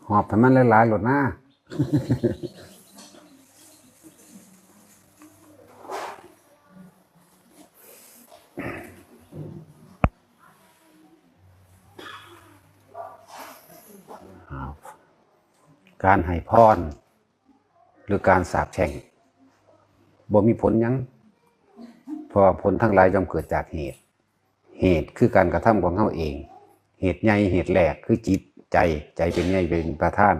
หอบให้มันหลายๆหลดหน้าการให้พรหรือการสาปแช่งบ่มีผลยังเพราะผลทั้งหลายย่อมเกิดจากเหตุคือการกระทำของเขาเองเหตุใหญ่เหตุแรกคือจิตใจเป็นใหญ่เป็นประธาน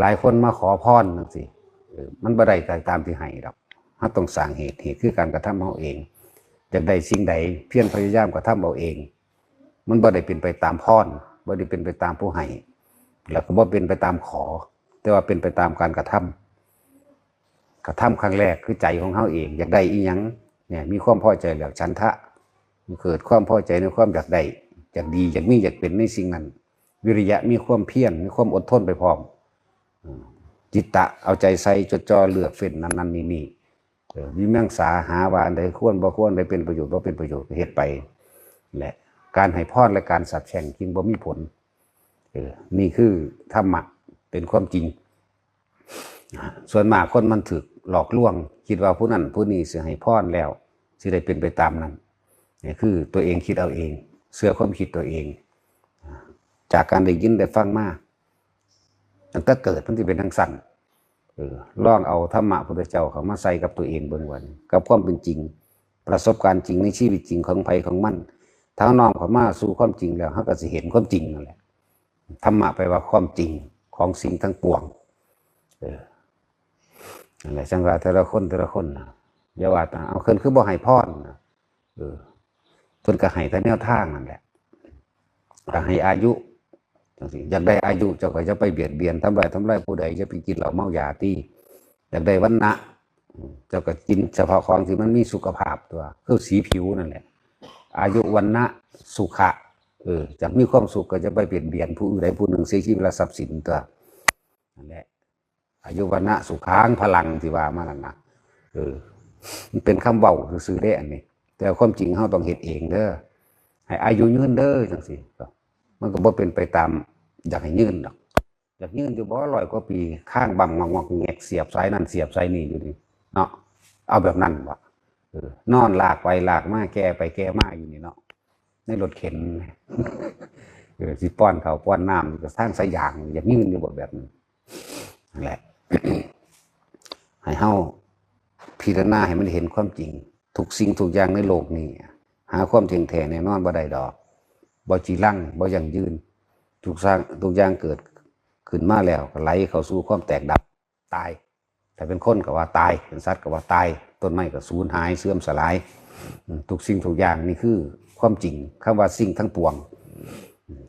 หลายคนมาขอพรนั่นสิมันบ่ได้ตามที่ให้ดอกเราต้องสร้างเหตุคือการกระทำเขาเองอยากได้สิ่งใดเพียรพยายามกระทำเอาเองมันบ่ได้เป็นไปตามพรบ่ได้เป็นไปตามผู้ให้แล้วก็บ่เป็นไปตามขอแต่ว่าเป็นไปตามการกระทำครั้งแรกคือใจของเขาเองอยากได้อีหยังเนี่ยมีความพอใจแล้วฉันทะเกิดความพอใจในความอยากได้อยากดีอยากมีอยากเป็นในสิ่งนั้นวิริยะมีความเพียรมีความอดทนไปพร้อมจิตตะเอาใจใส่จดจ่อเลือกเฟ้นนั้นนี่วิมังสาหาว่าอันใดควรบ่ควรใดเป็นประโยชน์บ่เป็นประโยชน์เฮ็ดไปแหละการให้พรและการสับแช่งจริงบ่มีผลนี่คือธรรมะเป็นความจริงส่วนมากคนมันถูกหลอกลวงคิดว่าผู้นั้นผู้นี้สิให้พรแล้วสิได้เป็นไปตามนั้นนี่คือตัวเองคิดเอาเองเชื่อความคิดตัวเองจากการได้ยินได้ฟังมาตั้งแต่เกิดมันสิเป็นทั้งสั่นลองเอาธรรมะพุทธเจ้าเขามาใส่กับตัวเองเบิ่งวันกับความเป็นจริงประสบการณ์จริงในชีวิตจริงของไผของมันถ้าน้อมเขามาสู่ความจริงแล้วเขาก็สิเห็นความจริงนั่นแหละธรรมะแปลว่าความจริงของสิ่งทั้งปวงนั่นแหละจังว่าแต่ละคนนะอย่าว่าแต่เอาขึ้นคือบ่ให้พรนะเพิ่นก็ให้แต่แนวทางนั่นแหละก็ให้อายุอยากได้อายุเจ้าก็จะไปเบียดเบียนทำลายผู้ใดจะไปกินเหล้าเมายาตีอยากได้วรรณะเจ้าก็กินเฉพาะของที่มันมีสุขภาพตัวคือสีผิวนั่นแหละอายุวรรณะสุขะจากมีความสุขก็จะไปเบียดเบียนผู้อื่นใดผู้หนึ่งเสียชีวิตและทรัพย์สินตัวนั่นแหละอายุวรรณะสุขังพลังที่ว่ามานั่นนะมันเป็นคำเว้าซื่อๆได้อันนี้แต่ความจริงเราต้องเฮ็ดเองเด้อให้อายุยืนเด้อจังซี่มันก็บ่เป็นไปตามอยากให้ยืนดอกอยากยืนอยู่บ่100 กว่าปีข้างบังงอกแงกเสียบสายนั่นเสียบสายนี่อยู่นี่เนาะเอาแบบนั้นบ่นอนลากไปลากมาแก้ไปแก้มาอยู่นี่เนาะในรถเข็นสิป้อนข้าวป้อนน้ำก็สร้างสายยางอยากยืนอยู่แบบนั้นนั่นแหละ ให้เฮาพิจารณาให้มันเห็นความจริงทุกสิ่งทุกอย่างในโลกนี้หาความจริงแท้แน่นอนบ่ได้ดอกบ่จีรังบ่ยั่งยืนทุกอย่างเกิดขึ้นมาแล้วก็ไหลเข้าสู่ความแตกดับตายแต่เป็นคนก็ว่าตายเป็นสัตว์ก็ว่าตายต้นไม้ก็สูญหายเสื่อมสลายทุกสิ่งทุกอย่างนี่คือความจริงคำว่าสิ่งทั้งปวง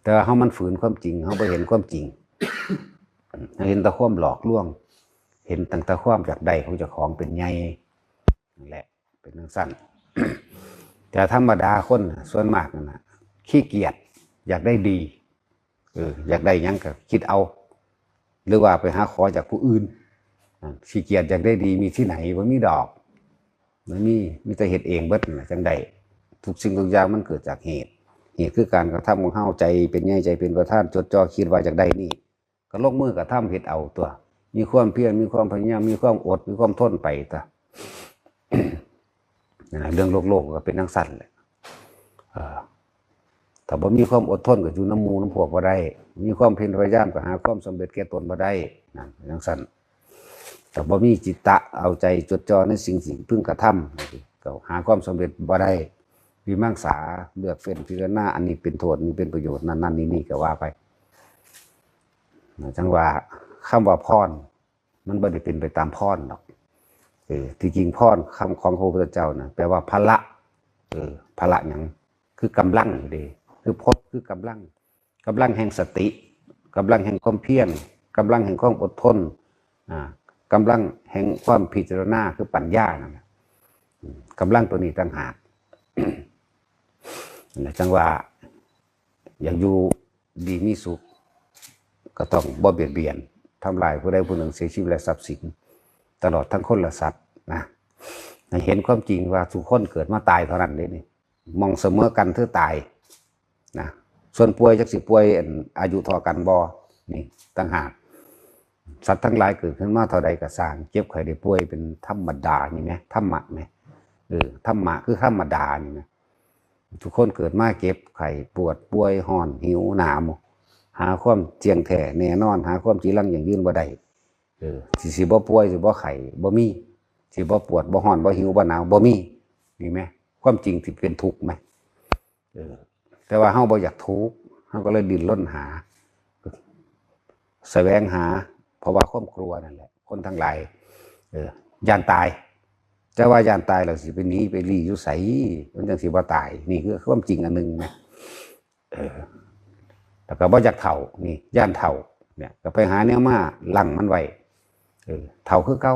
แต่เฮามันฝืนความจริงเฮาบ่เห็นความจริงเห็นแต่ความหลอกลวงเห็นตั้งแต่ความอยากได้ของเจ้าของเป็นใหญ่นั่นแหละเป็นจังซั่นแต่ธรรมดาคนส่วนมากนั่นน่ะขี้เกียจอยากได้ดีอยากได้หยังก็คิดเอาหรือว่าไปหาขอจากผู้อื่นขี้เกียจอยากได้ดีมีที่ไหนบ่มีดอกมันมีแต่เฮ็ดเองเบิดน่ะจังได๋ทุกสิ่งทุกอย่างมันเกิดจากเหตุคือการกระทำของเฮาใจเป็นใหญ่ใจเป็นประธานจดจ่อคิดว่าอยากได้นี่ก็ลงมือกระทำเฮ็ดเอาตัวมีความเพียรมีความพยายามมีความอดมีความทนไปตัว เรื่องโลกก็เป็นจังซั่นแหละถ้าบ่มีความอดทนก็อยู่น้ำหมู่น้ำพวกบ่ได้มีความเพียรพยายามก็หาความสำเร็จแก่ตนบ่ได้นั่นจังซั่นแต่บ่มีจิตตะเอาใจจดจ่อในสิ่งพึงกระทำก็หาความสำเร็จบ่ได้วิมังสาเลือกเฟ้นพิจารณาอันนี้เป็นโทษนี่เป็นประโยชน์นั่นนี่ก็ว่าไปจังว่าคำว่าพรมันบ่ได้เป็นไปตามพรหรอกที่จริงพรคำของพระพุทธเจ้านะแปลว่าพละพละหยังคือกำลังอยู่ดีคือพจน์คือกำลังแห่งสติกำลังแห่งความเพียรกำลังแห่งความอดทนกำลังแห่งความพิจารณาคือปัญญานั่นแหละกำลังตัวนี้ต่างหากจังว่าอยากอยู่ดีมีสุขก็ต้องบ่เบียดเบียนทำลายผู้ใดผู้หนึ่งเสียชีวิตและทรัพย์สินตลอดทั้งคนและสัตว์นะเห็นความจริงว่าทุกคนเกิดมาตายเท่านั้นเลยนี่มองเสมอกันเพื่อตายนะ ส่วนป่วยจักสิป่วยอายุเท่ากันบ่นี่ต่างหากสัตว์ทั้งหลายเกิดขึ้นมาเท่าใดก็สร้างเจ็บไข้ได้ป่วยเป็นธรรมดานี่ไหมธรรมะไหมธรรมะคือธรรมดานี่นะทุกคนเกิดมาเก็บไข้ปวดป่วยห่อนหิวหนาวหาความเจียงแท้แน่นอนหาความจีรังอย่างยืนบ่ได้สิบ่ป่วยสิบ่ไข้บ่มีสิบ่ปวดบ่ห่อนบ่หิวบ่หนาวบ่มีนี่ไหมความจริงที่เป็นทุกข์ไหมแต่ว่าเฮาบ่อยากทุกข์เฮาก็เลยดิ้นรนหาแสวงหาเพราะว่าความกลัวนั่นแหละคนทั้งหลายย่านตายแต่ว่าย่านตายแล้วสิไปหนีไปลี้อยู่ไสมันจังสิบ่ตายนี่คือความจริงอันนึงนะแล้วก็บ่อยากเฒ่านี่ย่านเฒ่าเนี่ยก็ไปหาแนวมาลั่งมันไว้เฒ่าคือเก่า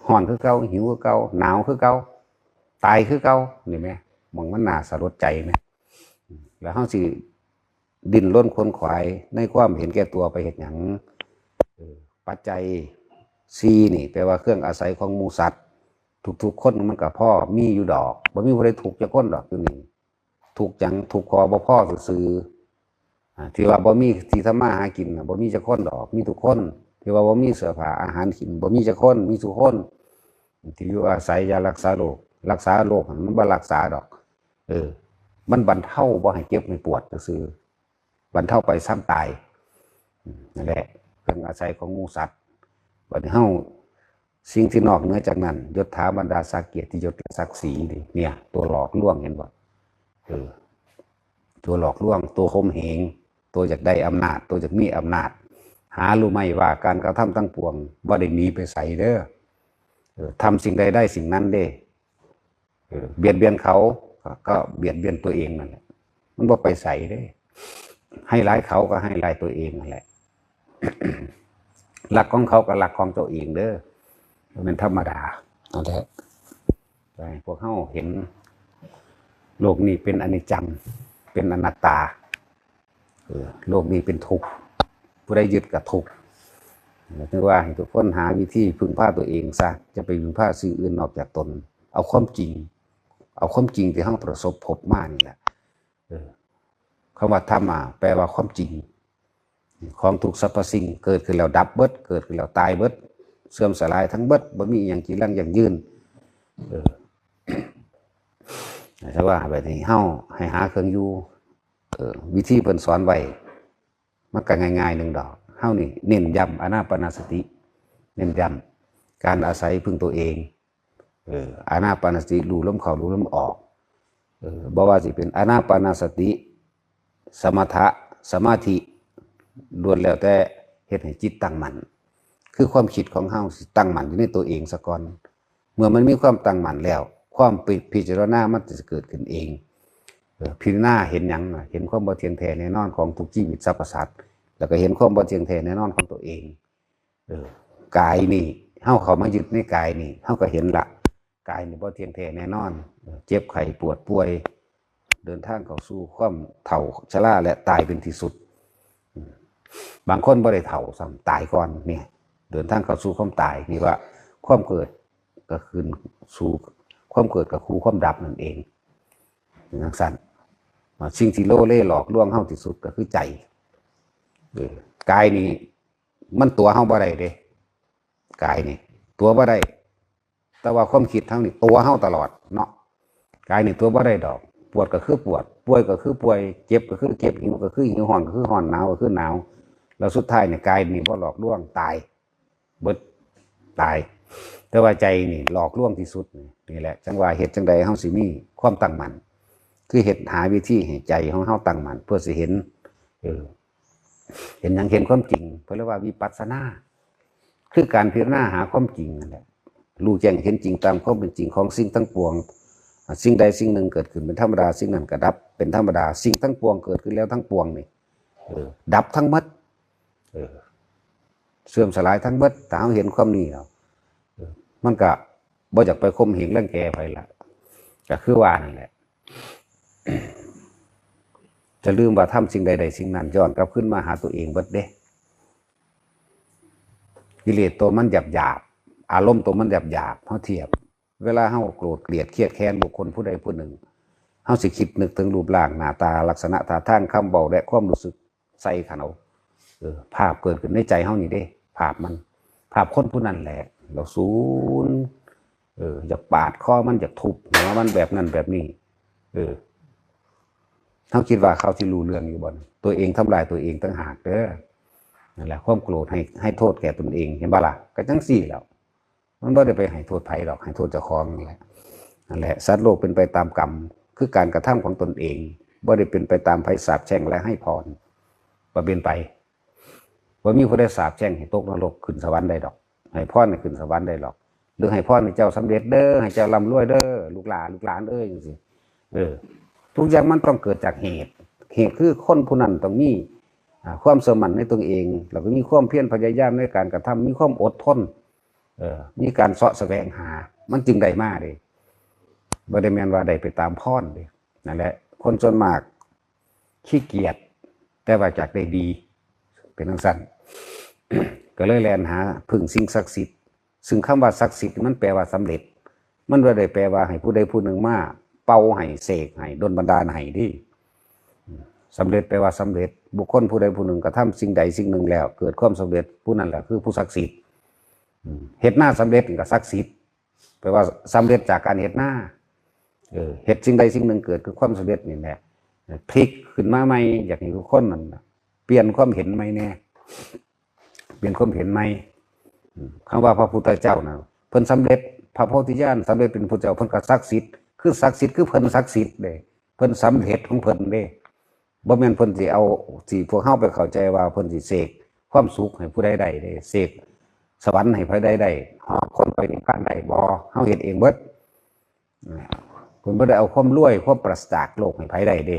ฮ้อนคือเก่าหิวคือเก่าหนาวคือเก่าตายคือเก่านี่แม่มองมันน่าสลดใจแม่แล้วเฮาสิดิ้นรนขวนขวายในความเห็นแก่ตัวไปเฮ็ดหยังปัจจัย4นี่แปลว่าเครื่องอาศัยของหมู่สัตว์ทุกๆคนมันก็พอมีอยู่ดอกบ่มีผู้ใดถูกจักคนดอกอยู่นี่ถูกจังถูกคอบ่พอซื่อที่ว่าบ่มีที่ทำมาหากินบ่มีจักคนดอกมีทุกคนที่ว่าบ่มีเสื้อผ้าอาหารกินบ่มีจักคนมีทุกคนที่อยู่อาศัยยารักษาโรคมันบ่รักษาดอกมันบรรเทาบ่ให้เจ็บไม่ปวดซื่อบรรเทาไปซ้ำตายนั่นแหละเครื่องอาศัยของหมู่สัตว์บัดนี้เฮาสิ่งที่นอกเหนือจากนั้นยศถาบรรดาศักดิ์เกียรติยศศักดิ์ศรีนี่เนี่ยตัวหลอกลวงเห็นบ่ตัวหลอกลวงตัวข่มเหงตัวอยากได้อำนาจตัวอยากมีอำนาจหารู้ไหมว่าการกระทำทั้งปวงบ่ได้หนีไปไสเด้อทำสิ่งใดได้สิ่งนั้นเด้เบียดเบียนเขาก็เบียดเบียนตัวเองนั่นแหละมันบ่ไปไสเด้ให้ร้ายเขาก็ให้ร้ายตัวเองนั่นแหละหลักของเขาก็หลักของตัวเองเด้อเป็นธรรมดาเอาแท้พวกเขาเห็นโลกนี้เป็นอนิจจังเป็นอนัตตาโลกนี้เป็นทุกข์ผู้ใดยึดกับทุกข์นึกว่าให้ทุกคนหาวิธีพึ่งพาตัวเองซะจะไปพึ่งพาสิ่งอื่นนอกจากตนเอาความจริงที่เขาประสบพบมานี่แหละคำว่าธรรมะแปลว่าความจริงของทุกสรรพสิ่งเกิดขึ้นแล้วดับเบิดเกิดขึ้นแล้วตายเบิดเสื่อมสลายทั้งเบิดบ่มีอย่างจีรังอย่างยืนแต่ว่าแบบนี้เฮาให้หาเครื่องอยู่วิธีเพิ่นสอนไว้มันก็ง่ายๆหนึ่งดอกเฮานี่เน้นย้ำอานาปานสติเน้นย้ำการอาศัยพึ่งตัวเองอานาปานสติรู้ลมเข้ารู้ลมออกบ่ว่าสิเป็นอานาปานสติสมถะสมาธิล้วนแล้วแต่เฮ็ดให้จิตตั้งมั่นคือความคิดของเฮาสิตั้งมั่นอยู่ในตัวเองซะก่อนเมื่อมันมีความตั้งมั่นแล้วความพิจารณามันจะเกิดขึ้นเองพิจารณาเห็นหยังเห็นความบ่เที่ยงแท้แน่นอนของทุกชีวิตสรรพสัตว์แล้วก็เห็นความบ่เที่ยงแท้แน่นอนของตัวเองกายนี่เฮาเข้ามายึดในกายนี่เฮาก็เห็นละกายนี่บ่เที่ยงแท้แน่นอนเจ็บไข้ปวดป่วยเดินทางเข้าสู่ความเฒ่าชราและตายเป็นที่สุดบางคนบ่ได้เฒ่าซ้ำตายก่อนเนี่ยเดินทางเข้าสู่ความตายนี่ว่าความเกิดก็คืนสู่ความเกิดกับคู่ความดับนั่นเองอย่างสั้นสิ่งที่โลเล่หลอกลวงเฮาที่สุดก็คือใจกายนี่มันตัวเฮาบ่ได้เด้กายนี่ตัวบ่ได้แต่ว่าความคิดทั้งนี้ตัวเฮาตลอดเนาะกายนี่ตัวบ่ได้ดอกปวดก็คือปวดป่วยก็คือป่วยเจ็บก็คือเจ็บหิวก็คือหิวห่อนก็คือห่อนหนาวก็คือหนาวแล้วสุดท้ายเนี่ยกายนี่บ่หลอกลวงตายเบิดตายแต่ว่าใจนี่หลอกลวงที่สุดนี่แหละจังว่าเหตุจังใดเฮาสิมีความตั้งมั่นคือเหตุหาวิธีให้ใจของเฮาตั้งมั่นเพื่อสิเห็นเห็นหยังเห็นความจริงเพิ่นเรียกว่าวิปัสสนาคือการพิจารณาหาความจริงนั่นแหละรู้แจ้งเห็นจริงตามความเป็นจริงของสิ่งทั้งปวงสิ่งใดสิ่งหนึ่งเกิดขึ้นเป็นธรรมดาสิ่งนั้นก็ดับเป็นธรรมดาสิ่งทั้งปวงเกิดขึ้นแล้วทั้งปวงนี่ดับทั้งหมดเสื่อมสลายทั้งหมดถ้าเฮาเห็นความนี้แล้วมันก็บ่อยากไปข่มเหงรังแกไผละก็คือว่านั่นแหละจะลืมว่าทำสิ่งใดๆสิ่งนั้นย้อนกลับขึ้นมาหาตัวเองเบิดเด้กิเลสตัวมันหยาบๆอารมณ์ตัวมันหยาบๆเฮาเทียบเวลาเฮาโกรธเกลียดเครียดแค้นบุคคลผู้ใดผู้หนึ่ง เฮาสิคิดนึกถึงรูปร่างหน้าตาลักษณะท่าทางคำเว้าและความรู้สึกใส่เขาภาพเกิดขึ้นในใจเฮานี่เด้ภาพมันภาพคนผู้นั้นแหละเราศูนย์อยากปาดคอมันอยากทุบหัวมันแบบนั้นแบบนี้เขาคิดว่าเขาที่รู้เรื่องอยู่บ่ตัวเองทำลายตัวเองตั้งหากเด้อนั่นแหละความโกรธให้โทษแก่ตนเองเห็นบ่ล่ะก็จังซี่แล้วมันบ่ได้ไปให้โทษไผหรอกให้โทษเจ้าของนี่แหละนั่นแหละสัตว์โลกเป็นไปตามกรรมคือการกระทำของตนเองบ่ได้เป็นไปตามไผสาปแช่งและให้พรบ่เป็นไปบ่มีผู้ใดสาปแช่งให้ตกนรกขึ้นสวรรค์ได้ดอกให้พรให้ขึ้นสวรรค์ได้หรอกหรือให้พรให้เจ้าสำเร็จเด้อให้เจ้าร่ำรวยเด้อลูกหลานเอ้ยจังซี่ทุกอย่างมันต้องเกิดจากเหตุคือคนผู้นั้นต้องมีความเชื่อมั่นในตัวเองแล้วก็มีความเพียรพยายามในการกระทำมีความอดทนมีการเสาะแสวงหามันจึงได้มาเลยบ่ได้แม่นว่าได้ไปตามพรเลยนั่นแหละคนส่วนมากขี้เกียจแต่ว่าจากได้ดีเป็นจังซั่น ก็เลยแล่นหาพึ่งสิ่งศักดิ์สิทธิ์ซึ่งคำว่าศักดิ์สิทธิ์มันแปลว่าสำเร็จมันบ่ได้แปลว่าให้ผู้ใดผู้หนึ่งมาเป่าให้เสกให้ดลบันดาลให้ที่สำเร็จแปลว่าสำเร็จบุคคลผู้ใดผู้หนึ่งกระทำสิ่งใดสิ่งหนึ่งแล้วเกิดความสำเร็จผู้นั้นแหละคือผู้ศักดิ์สิทธิ์เฮ็ดหน้าสำเร็จก็ศักดิ์สิทธิ์แปลว่าสำเร็จจากการเฮ็ดหน้าเฮ็ดสิ่งใดสิ่งหนึ่งเกิดคือความสำเร็จนี่แหละพลิกขึ้นมาใหม่อยากให้ทุกคนนั่นเปลี่ยนความเห็นใหม่แน่เปลี่ยนความเห็นใหม่คำว่าพระพุทธเจ้านะเพิ่นสำเร็จพระโพธิญาณสำเร็จเป็นพระเจ้าเพิ่นก็ศักดิ์สิทธิ์คือศักดิ์สิทธิ์คือเพิ่นศักดิ์สิทธิ์เด้เพิ่นสำเร็จของเพิ่นเด้บ่แม่นเพิ่นสิเอาสิพวกเฮาไปเข้าใจว่าเพิ่นสิเสกความสุขให้ผู้ใดได้เด้เสกสวรรค์ให้ผู้ใดได้ฮอดคนไปนิพพานได้บ่เฮาเฮ็ดเองเบิดเพิ่นบ่ได้เอาความรวยความปราศจากโลกให้ไผได้เด้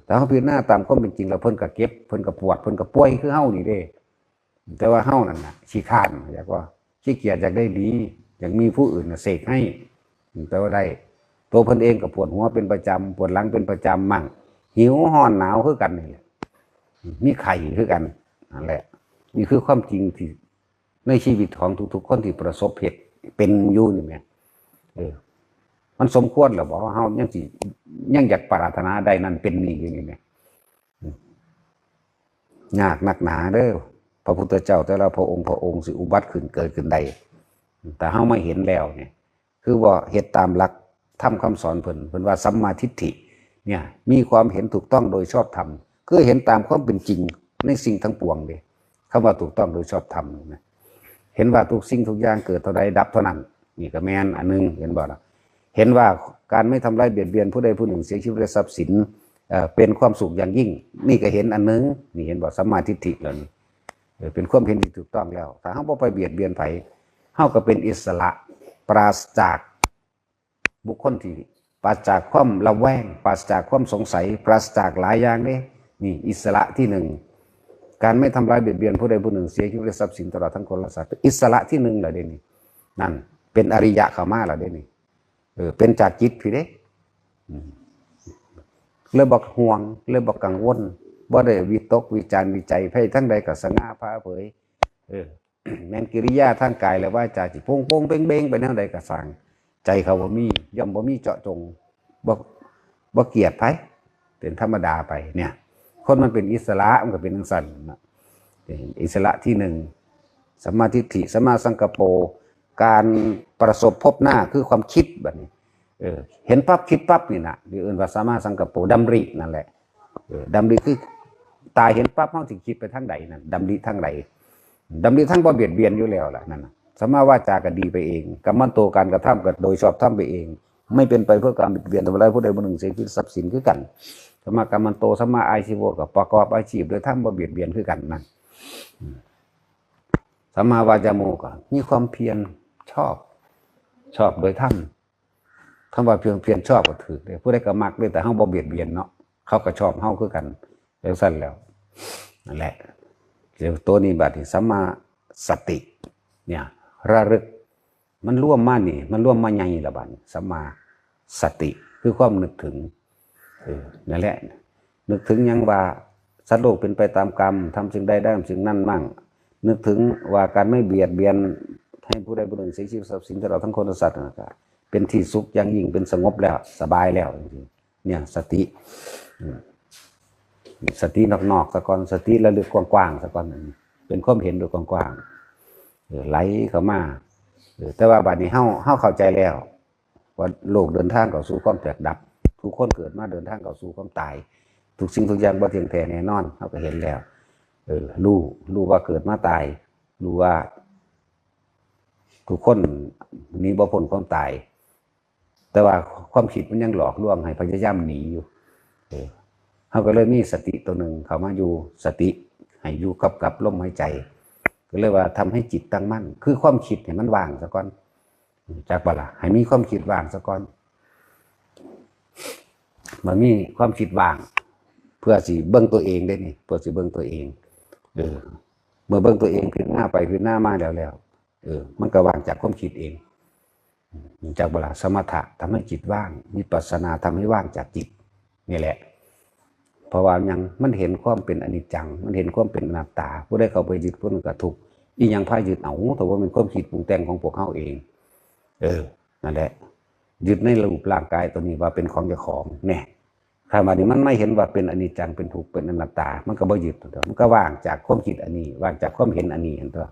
แต่เฮาพิจารณาตามความเป็นจริงแล้วเพิ่นก็เก็บเพิ่นก็ปวดเพิ่นก็ป่วยคือเฮานี่เด้แต่ว่าเฮานั่นน่ะขี้คร้านอยากว่าขี้เกียจอยากได้ดีอยากมีผู้อื่นน่ะเสกให้แต่ว่าได้ตัวเพิ่นเองก็ปวดหัวเป็นประจำปวดหลังเป็นประจำมั่งหิวร้อนหนาวคือกันนี่แหละมีไข้คือกันนั่นแหละนี่คือความจริงที่ในชีวิตของทุกๆคนที่ประสบเหตุเป็นอยู่นี่แม่มันสมควรหรือบอกว่าเฮายังอยากปรารถนาได้นั่นเป็นนี่อยู่นี่แม่ยากหนักหนาเด้อพระพุทธเจ้าแต่ละพระองค์สิอุบัติขึ้นเกิดขึ้นใดแต่เฮาไม่เห็นแล้วเนี่ยคือว่าเฮ็ดตามหลักธรรมคำสอนเพิ่นว่าสัมมาทิฏฐิเนี่ยมีความเห็นถูกต้องโดยชอบธรรมคือเห็นตามความเป็นจริงในสิ่งทั้งปวงเด้คำว่าถูกต้องโดยชอบธรรมนะเห็นว่าทุกสิ่งทุกอย่างเกิดเท่าใดดับเท่านั้นนี่ก็แม่นอันนึงเห็นบ่ล่ะเห็นว่าการไม่ทำร้ายเบียดเบียนผู้ใดผู้หนึ่งเสียชีวิตและทรัพย์สินเป็นความสุขอย่างยิ่งนี่ก็เห็นอันนึงนี่เห็นบ่สัมมาทิฏฐิแล้วนี่เป็นความเห็นที่ถูกต้องแล้วถ้าเฮาบ่ไปเบียดเบียนไผเฮาก็เป็นอิสระปราศจากบุคคลที่ปราศจากความระแวงปราศจากความสงสัยปราศจากหลายอย่างเด้นี่อิสระที่หนึ่งการไม่ทำร้ายเบียดเบียนผู้ใดผู้หนึ่งเสียชีวิตและทรัพย์สินตลอดทั้งคนและสัตว์อิสระที่หนึ่งล่ะเด้นี่นั่นเป็นอริยะเข้ามาล่ะเด้นี่เป็นจากจิตพี่เด้เลยบอกห่วงเลยบอกกังวลบ่ได้วิตกวิจารวิจัยไผทั้งใดก็สง่าผ่าเผยแม่นกิริยาทางกายและวาจาสิโป่งๆเบ้งๆไปแนวใดก็สร้างใจเขาบ่มีย่อมบ่มีเจาะจงบ่เกลียดไผเป็นธรรมดาไปเนี่ยคนมันเป็นอิสระมันก็เป็นจังซั่นอิสระที่หนึ่งสัมมาทิฏฐิสัมมาสังกัปโปการประสบพบหน้าคือความคิดแบบนี้เห็นปั๊บคิดปั๊บนี่นะหรืออื่นว่าสัมมาสังกัปโปดำรินั่นแหละดำริคือตาเห็นปั๊บเฮาสิคิดไปทางใดนั่นดำริทางใดดำริทางบ่เบียดเบียนอยู่แล้วล่ะนั่นสัมมาวาจาก็ดีไปเองกัมมันโตการกระทำก็โดยชอบทำไปเองไม่เป็นไปเพื่อการเบียดเบียนทำลายผู้ใดผู้หนึ่งเสียชีวิตทรัพย์สินคือกันสัมมากัมมันโตสัมมาอาชีวะก็ประกอบอาชีพโดยทำบ่เบียดเบียนคือกันนั่นสัมมาวาจาโมก็มีความเพียรชอบโดยทำคำว่าเพียรชอบก็ถือผู้ใดก็มักด้วยแต่เฮาบ่เบียดเบียนเนาะเขาก็ชอบเฮาคือกันแล้วสั้นแล้วนั่นแหละเดี๋ยวตัวนี้บัดนี้สัมมาสติเนี่ยระลึกมันร่วมมานี่มันร่วมมาใหญ่ละบัดสัมมาสติคือความนึกถึงนั่นแหละนึกถึงยังว่าสัตว์โลกเป็นไปตามกรรมทำสิ่งใดได้สิ่งนั้นมั่งนึกถึงว่าการไม่เบียดเบียนให้ผู้ใดผู้หนึ่งเสียชีวิตทรัพย์สินตลอดทั้งคนและสัตว์นะครับเป็นที่สุขอย่างยิ่งเป็นสงบแล้วสบายแล้วจริงๆ เนี่ยสติสตินอกๆซะก่อนสติระลึกกว้างๆซะก่อนเป็นความเห็นโดยกว้างๆไหลเข้ามาแต่ว่าบัดนี้เฮาเข้าใจแล้วว่าโลกเดินทางเข้าสู่ความแตกดับทุกคนเกิดมาเดินทางเข้าสู่ความตายทุกสิ่งทุกอย่างบ่เที่ยงแท้แน่นอนเฮาก็เห็นแล้วรู้ว่าเกิดมาตายรู้ว่าทุกคนหนีบ่พ้นความตายแต่ว่าความคิดมันยังหลอกลวงให้พยายามหนีอยู่เขาก็เลยมีสติตัวหนึ่งเขามาอยู่สติให้อยู่กับลมหายใจก็เลยว่าทำให้จิตตั้งมั่นคือความคิดให้มันว่างซะก่อนจากบ่ล่ะให้มีความคิดว่างซะก่อนมันมีความคิดว่างเพื่อสิเบิ่งตัวเองได้นี่เพื่อสิเบิ่งตัวเองเมื่อเบิ่งตัวเองขึ้นหน้าไปขึ้นหน้ามาแล้วมันก็ว่างจากความคิดเองจากบ่ล่ะสมถะทำให้จิตว่างวิปัสสนาทำให้ว่างจากจิตนี่แหละเพราะว่ายังมันเห็นความเป็นอนิจจังมันเห็นความเป็นอนัตตาผู้ใดเข้าไปยึดผู้นั้นก็ทุกข์อีหยังพายึดเอาแต่ว่าเป็นความคิดปรุงแต่งของพวกเขาเองนั่นแหละยึดในรูปร่างกายตัวนี้ว่าเป็นของเจ้าของเนี่ยถ้ามานี่มันไม่เห็นว่าเป็นอนิจจังเป็นทุกข์เป็นอนัตตามันก็บ่ยึดตัวมันก็ว่างจากความคิดอันนี้ว่างจากความเห็นอันนี้ตัว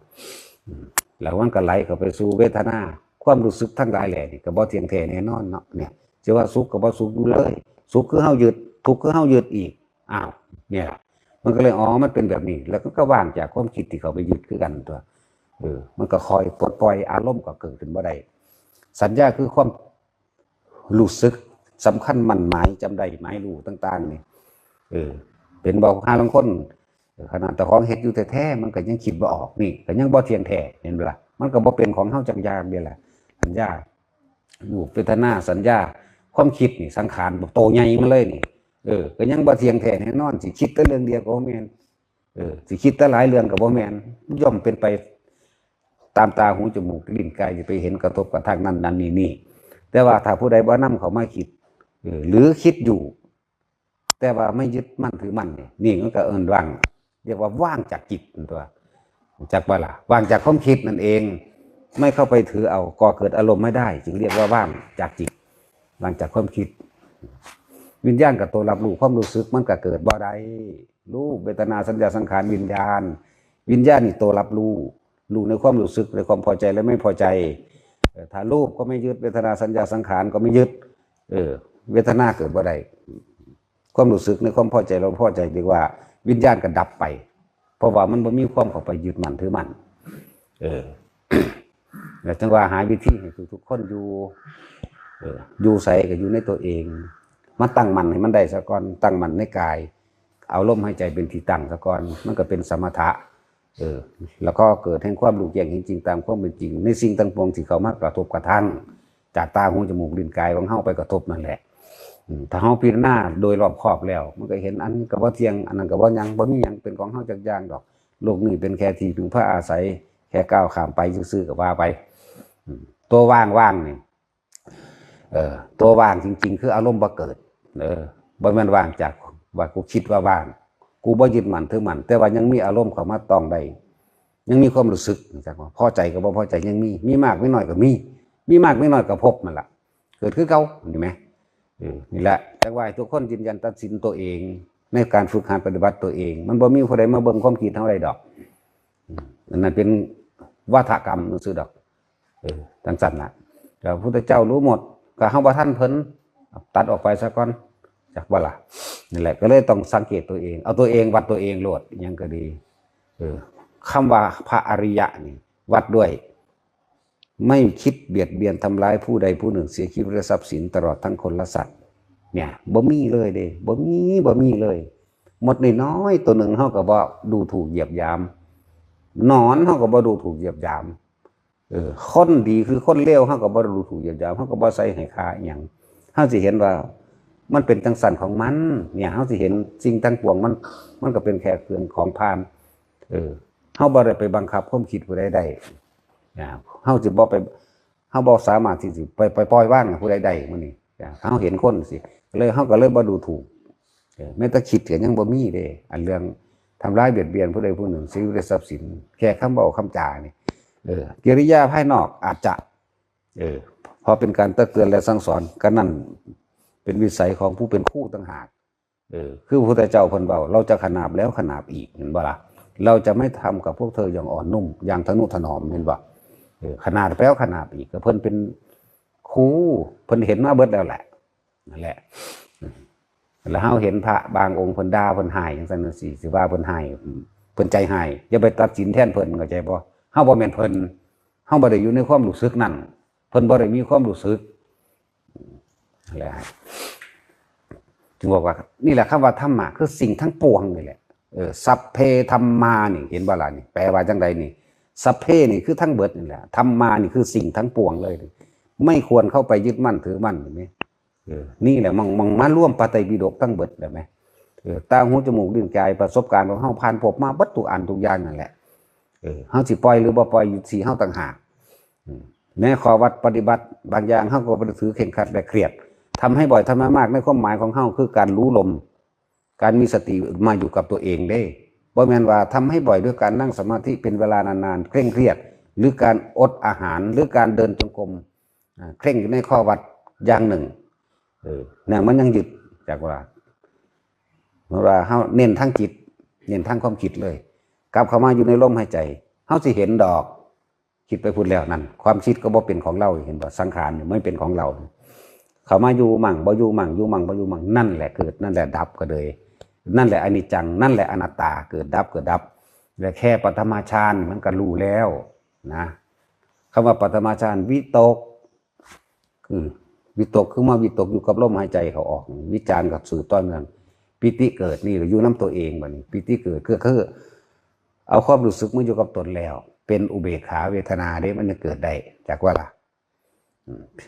แล้วมันก็ไหลเข้าไปสู่เวทนาความรู้สึกทั้งหลายแหล่นี่ก็บ่เที่ยงแท้แน่นอนเนาะเนี่ยจะว่าสุขก็บ่สุขอยู่เลยสุขคือเฮายึดทุกข์คือเฮายึดอีกอ้าวเนี่ยมันก็เลยมันเป็นแบบนี้แล้วก็ว่างจากความคิดที่เขาไปยึดคือกันตัวมันก็คอยปลดปล่อยอารมณ์ก็เกิดขึ้นบ่ได้สัญญาคือความรู้สึกสำคัญมั่นหมายจำได้หมายรู้ต่างๆนี่เป็นบ่หาบางคนขนาดแต่ของเฮ็ดอยู่แท้ๆมันก็ยังคิดบ่ออกนี่ก็ยังบ่เที่ยงแท้เห็นบ่ล่ะมันก็บ่เป็นของเฮาจักอย่างเดียวแหละสัญญารูปเวทนาสัญญาความคิดนี่สังขารโตใหญ่มาเลยนี่ก็ยังบ่เที่ยงแท้แน่นอนสิคิดแต่เรื่องเดียวก็บ่แม่นสิคิดแต่หลายเรื่องก็บ่แม่นย่อมเป็นไปตามตาหูจมูกลิ้นกายจะไปเห็นกระทบกระทั่งนั่นนี่แต่ว่าถ้าผู้ใดบ่นำเขามาคิดหรือคิดอยู่แต่ว่าไม่ยึดมั่นถือมั่นนี่มันก็ว่างเรียกว่าว่างจากจิตตัวจากบ่ล่ะว่างจากความคิดนั่นเองไม่เข้าไปถือเอาก่อเกิดอารมณ์ไม่ได้จึงเรียกว่าว่างจากจิตว่างจากความคิดวิญญาณกับตัวรับรู้ความรู้สึกมันก็เกิดบ่ได้รูปเวทนาสัญญาสังขารวิญญาณนี่ตัวรับรู้ในความรู้สึกในความพอใจและไม่พอใจถ้ารูปก็ไม่ยึดเวทนาสัญญาสังขารก็ไม่ยึดเวทนาเกิดบ่ได้ความรู้สึกในความพอใจเราพอใจดีกว่าวิญญาณก็ดับไปเพราะว่ามันบ่มีความเข้าไปยึดมั่นถือมั่นแล้วจังว่าหาวิธีให้ทุกคนอยู่ใส่ก็อยู่ในตัวเองมาตั้งมั่นให้มันได้ซะก่อนตั้งมั่นในกายเอาลมหายใจเป็นที่ตั้งซะก่อนมันก็เป็นสมถะแล้วก็เกิดแห่งความรู้แจ้งจริงๆตามความเป็นจริงในสิ่งต่างปวงที่เข้ามากระทบกระทั่งจากตาหูจมูกลิ้นกายของเฮาไปกระทบนั่นแหละถ้าเฮาพิจารณาโดยรอบคอบแล้วมันก็เห็นอันก็บ่เที่ยงอันนั้นก็บ่หยังบ่มีหยังเป็นของเฮาจักอย่างดอกโลกนี้เป็นแค่ที่พึ่งพาอาศัยแค่ก้าวข้ามไปซื่อๆก็ว่าไปตัวว่างๆนี่ตัวว่างจริงๆคืออารมณ์บ่เกิดบ่แม่นว่างจากว่ากูคิดว่าว่างกูบ่ยึดมั่นถือมั่นแต่ว่ายังมีอารมณ์เข้ามาต้องได้ยังมีความรู้สึกจักว่าพอใจก็บ่พอใจยังมีมากไม่น้อยก็มีมากไม่น้อยก็พบนั่นล่ะเกิดคือเก่าเห็นมั้ยนี่แหละจักว่าทุกคนยืนยันตัดสินตัวเองในการฝึกหัดปฏิบัติตัวเองมันบ่มีผู้ใดมาเบิ่งความคิดเฮาได้ดอกนั่นเป็นวัฏกรรมซื่อดอกจังซั่นน่ะพระพุทธเจ้ารู้หมดก็เฮาบ่ทันเพิ่นตัดออกไปซะก่อนจักบ่ล่ะนี่แหละก็เลยต้องสังเกตตัวเองเอาตัวเองวัดตัวเองโลดยังก็ดีคำว่าพระอริยะนี่วัดด้วยไม่คิดเบียดเบียนทำร้ายผู้ใดผู้หนึ่งเสียชีวิตและทรัพย์สินตลอดทั้งคนและสัตว์เนี่ยบ่มีเลยเด้บ่มีเลยหมดน้อยตัวหนึ่งเฮาก็บ่ดูถูกเหยียบยามนอนเฮาก็บ่ดูถูกเหยียบยามคนดีคือคนเลวเฮาก็บ่ดูถูกเหยียบยามเฮาก็บ่ใส่ให้ค่าอิหยังเฮาสิเห็นว่ามันเป็นจังสันของมันเนี่ยเฮาสิเห็นสิ่งทั้งปวงมันก็เป็นแค่เครื่องของพานเฮาบ่ได้ไปบังคับความคิดผู้ใดได้เฮาสิบ่ไปเฮาบ่สามารถที่สิไปปล่อยวางผู้ใดได้มื้อนี้เฮาเห็นคนสิเลยเฮาก็เลยบ่ดูถูกแม้แต่คิดก็ยังบ่มีเด้อันเรื่องทำร้ายเบียดเบียนผู้ใดผู้หนึ่งชีวิตและทรัพย์สินแค่คำเว้าคำจานี่กิริยาภายนอกอาจจะพอเป็นการตักเตือนและสั่งสอนก็นั่น เป็นวิสัยของผู้เป็นครูต่างหากคือพระพุทธเจ้าเพิ่นเว้าเราจะขนาบแล้วขนาบอีกเห็นบ่ล่ะเราจะไม่ทำกับพวกเธออย่างอ่อนนุ่มอย่างทนุถนอมเห็นบ่ขนาดแล้วขนาบอีกก็เพิ่นเป็นครูเพิ่นเห็นมาเบิดแล้วแหละนั่นแหละแล้วเฮาเห็นพระบางองค์เพิ่นด่าเพิ่นให้จังซั่นจังซี่สิว่าเพิ่นให้เพิ่นใจให้อย่าไปตัดสินแทนเพิ่นเข้าใจบ่เฮาบ่แม่นเพิ่นเฮาบ่ได้อยู่ในความรู้สึกนั้นเพิ่นบ่ได้มีความรู้สึกนั่นแหละจึงบอกว่านี่แหละคำว่าธรรมะคือสิ่งทั้งปวงนี่แหละสัพเพธัมมานี่เห็นบ่ล่ะนี่แปลว่าจังไดนี่สัพเพนี่คือทั้งเบิดนี่แหละธัมมานี่คือสิ่งทั้งปวงเลยไม่ควรเข้าไปยึดมั่นถือมั่นเห็นไหมนี่แหละมันมาร่วมปาไตรปิฎกทั้งเบิดได้ไหมตาหูจมูกลิ้นกายประสบการณ์ของเฮาผ่านพบมาเบิดทุกอันทุกอย่างนั่นแหละเฮาสิปล่อยหรือบ่ปล่อยอยู่ที่เฮาต่างหากแม้ข้อวัดปฏิบัติบางอย่างเฮาก็บ่ได้ถือเข่งขัดและเครียดทำให้บ่อยทำมากในความหมายของเฮาคือการรู้ลมการมีสติมาอยู่กับตัวเองได้บ่แม่นว่าทำให้บ่อยด้วยการนั่งสมาธิเป็นเวลานานๆเคร่งเครียดหรือการอดอาหารหรือการเดินจงกรมเคร่งอยู่ในข้อวัดอย่างหนึ่งเนี่ยมันยังหยุดจากว่าเมื่อเฮาเน้นทั้งจิตเน้นทั้งความคิดเลยกลับเข้ามาอยู่ในลมหายใจเฮาสิเห็นดอกคิดไปพูดแล้วนั่นความคิดก็บ่เป็นของเราเห็นบ่สังขารไม่เป็นของเราเข้ามาอยู่มั่งบ่อยู่มั่งอยู่มั่งบ่อยู่มั่งนั่นแหละเกิดนั่นแหละดับก็เลยนั่นแหละอนิจจังนั่นแหละอนัตตาเกิดดับเกิดดับและแค่ปฐมฌานมันก็รู้แล้วนะคำว่าปฐมฌานวิตกคือวิตกคือมาวิตกอยู่กับลมหายใจเขาออกวิจารกับสื่อต้อนเมืองปิติเกิดนี่หรืออยู่น้ำตัวเองบัดนี้ปิติเกิดคือเอาความรู้สึกมาอยู่กับตนแล้วเป็นอุเบกขาเวทนาได้มันจะเกิดได้จากว่าล่ะ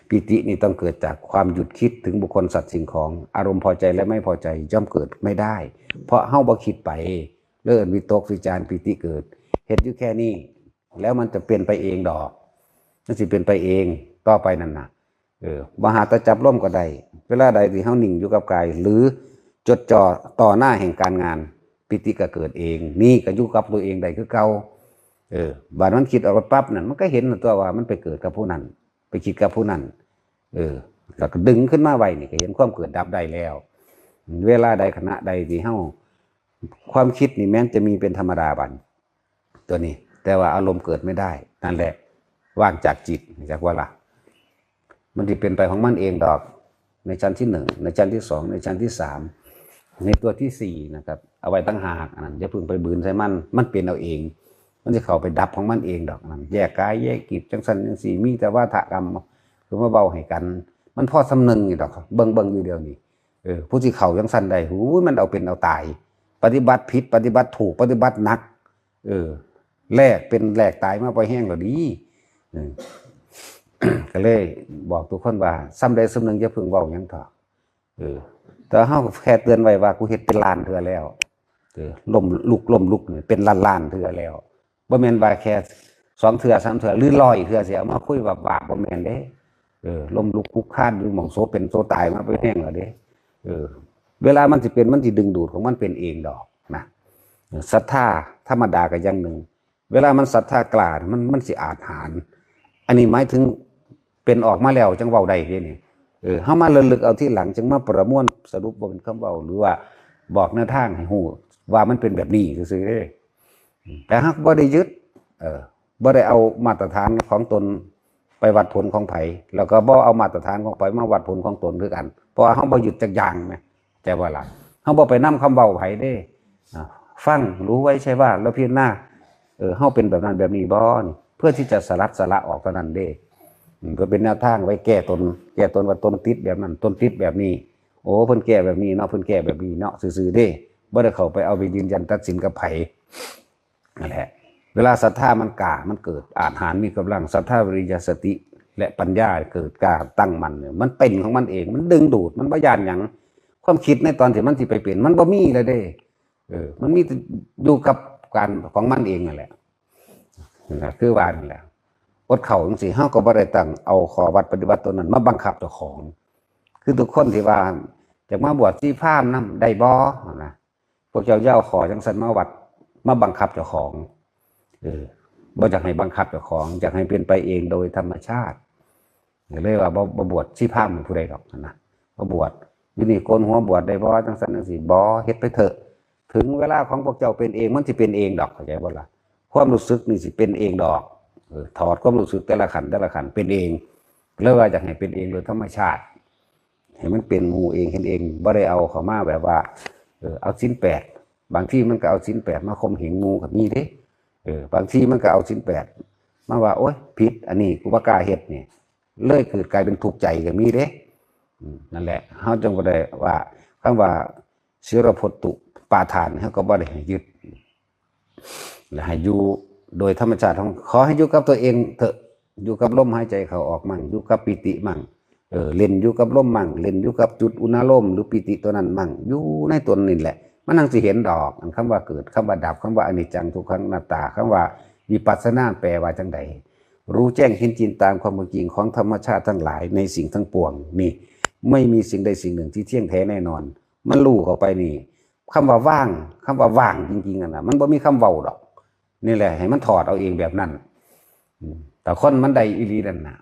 ปิตินี่ต้องเกิดจากความหยุดคิดถึงบุคคลสัตว์สิ่งของอารมณ์พอใจและไม่พอใจย่อมเกิดไม่ได้เพราะเฮาบ่คิดไปเลื่อนวิตกวิจารปิติเกิดเห็นอยู่แค่นี้แล้วมันจะเป็นไปเองดอกมันสิเป็นไปเองต่อไปนั่นน่ะมหาตจับร่มก็ได้เวลาใดที่เฮานิ่งอยู่กับกายหรือจดจ่อต่อหน้าแห่งการงานปิติก็เกิดเองนี่ก็อยู่กับตัวเองได้คือเก่าบาดมันคิดออกปั๊บนั่นมันก็เห็นตัวว่ามันไปเกิดกับผู้นั้นไปคิดกับผู้นั้นแล้วก็ดึงขึ้นมาไว้นี่ก็เห็นความเกิดดับได้แล้วเวลาใดขณะใดที่เฮาความคิดนี่แม้นจะมีเป็นธรรมดาบัดตัวนี้แต่ว่าอารมณ์เกิดไม่ได้นั่นแหละว่างจากจิตจากว่าล่ะมันจะเป็นไปของมันเองดอกในชั้นที่1ในชั้นที่2ในชั้นที่3ในตัวที่4นะครับเอาไว้ตั้งหากนั่นอย่าเพิ่งไปบืนใส่มันเป็นเอาเองมันจะเข้าไปดับของมันเองดอกนั่นแยกกายแยกจิตจังซั่นจังซี่มีแต่ว่าถะกรรมคือมาเบาให้กันมันพอสำนึงนี่ดอกเบิ่งอยู่เดียวนี่ผู้ที่เข้าจังซั่นได้หูมันเอาเป็นเอาตายปฏิบัติผิดปฏิบัติถูกปฏิบัติหนักแลกเป็นแลกตายมาไปแห้งแล้วดีก็เลยบอกทุกคนว่าซ้ำใดซ้ำหนึ่งอย่าเพิ่งเว้าหยังเถอะแต่เฮาแค่เตือนไว้ว่ากูเฮ็ดเป็นล้านเทื่อแล้วล้มลุกนี่เป็นล้านเทื่อแล้วบ่แม่นว่าแค่2เทื่อ3เทื่อหรือ100เทื่อสิเอามาคุยว่าบ่แม่นเด้ล้มลุกคุกคานอยู่หม่องโซเป็นโซตายมาไปแห้งแล้วเด้เวลามันสิเป็นมันสิดึงดูดของมันเป็นเองดอกนะศรัทธาธรรมดาก็อย่างหนึ่งเวลามันศรัทธากล้ามันสิอาจหาญอันนี้หมายถึงเป็นออกมาแล้วจังเว้าได้เด้นี่เฮามาระลึกเอาที่หลังจังมาประมวลสรุปบ่เป็นคำเว้าหรือว่าบอกแนวทางให้ฮู้ว่ามันเป็นแบบนี้ซื่อๆแต่หากบ่ได้ยึดบ่ได้เอามาตรฐานของตนไปวัดผลของไผแล้วก็บ่เอามาตรฐานของไผมาวัดผลของตนคือกันเพราะว่าเฮาบ่ยึดจักอย่างแม่แต่ว่าล่ะเฮาบ่ไปนำคำเว้าไผเด้ฟังรู้ไว้ใช่ว่าแล้วพิจารณาเฮาเป็นแบบนั้นแบบนี้บ่นี่เพื่อที่จะสละออกเท่านั้นเด้ก็เป็นแนวทางไว้แก้ตนว่าตนติดแบบนั้นตนติดแบบนี้โอ้เพิ่นแก้แบบนี้เนาะเพิ่นแก้แบบนี้เนาะซื่อๆเด้บ่ได้เข้าไปเอาไปยืนยันตัดสินกับไผนั่นแหละเวลาศรัทธามันกล้ามันเกิดอาหารมีกำลังศรัทธาวิริยสติและปัญญาเกิดกล้าตั้งมั่นเนี่ยมันเป็นของมันเองมันดึงดูดมันบ่ย่านหยังความคิดในตอนที่มันสิไปเปลี่ยนมันบ่มีเลยเด้มันมีอยู่กับการของมันเองนั่นแหละคือว่านี่แหละอดเข่าจังซี่เฮาก็บ่ได้ตั้งเอาข้อวัดปฏิบัติตัวนั้นมาบังคับเจ้าของคือทุกคนที่ว่าอยากมาบวชที่พราหมณ์นำได้บ่นะพวกเจ้าเย้าขอจังซั่นมาวัดมาบังคับเจ้าของบ่อยากให้บังคับเจ้าของอยากให้เป็นไปเองโดยธรรมชาติเลยว่าบ่บวชที่พราหมณ์ผู้ใดดอกนะบ่บวช อยู่นี่โกนหัวบวชได้บ่จังซั่นจังซี่บ่เฮ็ดไปเถอะถึงเวลาของพวกเจ้าเป็นเองมันสิเป็นเองดอกเข้าใจบ่ล่ะความรู้สึกนี่สิเป็นเองดอกถอดความรู้สึกแต่ละขันเป็นเองแล้วว่าอยากให้เป็นเองโดยธรรมชาติให้มันเป็นหมู่เองเห็นเองบ่ได้เอาเข้ามาแบบว่าเอาศีล8บางทีมันก็เอาศีล8มาข่มเหงหมู่ก็มีเด้บางทีมันก็เอาศีล8มาว่าโอ๊ยผิดอันนี้กูบ่กล้าเฮ็ดนี่เลยเกิดกลายเป็นทุกข์ใจก็มีเด้นั่นแหละเฮาจึงบ่ได้ว่าคำว่าศิรพตุปาทานเฮาก็บ่ได้ให้ยึดและให้อยู่โดยธรรมชาติของขอให้อยู่กับตัวเองเถอะอยู่กับลมหายใจเข้าออกมั่งอยู่กับปิติมั่งเล่นอยู่กับลมมั่งเล่นอยู่กับจุดอุณโลมหรือปิติตัวนั้นมั่งอยู่ในตัวนี่แหละมันนั่งสิเห็นดอกคำว่าเกิดคำว่าดับคำว่าอนิจจังทุกขังอนัตตาคำว่าวิปัสสนาแปลว่าจังใดรู้แจ้งเห็นจริงตามความเป็นจริงของธรรมชาติทั้งหลายในสิ่งทั้งปวงนี่ไม่มีสิ่งใดสิ่งหนึ่งที่เที่ยงแท้แน่นอนมันรู้เข้าไปนี่คำว่าว่างจริงๆนะมันบ่มีคำเว้าดอกนี่แหละให้มันถอดเอาเองแบบนั้นแต่คนมันได้อีหลีนั่นน่ะ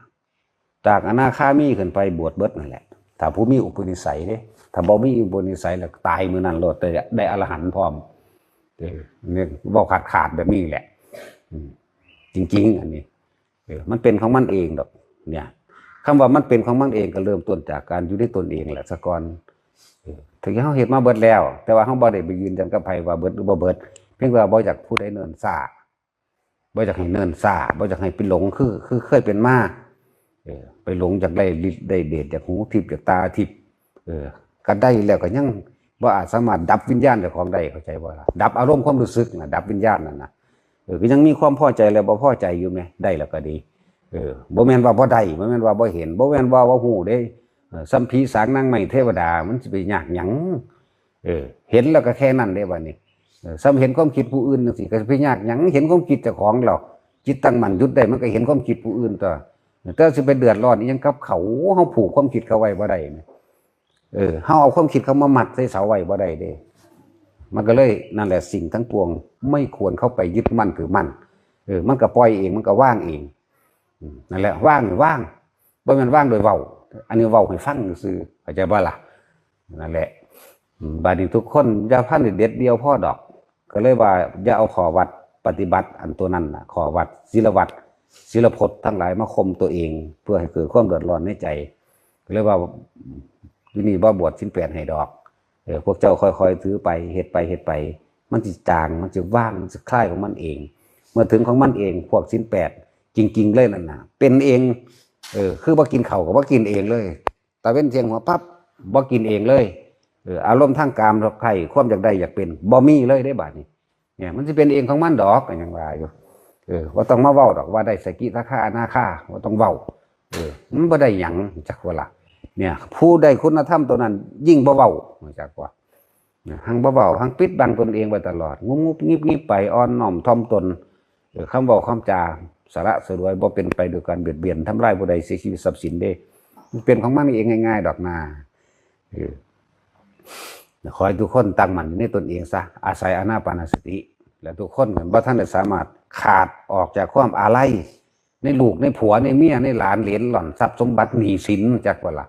จากอนาคามีขึ้นไปบวชเบิดนั่นแหละถ้าผู้มีอุปนิสัยเด้ถ้าบ่มีอุปนิสัยแล้วตายมื้อนั้นโลดแต่ได้อรหันต์พร้อมเนี่ยบ่ขาดแบบนี้แหละจริงๆอันนี้มันเป็นของมันเองดอกเนี่ยคำว่ามันเป็นของมันเองก็เริ่มต้นจากการอยู่ในตนเองแหละซะก่อนถึงเฮาเฮ็ดมาเบิดแล้วแต่ว่าเฮาบ่ได้ไปยืนยันกับไผว่าเบิดหรือบ่เบิดเพียงแต่ว่าบ่อยากพูดให้เนิ่นซ่าบ่อยากให้เนิ่นซ่าบ่อยากให้ไปหลงคือเคยเป็นมาไปหลงจากได้ฤทธิ์ได้เดชจากหูทิพย์จากตาทิพย์ก็ได้แล้วก็ยังบ่อาจสามารถดับวิญญาณเจ้าของได้เข้าใจบ่ล่ะดับอารมณ์ความรู้สึกน่ะดับวิญญาณนั่นน่ะก็ยังมีความพอใจแล้วบ่พอใจอยู่มั้ยได้แล้วก็ดีบ่แม่นว่าบ่ได้บ่แม่นว่าบ่เห็นบ่แม่นว่าบ่ฮู้เด้สัมผีสางนางไม้เทวดามันสิไปยากหยังเห็นแล้วก็แค่นั้นเด้บัดนี้ซ้ำเห็นความคิดผู้อื่นจังซี่ก็สิไปยากหยังเห็นความคิดเจ้าของแล้วจิตตั้งมั่นหยุดได้มันก็เห็นความคิดผู้อื่นตัวแต่สิไปเดือดร้อนอีหยังกับเขาเฮาผูกความคิดเขาไว้บ่ได้เฮาเอาความคิดเขามามัดใส่เสาไว้บ่ได้เด้มันก็เลยนั่นแหละสิ่งทั้งปวงไม่ควรเข้าไปยึดมั่นถือมั่นมันก็ปล่อยเองมันก็ว่างเองนั่นแหละว่างบ่แม่นว่างโดยเว้าอันนี้เว้าให้ฟังซื่อเข้าใจบ่ล่ะนั่นแหละบัดนี้ทุกคนอย่าพันเด็ดเดียวพ่อดอกก็เลยว่าอย่าเอาขอวัดปฏิบัติอันตัวนั้นน่ะขอวัดศีลวัดศีลพจน์ทั้งหลายมาข่มตัวเองเพื่อให้เกิดความเดือดร้อนในใจก็เลยว่าอยู่นี่บ่บวชศีล8ให้ดอกพวกเจ้าค่อยๆถือไปเฮ็ดไปมันสิจางมันสิว่างมันสิคลายของมันเองเมื่อถึงของมันเองพวกศีล8จริงๆเลยนั่นน่ะเป็นเองคือบ่กินข้าวก็บ่กินเองเลยตะเว้นเที่ยงหัวปั๊บบ่กินเองเลยอารมณ์ทางกามรักใคร่ความอยากได้อยากเป็นบ่มีเลยได้บาดนี้เนี่ยมันสิเป็นเองของมันดอกก็ยังว่าอยู่ว่าต้องมาเว้าดอกว่าได้สกิทาคาอนาคาว่าต้องเว้ามันบ่ได้หยังจักว่าล่ะเนี่ยผู้ได้คุณธรรมตัวนั้นยิ่งบ่เว้าจักว่าหังบ่เว้าหังปิดบังตนเองไว้ตลอดงุบงิบไปอ่อนน้อมถ่อมตนคำเว้าคำจาสาระสรวยบ่เป็นไปด้วยการเบียดเบียนทำลายผู้ใดเสียชีวิตทรัพย์สินเด้มันเป็นของมันเองง่ายๆดอกนาขอให้ทุกคนตั้งมั่นในตนเองซะอาศัยอานาปานสติและทุกคนบ่ทันได้สามารถขาดออกจากความอาลัยในลูกในผัวในเมียในหลานเหลนหล่อนทรัพย์สมบัติหนี้สินจักว่าล่ะ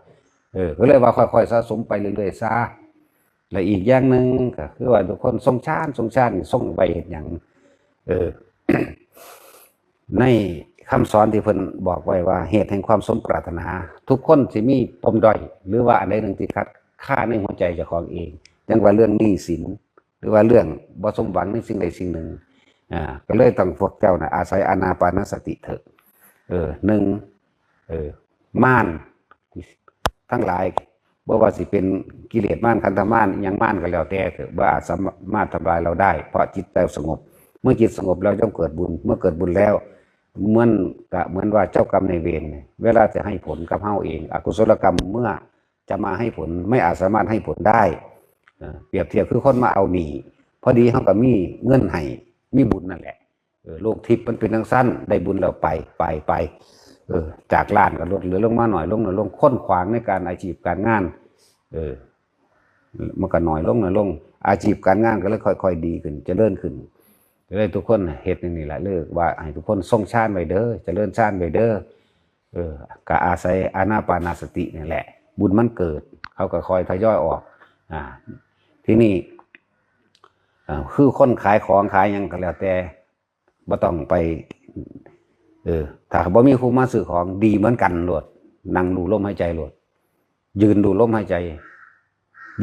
ก็เลยว่าค่อยๆสะสมไปเรื่อยๆซะและอีกอย่างนึงก็คือว่าทุกคนทรงชาติทรงไว้เฮ็ดหยังในคำสอนที่เพิ่นบอกไว้ว่าเหตุแห่งความสมปรารถนาทุกคนสิมีปมด้อยหรือว่าอันใดหนึ่งที่ขัดข้าในหัวใจเจ้าของเองอย่างว่าเรื่องหนี้สินหรือว่าเรื่องบ่สมหวังในสิ่งใดสิ่งหนึ่งก็เลยต้องพวกเจ้านะอาศัยอานาปานสติเถอะหนึ่งม่านทั้งหลายบ่ว่าสิเป็นกิเลสม่านคันธม่านอย่างม่านก็แล้วแต่เถอะว่าสามารถทำลายเราได้เพราะจิตเราสงบเมื่อจิตสงบแล้วย่อมเกิดบุญเมื่อเกิดบุญแล้วเหมือนว่าเจ้ากรรมนายเวรเวลาจะให้ผลกับเฮาเองอกุศลกรรมเมื่อจะมาให้ผลไม่อาจสามารถให้ผลได้เปรียบเทียบคือคนมาเอาหนี้พอดีเฮาก็มีเงินให้มีบุญนั่นแหละโลกทิพย์มันเป็นทั้งสั้นได้บุญแล้วไปจากล้านก็ลดเหลือลงมาหน่อยลงค้นขวางในการอาชีพการงานมันก็หน่อยลงอาชีพการงานก็เลยค่อยๆดีขึ้นเจริญขึ้นเลยทุกคนเฮ็ดนี่แหละเลิกว่าให้ทุกคนทรงฌานไว้เด้อเจริญฌานไว้เด้อก็อาศัยอานาปานสตินี่แหละ บุญมันเกิดเขาก็คอยทยอยออกที่นี่คือคนขายของขายยังก็แล้วแต่บ่ต้องไปถ้าบ่มีครูมาซื้อของดีเหมือนกันโลดนั่งดูลมหายใจโลดยืนดูลมหายใจ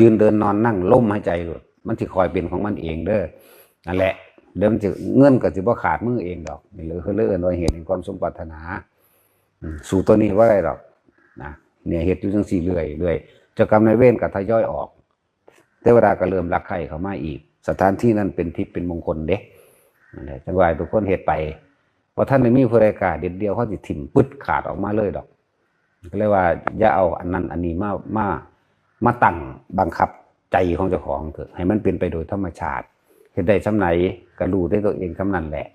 ยืนเดินนอนนั่งลมหายใจโลดมันสิคอยเป็นของมันเองเด้อนั่นแหละเดี๋ยวมันจะเงินก็สิบ่ขาดมือเองดอกนี่เลยคือเรื่องโดยเหตุแห่งความสมปรารถนาสู่ตัวนี้ว่าได้ดอกนะเนี่ยเหตุอยู่จังซี่เรื่อยเจ้ากรรมนายเวรก็ทยอยออกเทวดาก็เริ่มรักใคร่เข้ามาอีกสถานที่นั้นเป็นทิพย์เป็นมงคลเด้นั่นแหละจังหวะทุกคนเหตุไปพอท่านไม่มีผู้ใดกล้าเด็ดเดียวเขาสิถิ่มปึ๊ดขาดออกมาเลยดอกก็เลยว่าอย่าเอาอันนั้นอันนี้มาตั้งบังคับใจของเจ้าของเถอะให้มันเป็นไปโดยธรรมชาติเห็นได้ชำไหนก็รู้ได้ตัวเองชำนั้นแหละ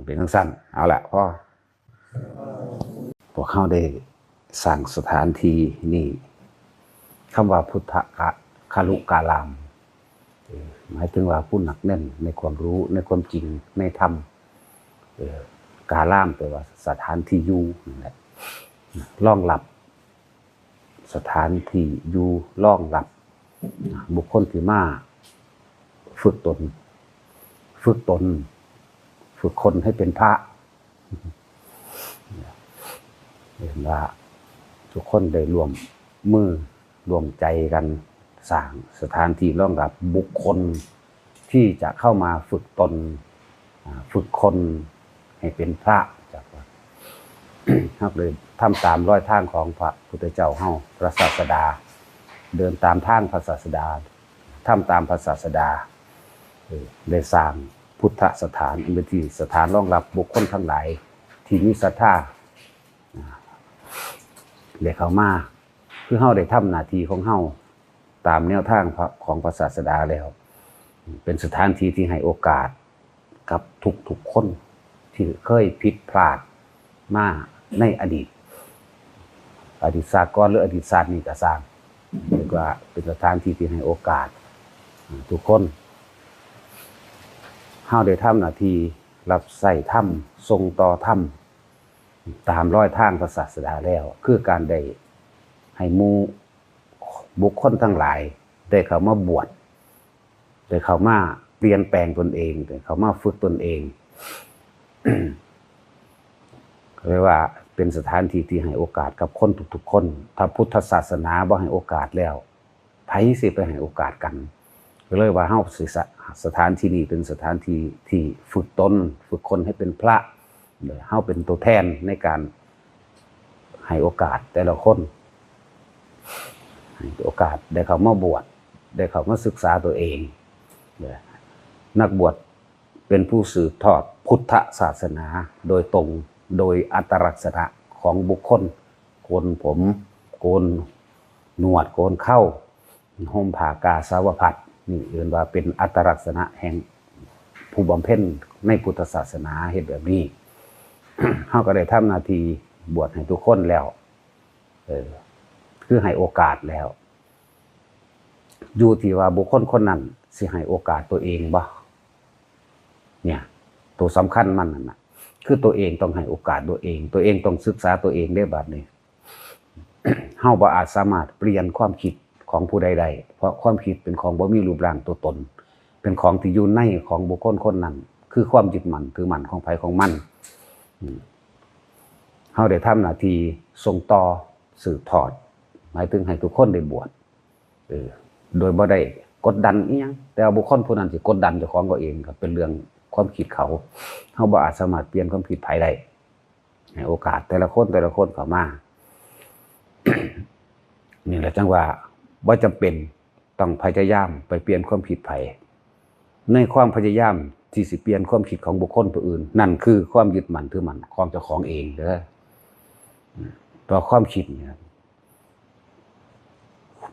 เป็นทั้งสั้นเอาละพ่อพวกเขาได้สร้างสถานที่นี่คำว่าพุทธคารุกาลามหมายถึงว่าผู้หนักแน่นในความรู้ในความจริงในธรรมกาลามแปลว่าสถานที่อยู่นั่นแหละรองรับสถานที่อยู่รองรับบุคคลที่มาฝึกตนฝึกคนให้เป็นพระเห็นว่าทุกคนได้รวมมือรวมใจกันสร้างสถานที่รองรับบุคคลที่จะเข้ามาฝึกตนฝึกคนให้เป็นพระจากว่าครับเลยทำตามรอยทางของพระพุทธเจ้าเฮาพระศาสดาเดินตามทางพระศาสดาทำตามพระศาสดาได้สร้างพุทธสถานเป็นที่สถานรองรับบุคคลทั้งหลายที่มีศรัทธาได้เข้ามาคือเฮาได้ทำหน้าที่ของเฮาตามแนวทางของพระศาสดาแล้วเป็นสถานที่ที่ให้โอกาสกับทุกคนที่เคยผิดพลาดมาในอดีตศาสตร์ก่อนหรืออดีตศาสตร์นี่ก็สร้างเรียกว่าเป็นสถานที่ที่ให้โอกาสทุกคนเฮาได้ทำหน้าที่รับใช้ธรรมส่งต่อธรรมตามรอยทางพระศาสดาแล้วคือการได้ให้หมู่บุคคลทั้งหลายได้เข้ามาบวชได้เข้ามาเปลี่ยนแปลงตนเองได้เข้ามาฝึกตนเองเรียกว่าเป็นสถานที่ที่ให้โอกาสกับคนทุกๆคนถ้าพุทธศาสนาบ่ให้โอกาสแล้วไผสิไปให้โอกาสกันก็เลยว่าเฮาสถานที่นี้เป็นสถานที่ที่ฝึกตนฝึกคนให้เป็นพระเฮาเป็นตัวแทนในการให้โอกาสแต่ละคนให้โอกาสได้เข้ามาบวชได้เข้ามาศึกษาตัวเองนักบวชเป็นผู้สืบทอดพุทธศาสนาโดยตรงโดยอัตลักษณะของบุคคลโกนผมโกนหนวดโกนเข้าห่มผ้ากาสาวพัดนี่เรียกว่าเป็นอัตลักษณะแห่งผู้บำเพ็ญในพุทธศาสนาเฮ็ดแบบนี้ เฮาก็ได้ทำหน้าที่บวชให้ทุกคนแล้วคือให้โอกาสแล้วอยู่ที่ว่าบุคคลคนนั้นสิให้โอกาสตัวเองบ่เนี่ยตัวสำคัญมันนั่นน่ะคือตัวเองต้องให้โอกาสตัวเองต้องศึกษาตัวเองได้บัดนี้ เฮาบ่อาจสามารถเปลี่ยนความคิดของผู้ใดได้เพราะความคิดเป็นของบ่มีรูปร่างตัวตนเป็นของที่อยู่ในของบุคคลคนนั้นคือความยึดมั่นถือมั่นของไผของมันเฮาได้ทำหน้าที่ส่งต่อสืบทอดหมายถึงให้ทุกคนได้บวชโดยบ่ได้กดดันอีหยังแต่บุคคลผู้นั้นสิกดดันเจ้าของก็เองก็เป็นเรื่องความคิดเขาเฮาบ่อาจสามารถเปลี่ยนความคิดไผได้ให้โอกาสแต่ละคนเข้ามา นี่แหละจังว่าบ่จำเป็นต้องพยายามไปเปลี่ยนความคิดไผในความพยายามที่สิเปลี่ยนความคิดของบุคคลผู้อื่นนั่นคือความยึดมั่นถือมั่นของเจ้าของเองเด้อเพราะความคิดเนี่ย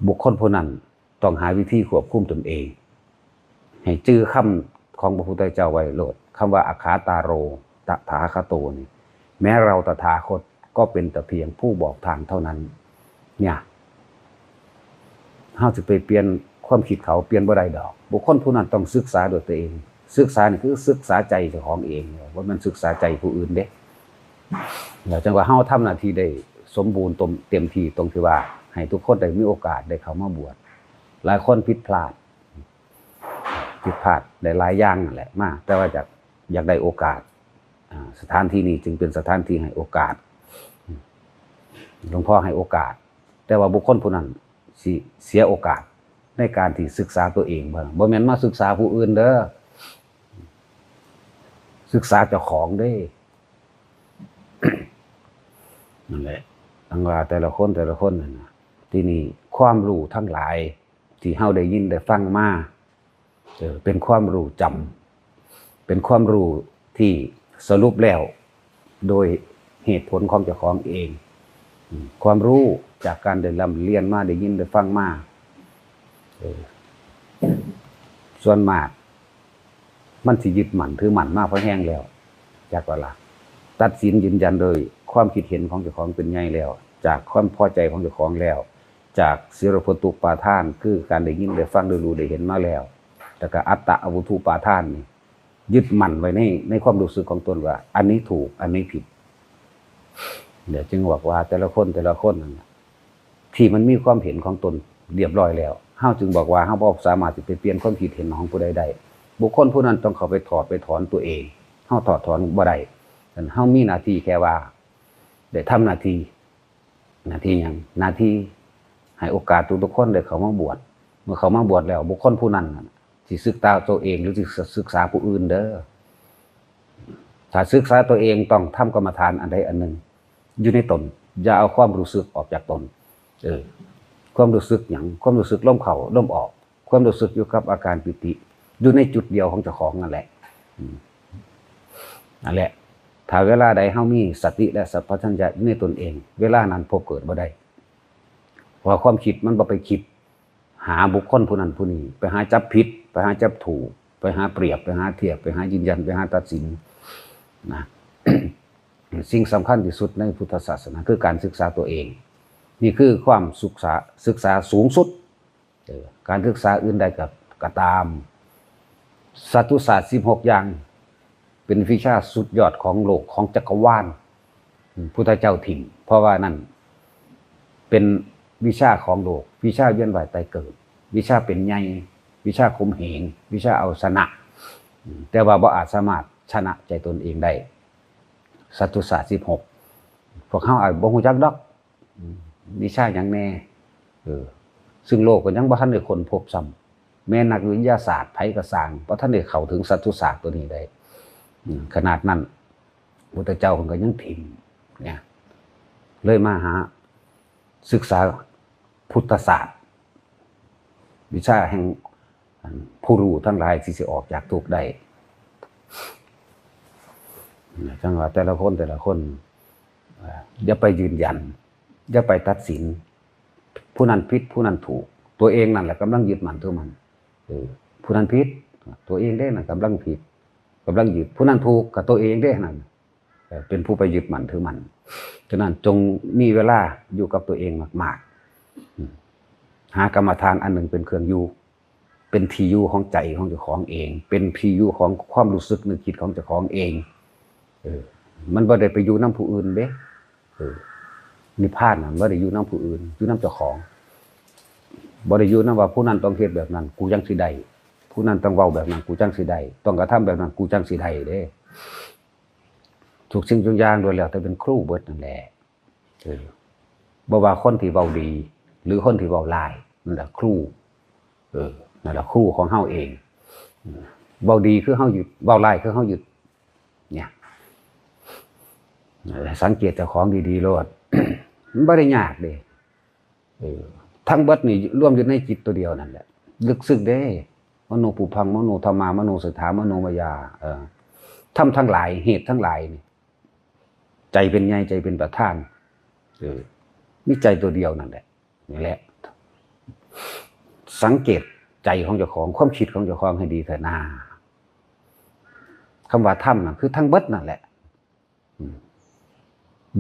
บุคคลผู้นั้นต้องหาวิธีควบคุมตนเองให้จื้อคำของพระพุทธเจ้าไว้โลดคำว่าอาคาตาโรตถาคโตนี่แม้เราตถาคตก็เป็นแต่เพียงผู้บอกทางเท่านั้นเนี่ยเฮาสิไปเปลี่ยนความคิดเขาเปลี่ยนบ่ได้ดอกบุคคลผู้นั้นต้องศึกษาด้วยตัวเองศึกษานี่คือศึกษาใจเจ้าของเองว่ามันศึกษาใจผู้อื่นเด้แล้วจังว่าเฮาทำหน้าที่ได้ สมบูรณ์เต็มที่ตรงที่ว่าให้ทุกคนได้มีโอกาสได้เข้ามาบวชหลายคนผิดพลาดได้หลายอย่างนั่นแหละมากแต่ว่าอยากได้โอกาสสถานที่นี้จึงเป็นสถานที่ให้โอกาสหลวงพ่อให้โอกาสแต่ว่าบุคคลผู้นั้นสิเสียโอกาสในการที่ศึกษาตัวเองบ่แม่นมาศึกษาผู้อื่นเด้อศึกษาเจ้าของเด้ นั่นแหละตั้งว่าแต่ละคนนั่นนะที่นี่ความรู้ทั้งหลายที่เฮาได้ยินได้ฟังมาเป็นความรู้จำเป็นความรู้ที่สรุปแล้วโดยเหตุผลของเจ้าของเองความรู้จากการได้เรียนมาได้ยินได้ฟังมาส่วนมากมันสิยึดมั่นถือมั่นมากเพราะแห้งแล้วจากว่าล่ะตัดสินยืนยันโดยความคิดเห็นของเจ้าของเป็นไงแล้วจากความพอใจของเจ้าของแล้วจากศีลพตุปาทานคือการได้ยินได้ฟังได้รู้ได้เห็นมาแล้วแต่ก็อัตตะอวุทุปาทานนี่ยึดมั่นไว้ในความรู้สึกของตนว่าอันนี้ถูกอันนี้ผิดเดี๋ยวจึงบอกว่าแต่ละคนนั่นที่มันมีความเห็นของตนเรียบร้อยแล้วเฮาจึงบอกว่าเฮาบ่สามารถจะไปเปลี่ยนความคิดเห็นของผู้ใดได้บุคคลผู้นั้นต้องเข้าไปถอนตัวเองเฮาถอนบ่ได้แต่เฮามีหน้าที่แค่ว่าได้ทำหน้าที่หยังหน้าที่ให้โอกาสทุกคนได้เข้ามาบวชเมื่อเขามาบวชแล้วบุคคลผู้นั้นสิศึกษาตัวเองหรือสิศึกษาผู้อื่นเด้อถ้าศึกษาตัวเองต้องทำกรรมฐานอันใดอันหนึ่งอยู่ในตนอย่าเอาความรู้สึกออกจากตนความรู้สึกหยังความรู้สึกลมเข้าลมออกความรู้สึกอยู่กับอาการปิติอยู่ในจุดเดียวของเจ้าของนั่นแหละนั่นแหละถ้าเวลาใดเฮามีสติและสัพพัญญะอยู่ในตนเองเวลานั้นพบเกิดบ่ได้เพราะความคิดมันบ่ไปคิดหาบุคคลผู้นั้นผู้นี้ไปหาจับผิดไปหาจับถูกไปหาเปรียบไปหาเทียบไปหายืนยันไปหาตัดสินนะ สิ่งสำคัญที่สุดในพุทธศาสนาคือการศึกษาตัวเองนี่คือความศึกษาสูงสุดการศึกษาอื่นใดก็ตามสัตตุศาสตร์16อย่างเป็นวิชาสุดยอดของโลกของจักรวาลพุทธเจ้าถิ่นเพราะว่านั่นเป็นวิชาของโลกวิชาเวียนว่ายตายเกิดวิชาเป็นใหญ่วิชาข่มเหงวิชาเอาชนะแต่ว่าบ่อาจสามารถชนะใจตนเองได้สัตตุศาสตร์16พวกเขาอาจบ่ฮู้จักดอกวิชาหยังแน่ซึ่งโลกก็ยังบ่ทันได้ค้นพบซ้ำแม้นักวิทยาศาสตร์ไผก็สร้างบ่ทันได้เข้าถึงสัตตุศาสตร์ตัวนี้ได้ขนาดนั้นพุทธเจ้าเพิ่นก็ยังถิ่มเนี่ยเลยมาหาศึกษาพุทธศาสตร์วิชาแห่งผู้รู้ทั้งหลายที่สิออกจากทุกข์ได้จังว่าแต่ละคนอย่าไปยืนยันอย่าไปตัดสินผู้นั้นผิดผู้นั้นถูกตัวเองนั่นแหละกำลังยึดมั่นถือมันผู้นั้นผิดตัวเองได้นั่นกำลังผิดกำลังยึดผู้นั้นถูกกับตัวเองได้นั่นเป็นผู้ไปยึดมั่นถือมันฉะนั้นจงมีเวลาอยู่กับตัวเองมากๆหากรรมฐานอันหนึ่งเป็นเครื่องอยู่เป็นที่อยู่ของใจของเจ้าของเองเป็นที่อยู่ของความรู้สึกนึกคิดของเจ้าของเองมันบ่ได้ไปอยู่นำผู้อื่นเด้นิพพานน่ะบ่ได้อยู่นำผู้อื่นอยู่นำเจ้าของบ่ได้อยู่นำว่าผู้นั้นต้องเฮ็ดแบบนั้นกูจังสิได้ผู้นั้นต้องเว้าแบบนั้นกูจังสิได้ต้องกระทำแบบนั้นกูจังสิได้เด้ทุกสิ่งทุกอย่างโดยแล้วแต่เป็นครูเบิดนั่นแหละบ่ว่าคนที่เว้าดีหรือคนที่เว้าร้ายนั่นแหละครูนั่นแหละครูของเฮาเองเว้าดีคือเฮาหยุดเว้าร้ายคือเฮาหยุดเนี่ยสังเกตเจ้าของดีๆโลด มันบ่ได้ยากเด้ทั้งเบิดนี่รวมอยู่ในจิตตัวเดียวนั่นแหละลึกซึ้งเด้มโนปุพังมโนธรรมามโนสถามโนมยาทำทั้งหลายเหตุทั้งหลายนี่ใจเป็นใหญ่ใจเป็นประธานมีใจตัวเดียวนั่นแหละนี่แหละสังเกตใจของเจ้าของความคิดของเจ้าของให้ดีเถิดนาคำว่าธรรมน่ะคือทั้งเบิดนั่นแหละ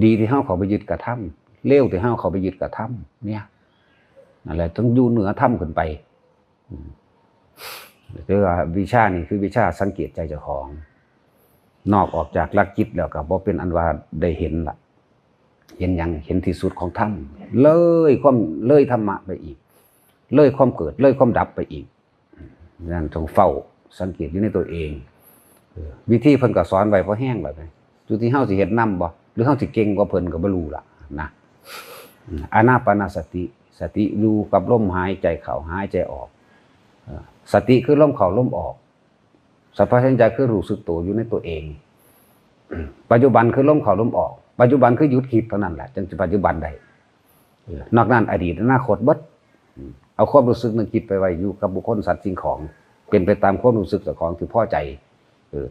ดีที่เฮาเขาไปยึดกระทำเลวที่เฮาเขาไปยึดกระทำเนี่ยนั่นแหละต้องอยู่เหนือธรรมขึ้นไปคือว่าวิชานี่คือวิชาสังเกตใจเจ้าของนอกออกจากหลักจิตแล้วก็บ่เป็นอันว่าได้เห็นล่ะ เห็นอย่างเห็นที่สุดของธรรมเลยความเลยธรรมะไปอีกเลยความเกิดเลยความดับไปอีกนั่นต้องเฝ้าสังเกตอยู่ในตัวเองวิธีเพิ่นก็สอนไว้พอแห้งแบบนี้อยู่ที่เฮาสิเฮ็ดนำบ่หรือเฮาสิเก่งกว่าเพิ่นก็บ่รู้ล่ะนะอานาปานสติสติอยู่กับลมหายใจเข้าหายใจออกสติคือลมเข้าลมออกสัพพัญญะคือรู้สึกตัวอยู่ในตัวเองปัจจุบันคือลมเข้าลมออกปัจจุบันคือหยุดคิดเท่านั้นแหละจึงจะปัจจุบันได้นอกนั้นอดีตอนาคตเบิดเอาความรู้สึกนึกคิดไปไว้อยู่กับบุคคลสัตว์สิ่งของเป็นไปตามความรู้สึกเจ้าของที่พอใจ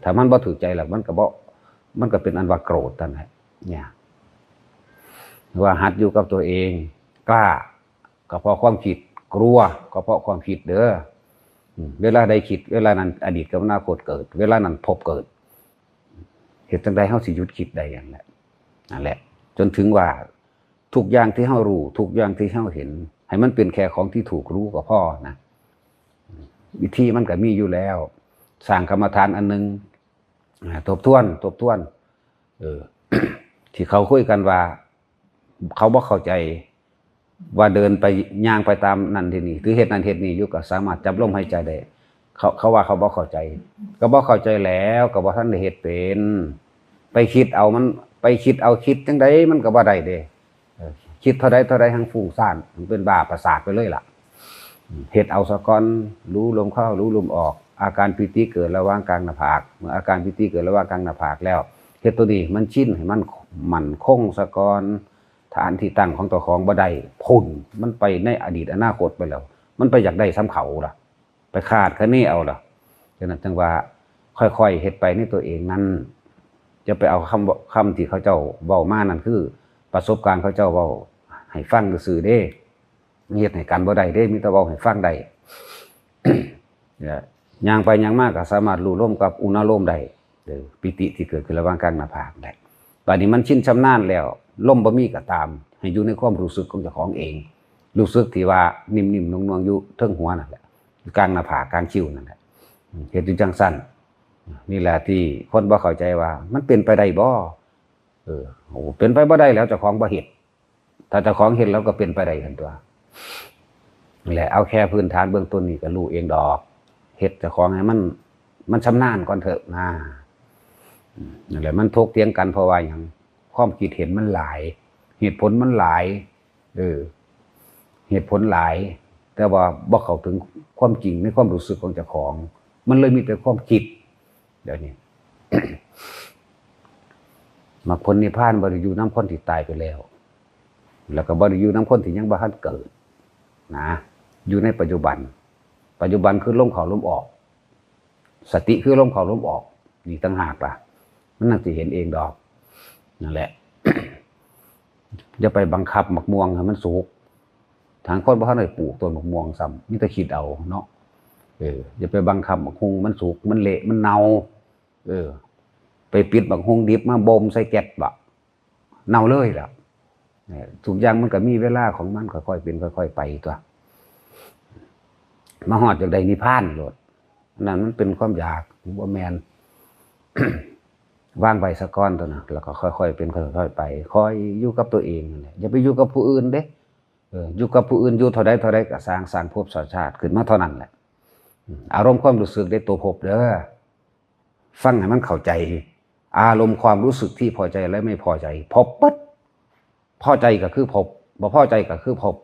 ถ้ามันบ่ถูกใจแล้วมันก็เป็นอันว่าโกรธนั่นแหละเนี่ยว่าหัดอยู่กับตัวเองกล้าก็เพราะความคิดกลัวก็เพราะความคิดเด้อเวลาใดคิดเวลานั้นอดีตกับอนาคตเกิดเวลานั้นพบเกิดเหตุจังใดเฮาสิหยุดคิดได้อย่างนั้นนั่นแหละจนถึงว่าทุกอย่างที่เฮารู้ทุกอย่างที่เฮาเห็นให้มันเป็นแค่ของที่ถูกรู้ก็พอนะวิธีมันก็มีอยู่แล้วสร้างกรรมฐานอันนึงทบทวนที่เขาคุยกันว่าเขาบ่เข้าใจว่าเดินไปย่างไปตามนั่นที่นี่หรือเหตุนั้นเหตุนี้อยู่ก็สามารถจับลมหายใจได้เขาว่าเขาบ่เข้าใจก็บ่เข้าใจแล้วก็บ่ทันได้เฮ็ดเป็นไปคิดเอามันไปคิดเอาคิดจังไดมันก็บ่ได้เด้คิดเท่าใดทั้งฟุ้งซ่านมันเป็นบ้าประสาทไปเลยล่ะเฮ็ดเอาซะก่อนรู้ลมเข้ารู้ลมออกอาการปิติเกิดระหว่างกลางหน้าผากเมื่ออาการปิติเกิดระหว่างกลางหน้าผากแล้วเฮ็ดตัวนี้มันชินให้มันมั่นคงซะก่อนฐานที่ตั้งของตัวของบ่ได้พุ่นมันไปในอดีตอนาคตไปแล้วมันไปอยากได้ซ้ำเขาล่ะไปคาดคะเนเอาล่ะฉะนั้นจึงว่าค่อยๆเฮ็ดไปในตัวเองนั้นจะไปเอาคำที่เขาเจ้าเว้ามานั่นคือประสบการณ์เขาเจ้าเว้าให้ฟังซื่อๆเด้เฮ็ดให้กันบ่ได้เด้มีแต่เว้าให้ฟังได้ย่างไปย่างมากก็สามารถรู้ลมกับอุณหภูมิได้ปิติที่เกิดขึ้นระหว่างกลางหน้าผากได้บัดนี้มันชินชำนาญแล้วลมบ่มีก็ตามให้อยู่ในความรู้สึกของเจ้าของเองรู้สึกที่ว่านิ่มๆนวลๆอยู่เทิงหัวนั่นแหละกลางหน้าผากกลางคิ้วนั่นแหละเฮ็ดอยู่จังซั่นนี่แหละที่คนบ่เข้าใจว่ามันเป็นไปได้บ่โอ้เป็นไปบ่ได้แล้วเจ้าของบ่เฮ็ดถ้าเจ้าของเฮ็ดแล้วก็เป็นไปได้กันตัวนี่แหละเอาแค่พื้นฐานเบื้องต้นนี่ก็รู้เองดอกเฮ็ดเจ้าของให้มันชำนาญก่อนเถอะนะนั่นแหละมันถกเถียงกันเพราะว่าหยังความคิดเห็นมันหลายเหตุผลมันหลายเหตุผลหลายแต่ว่าบ่เข้าถึงความจริงในความรู้สึกของเจ้าของมันเลยมีแต่ความคิดเดี๋ยวนี้ มรรคผลนิพพานบ่ได้อยู่นำคนที่ตายไปแล้วแล้วก็บ่ได้อยู่นำคนที่ยังบ่ทันเกิดนะอยู่ในปัจจุบันคือลมเข้าลมออกสติคือลมเข้าลมออกนี่ต่างหากล่ะมันน่าสิเห็นเองดอกนั่นแหละ อย่าไปบังคับมะม่วงให้มันสุกทางคนบ่ทันได้ปลูกต้นมะม่วงซ้ำมีแต่คิดเอาเนาะอย่าไปบังคับมะฮุงมันสุกมันเละมันเน่าไปปิดมะฮุงดิบมาบ่มใส่แก๊สบ่เน่าเลยล่ะทุกอย่างมันก็มีเวลาของมันค่อยๆเป็นค่อยๆไปตัวมาฮอดจากใดนิพพานโลดนั่นมันเป็นความอยากบ่แม่น วางไปซะก่อนตัวน่ะแล้วก็ค่อยๆเป็นค่อยๆไปคอยอยู่กับตัวเองนั่นแหละอย่าไปอยู่กับผู้อื่นเด้อยู่กับผู้อื่นอยู่เท่าใดก็สร้างภพชาติขึ้นมาเท่านั้นแหละอารมณ์ความรู้สึกได้ตัวภพเด้อฟังให้มันเข้าใจอารมณ์ความรู้สึกที่พอใจและไม่พอใจภพปั๊ดพอใจก็คือภพบ่พอใจก็คือภพ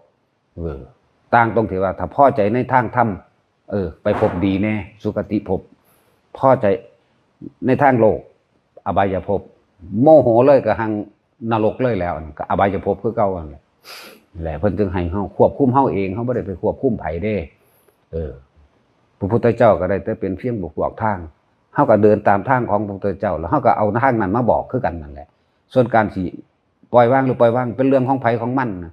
ต่างตรงที่ว่าถ้าพอใจในทางธรรมไปภพดีแน่สุคติภพพอใจในทางโลกอบายภพโมโหเลยก็หังนรกเลยแล้วก็อบายภพคือเก่าอันแหละเพิ่นจึงให้เฮาควบคุมเฮาเองเฮาบ่ได้ไปควบคุมไผเด้พระพุทธเจ้าก็ได้แต่เป็นเพียงบอกทางเฮาก็เดินตามทางของพระพุทธเจ้าแล้วเฮาก็เอาทางนั้นมาบอกคือกันนั่นแหละส่วนการสิปล่อยวางหรือปล่อยวางเป็นเรื่องของไผของมันนะ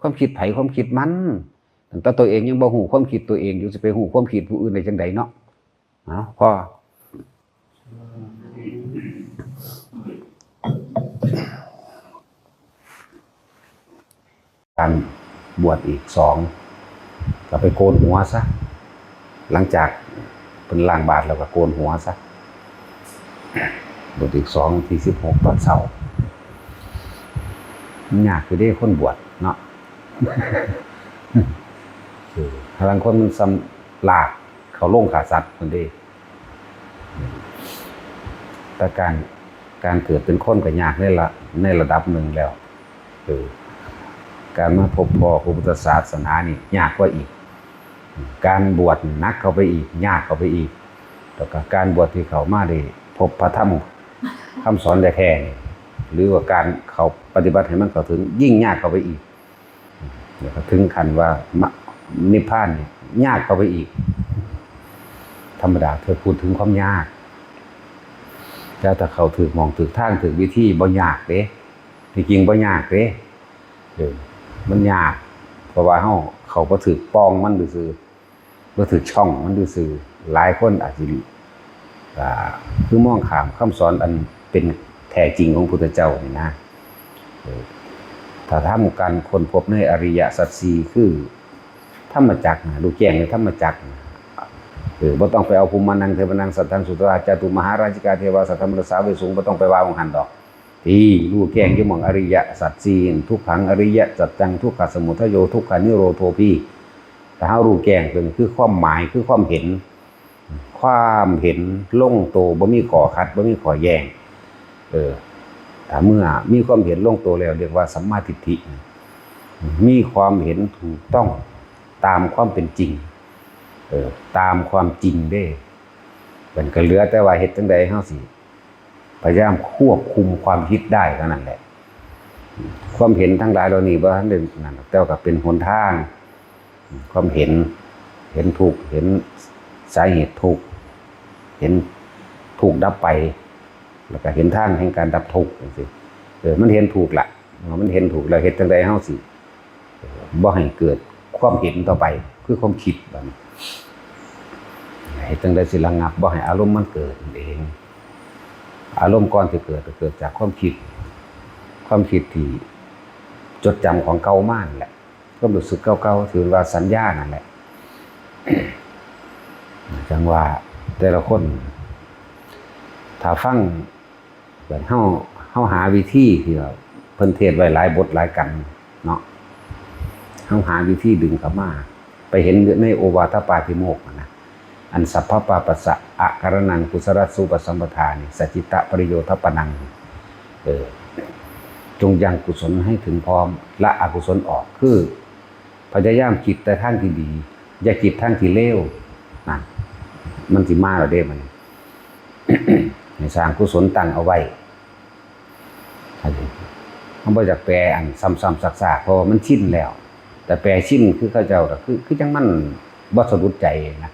ความคิดไผความคิดมันแต่ตัวเองยังบ่ฮู้ความคิดตัวเองอยู่สิไปฮู้ความคิดผู้อื่นได้จังไดเนาะพอการบวชอีก2ก็ไปโกนหัวซะหลังจากเป็นล้างบาตรแล้วก็โกนหัวซะบวชอีก2ที่16ตอนเช้า ยากคือได้คนบวชเนาะพลังคนมันซ้ำลากเขาลงขาสัตว์คนเดีแต่การเกิดเป็นคนก็ยากในระดับหนึ่งแล้วการมาพบพ่อพระพุทธศาสนานี่ยากกว่าอีกการบวชนักเข้าไปอีกยากเข้าไปอีกแล้วก็การบวชที่เขามาได้พบพระธรรมคำสอนแท้ๆหรือว่าการเขาปฏิบัติให้มันเข้าถึงยิ่งยากเข้าไปอีกถึงขั้นว่านิพพานเนี่ยยากเข้าไปอีกธรรมดาเธอพูดถึงความยากแล้วถ้าเขาถือมองถือทางถือวิธีบ่ยากเด้ที่จริงบ่ยากเด้มันยากเพราะว่าเขาบ่ถือปองมันซื่อบ่ถือช่องมันซื่อหลายคนอาจสิคือมองข้ามคำสอนอันเป็นแท้จริงของพุทธเจ้านี่นะถ้าทำการค้นพบในอริยสัจสี่คือธรรมจักรรู้แจ้งในธรรมจักรบ่ต้องไปเอาภูมิมานังเทวนังสัทธังสุตราจตุมหาราชิกาเทวาสัทธมรสาเวสุงบ่ต้องไปว่าของหันดอกที่รู้แจ้งอยู่หม่องอริยสัจสี่ทุกขังอริยสัจจังทุกขสมุทัยโยทุกขานิโรธโธพีถ้าเฮารู้แจ้งคือความหมายคือความเห็นลงโตบ่มีข้อขัดบ่มีข้อแย้งถ้าเมื่อมีความเห็นลงโตแล้วเรียกว่าสัมมาทิฏฐิมีความเห็นถูกต้องตามความเป็นจริงตามความจริงได้เป็นก็เหลือแต่ว่าเฮ็ดจังใดเฮาสิพยายามควบคุมความคิดได้เท่านั้นแหละความเห็นทั้งหลายเหล่านี้บ่ทันได้นั่นแต่ก็เป็นหนทางความเห็นถูกเห็นสาเหตุถูกเห็นถูกดับไปแล้วก็เห็นทางแห่งการดับทุกข์จังซี่มันเห็นถูกล่ะมันเห็นถูกแล้วเฮ็ดจังใดเฮาสิบ่ให้เกิดความเห็นต่อไปคือความคิดบัดนี้เฮ็ดจังได๋สิระงับบ่ให้อารมณ์มันเกิดเองอารมณ์ก่อนที่เกิดก็เกิดจากความคิดที่จดจำของเก่ามานั่นแหละความรู้สึกเก่าๆถือว่าสัญญานั่นแหละจังว่าแต่ละคนถ้าฟังแบบเฮาหาวิธีที่ว่าเพิ่นเทศไว้หลายบทหลายกันเนาะเฮาหาวิธีดึงเข้ามาไปเห็นในโอวาทปาติโมกข์นะอันสัพพปาปัสสะอะการนังกุศลสุปสัมปทานิสัจจิตะปริโยทปนังจงยังกุศลให้ถึงพร้อมละอกุศลออกคือพยายามคิดแต่ทางที่ดีอย่าคิดทางที่เลวนั่นมันสิมาแล้วเด้มัน ให้สร้างกุศลตั้งเอาไว้เขาบ่อยากแปลอันซ้ำๆซากๆเพราะมันชินแล้วแต่แปลชินคือเขาเจ้าคือจังมันบ่สะดุดใจนะ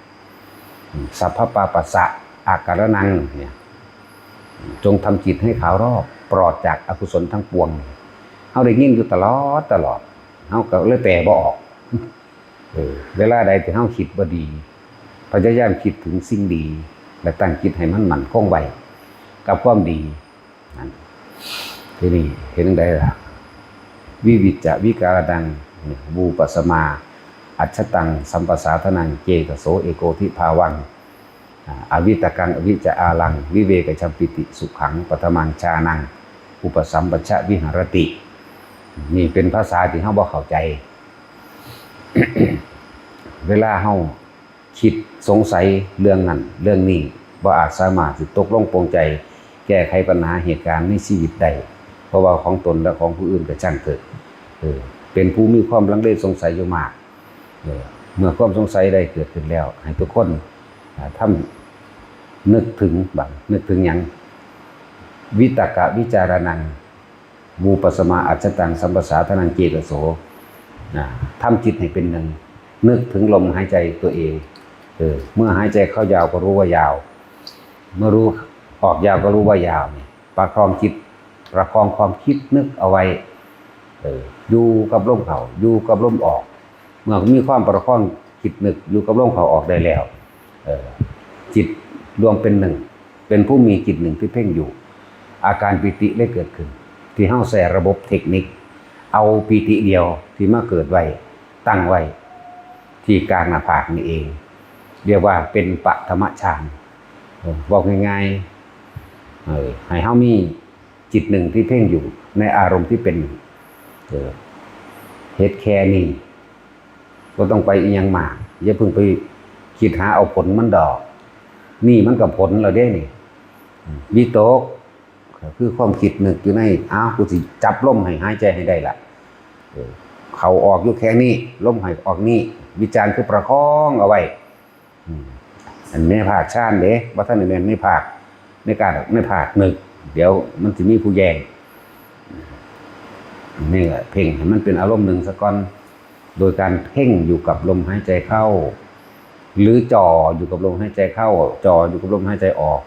สัพพปาปัสสะอาการนังเนี่ยจงทำจิตให้ขาวรอบปลอดจากอกุศลทั้งปวงเฮาได้ยินอยู่ตลอดเฮาก็เลยแปลบ่ออกเวลาใดที่เฮาคิดบ่ดีพยายามคิดถึงสิ่งดีและตั้งจิตให้มันมั่นคงไว้กับความดีนั่นทีนี้เห็นได้ล่ะวิวิจจะวิการดังวูปัสมาอัจฉตังสัมปสาทนังเจตโสเอโกทิภาวังอวิตกังอวิจอาลังวิเวกชัมปิติสุขังปฐมังชานังอุปสัมปชะวิหารตินี่เป็นภาษาที่เฮาบ่เข้าใจ เวลาเฮาคิดสงสัยเรื่องนั้นเรื่องนี้บ่อาจสามารถสิตกลงปรงใจแก้ไขปัญหาเหตุการณ์ในชีวิตได้เพราะว่าของตนและของผู้อื่นก็ช่างเถิดเป็นผู้มีความลังเลสงสัยอยู่มากเมื่อความสงสัยได้เกิดขึ้นแล้วให้ทุกคนทำนึกถึงหยังวิตกะวิจารนังวูปัสมาอัจฉตังสัมปสาทนังเจตโสทำจิตให้เป็นหนึ่งนึกถึงลมหายใจตัวเองเมื่อหายใจเข้ายาวก็รู้ว่ายาวเมื่อรู้ออกยาวก็รู้ว่ายาวประคองจิตประคองความคิดนึกเอาไว้อยู่กับลมเข้าอยู่กับลมออกเมื่อมีความประคองจิตนึกอยู่กับลมเข้าออกได้แล้วจิตรวมเป็นหนึ่งเป็นผู้มีจิตหนึ่งที่เพ่งอยู่อาการปิติได้เกิดขึ้นที่เฮาใส่ระบบเทคนิคเอาปิติเดียวที่มาเกิดไว้ตั้งไว้ที่กลางหน้าผากนี่เองเรียกว่าเป็นปฐมฌานบอกง่ายๆให้เฮามีจิตหนึ่งที่เพ่งอยู่ในอารมณ์ที่เป็น เฮ็ดแค่นี้ก็ต้องไปอีหยังมากอย่าเพิ่งไปคิดหาเอาผลมันดอกนี่มันกับผลเราได้นี่วิตกคือความคิดนึกอยู่ในกูสิจับลมให้หายใจให้ได้ล่ะเขาออกอยู่แค่นี้ลมหายออกนี่วิจารณ์คือประคองเอาไว้อันไม่ภาคชาญเด้ว่าท่านแม่นไม่ภาคในการไม่ภาคนึกเดี๋ยวมันสิมีผู้แย่งนี่แหละเพ่งให้มันเป็นอารมณ์หนึ่งซะก่อนโดยการเพ่งอยู่กับลมหายใจเข้าหรือจ่ออยู่กับลมหายใจเข้าจ่ออยู่กับลมหายใจออก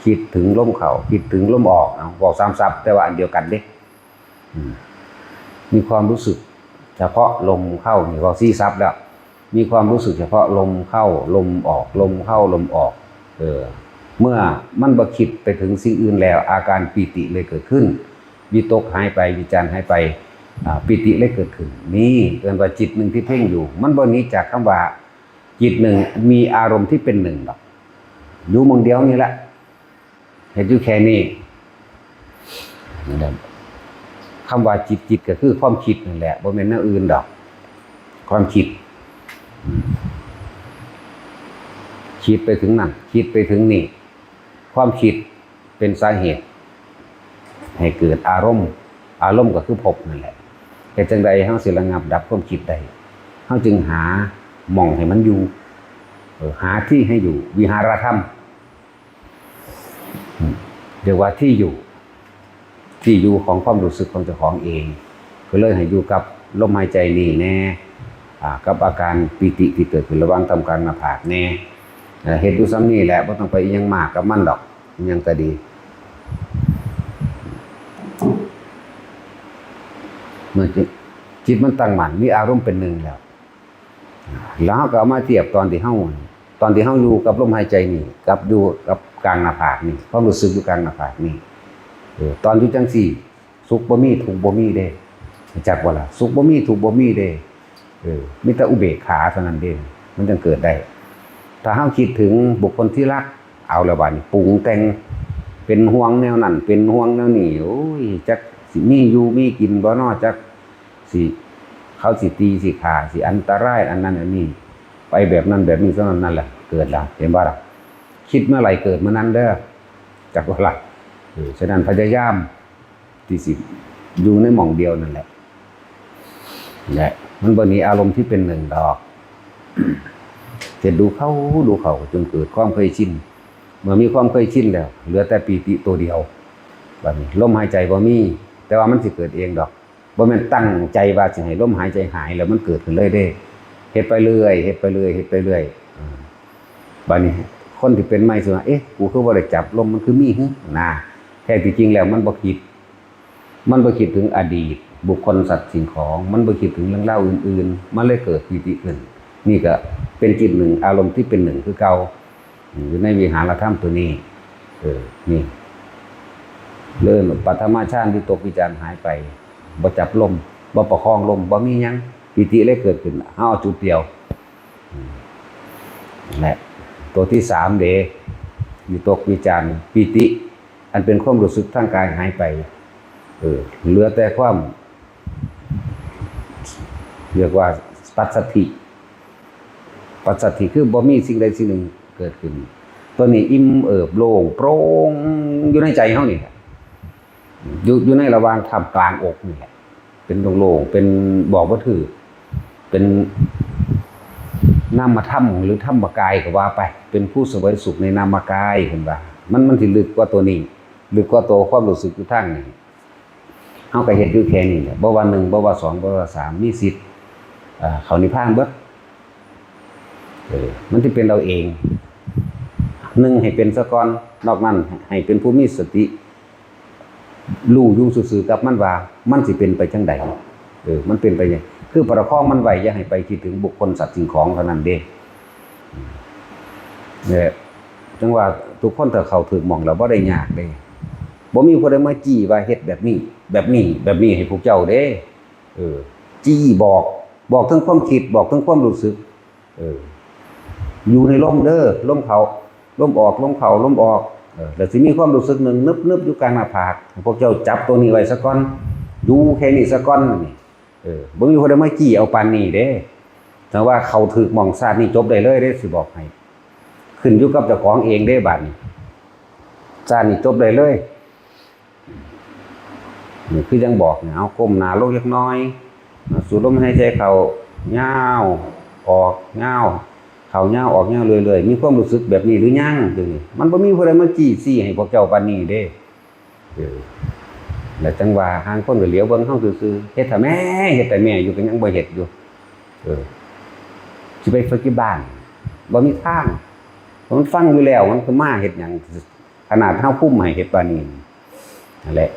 คิดถึงลมเข้าคิดถึงลมออกบอกซ้ำซับแต่ว่าอันเดียวกันเด้มีความรู้สึกเฉพาะลมเข้านี่บอกซี่ซับแล้วมีความรู้สึกเฉพาะลมเข้าลมออกลมเข้าลมออกเมื่อมันบ่คิดไปถึงสิ่งอื่นแล้วอาการปีติเลยเกิดขึ้นวิตกหายไปวิจารหายไปปิติเลยเกิดขึ้นนี่เกินว่าจิตหนึ่งที่เพ่งอยู่มันบ่หนีจากคำว่าจิตหนึ่งมีอารมณ์ที่เป็นหนึ่งหรอกอยู่มองเดียวนี่แหละเห็นอยู่แค่นี้คำว่าจิตก็คือความคิดนั่นแหละบ่แม่นแนวอื่นดอกความคิดคิดไปถึงนั่นคิดไปถึงนี่ความคิดเป็นสาเหตุให้เกิดอารมณ์ก็คือภพนั่นแหละแต่จังใดเฮาสิระงับดับความคิดได้เฮาจึงหาหม่องให้มันอยู่หาที่ให้อยู่วิหารธรรมเรียกว่าที่อยู่ของความรู้สึกของเจ้าของเองก็เลยให้อยู่กับลมหายใจนี่แน่กับอาการปิติที่เกิดขึ้นระหว่างทำการหน้าผากแน่เห็นดูซ้ำนี่แหละบ่ต้องไปยังมากกับมันดอกยังแต่ดีเมื่อจิตมันตั้งมั่นมีอารมณ์เป็นหนึ่งแล้วก็เอามาเทียบตอนที่เฮาอยู่กับลมหายใจนี่กับอยู่กับกลางหน้าผากนี่ความรู้สึกอยู่กลางหน้าผากนี่ตอนอยู่จังซี่สุขบ่มีทุกข์บ่มีเด้จักว่าล่ะสุขบ่มีทุกข์บ่มีเด้มีแต่อุเบกขาเท่านั้นเด้มันจึงเกิดได้ถ้าเฮาคิดถึงบุคคลที่รักเอาแล้วบัดนี้ปรุงแต่งเป็นห่วงแนวนั้นเป็นห่วงแนวนี้โอ้ยจักสิมีอยู่มีกินบ่น้อจักสิเขาสิตีสิฆ่าสิอันตรายอันนั้นอันนี้ไปแบบนั้นแบบนี้เท่านั้นนั่นแหละเกิดแล้วเห็นบ่ล่ะคิดเมื่อไหร่เกิดเมื่อนั้นเด้อจักว่าล่ะฉะนั้นพยายามที่สิอยู่ในหม่องเดียวนั่นแหละมันบ่หนีอารมณ์ที่เป็นหนึ่งดอกเสร็จดูเข้าจนเกิดความเคยชินเมื่อมีความเคยชินแล้วเหลือแต่ปีติตัวเดียวบัดนี้ลมหายใจบ่มีแต่ว่ามันสิเกิดเองดอกบ่แม่นตั้งใจว่าสิให้ลมหายใจหายแล้วมันเกิดขึ้นเลยเด้เฮ็ดไปเรื่อยบัดนี้คนที่เป็นไม่สิว่ากูคือบ่ได้จับลมมันคือมีหึนะแท้ที่จริงแล้วมันบ่คิดถึงอดีตบุคคลสัตว์สิ่งของมันบ่คิดถึงเรื่องเล่าอื่นๆมันเลยเกิดปีติขึ้นนี่ก็เป็นจิตหนึ่งอารมณ์ที่เป็นหนึ่งคือเก่าอยู่ในวิหารธรรมตัวนี้นี่เริ่มปัทมาฌานที่ตกวิจารหายไปบ่จับลมบ่ประคองลมบ่มีหยังปีติเลยเกิดขึ้นเฮาเอาจุดเดียวแหละตัวที่3เด้อยู่ตกวิจารปีติอันเป็นความรู้สึกทางกายหายไปเหลือแต่ความเรียกว่าปัสสัทธิคือบ่มีสิ่งใดสิ่งหนึ่งเกิดขึ้นตัวนี้อิ่มเอิบโล่งโปร่งอยู่ในใจเฮานี่อยู่ในระหว่างท่ามกลางอกนี่แหละเป็นโล่งๆเป็นบอกบ่ถูกเป็นนามธรรมหรือธรรมกายก็ว่าไปเป็นผู้เสวยสุขในนามกายเพิ่นว่ามันสิลึกกว่าตัวนี้ลึกกว่าตัวความรู้สึกอยู่ทางนี้เฮาก็เฮ็ดอยู่แค่นี้แหละบ่ว่า1บ่ว่า2บ่ว่า3มีสิทธิ์เข้านิพพานเบิดมันสิเป็นเราเอง1ให้เป็นซะก่อนนอกนั้นให้เป็นผู้มีสติรู้อยู่ซื่อๆกับมันว่ามันสิเป็นไปจังใดมันเป็นไปจังคือประคองมันไว้อย่าให้ไปคิดถึงบุคคลสัตว์สิ่งของเท่านั้นเด้เนี่ยจังว่าทุกคนถ้าเข้าถึงหม่องแล้วบ่ได้ยากเด้บ่มีผู้ใดมาจี้ว่าเฮ็ดแบบนี้ให้พวกเจ้าเด้จี้บอกทั้งความคิดบอกทั้งความรู้สึกอยู่ในลมเด้อลมเข้าลมออกลมเข้าลมออกแล้วสิมีความรู้สึกนึงนึบๆอยู่กลางหน้าผากพวกเจ้าจับตัวนี้ไว้ซะก่อน อยู่แค่นี้ซะก่อนนี่บ่มีคนใดมาจี้เอาปานนี้เด้แต่ว่าเขาถึกหม่องซาดนี่จบได้เลยเด้สิบอกให้ขึ้นอยู่กับเจ้าของเองเด้บัดนี้ซาดนี่จบได้เลยนี่คือยังบอกเนี่ยเอาก้มหน้าลงเล็กน้อยสูดลมหายใจเข้ายาวออกยาวเข้ายาวออกยาวเรื่อยๆมีความรู้สึกแบบนี้หรือยังจังนี้มันบ่มีผู้ใดมาจี้ซี่ให้พวกเจ้าปานนี้เด้แล้วจังว่าหางคนก็เหลียวเบิ่งเฮาซื่อๆเฮ็ดแต่แม่อยู่ก็ยังบ่เฮ็ดอยู่สิไปฝึกที่บ้านบ่มีทางมันฟังอยู่แล้วมันก็มาเฮ็ดหยังขนาดเฮาคุ้มให้เฮ็ดปานนี้นั่นแหละ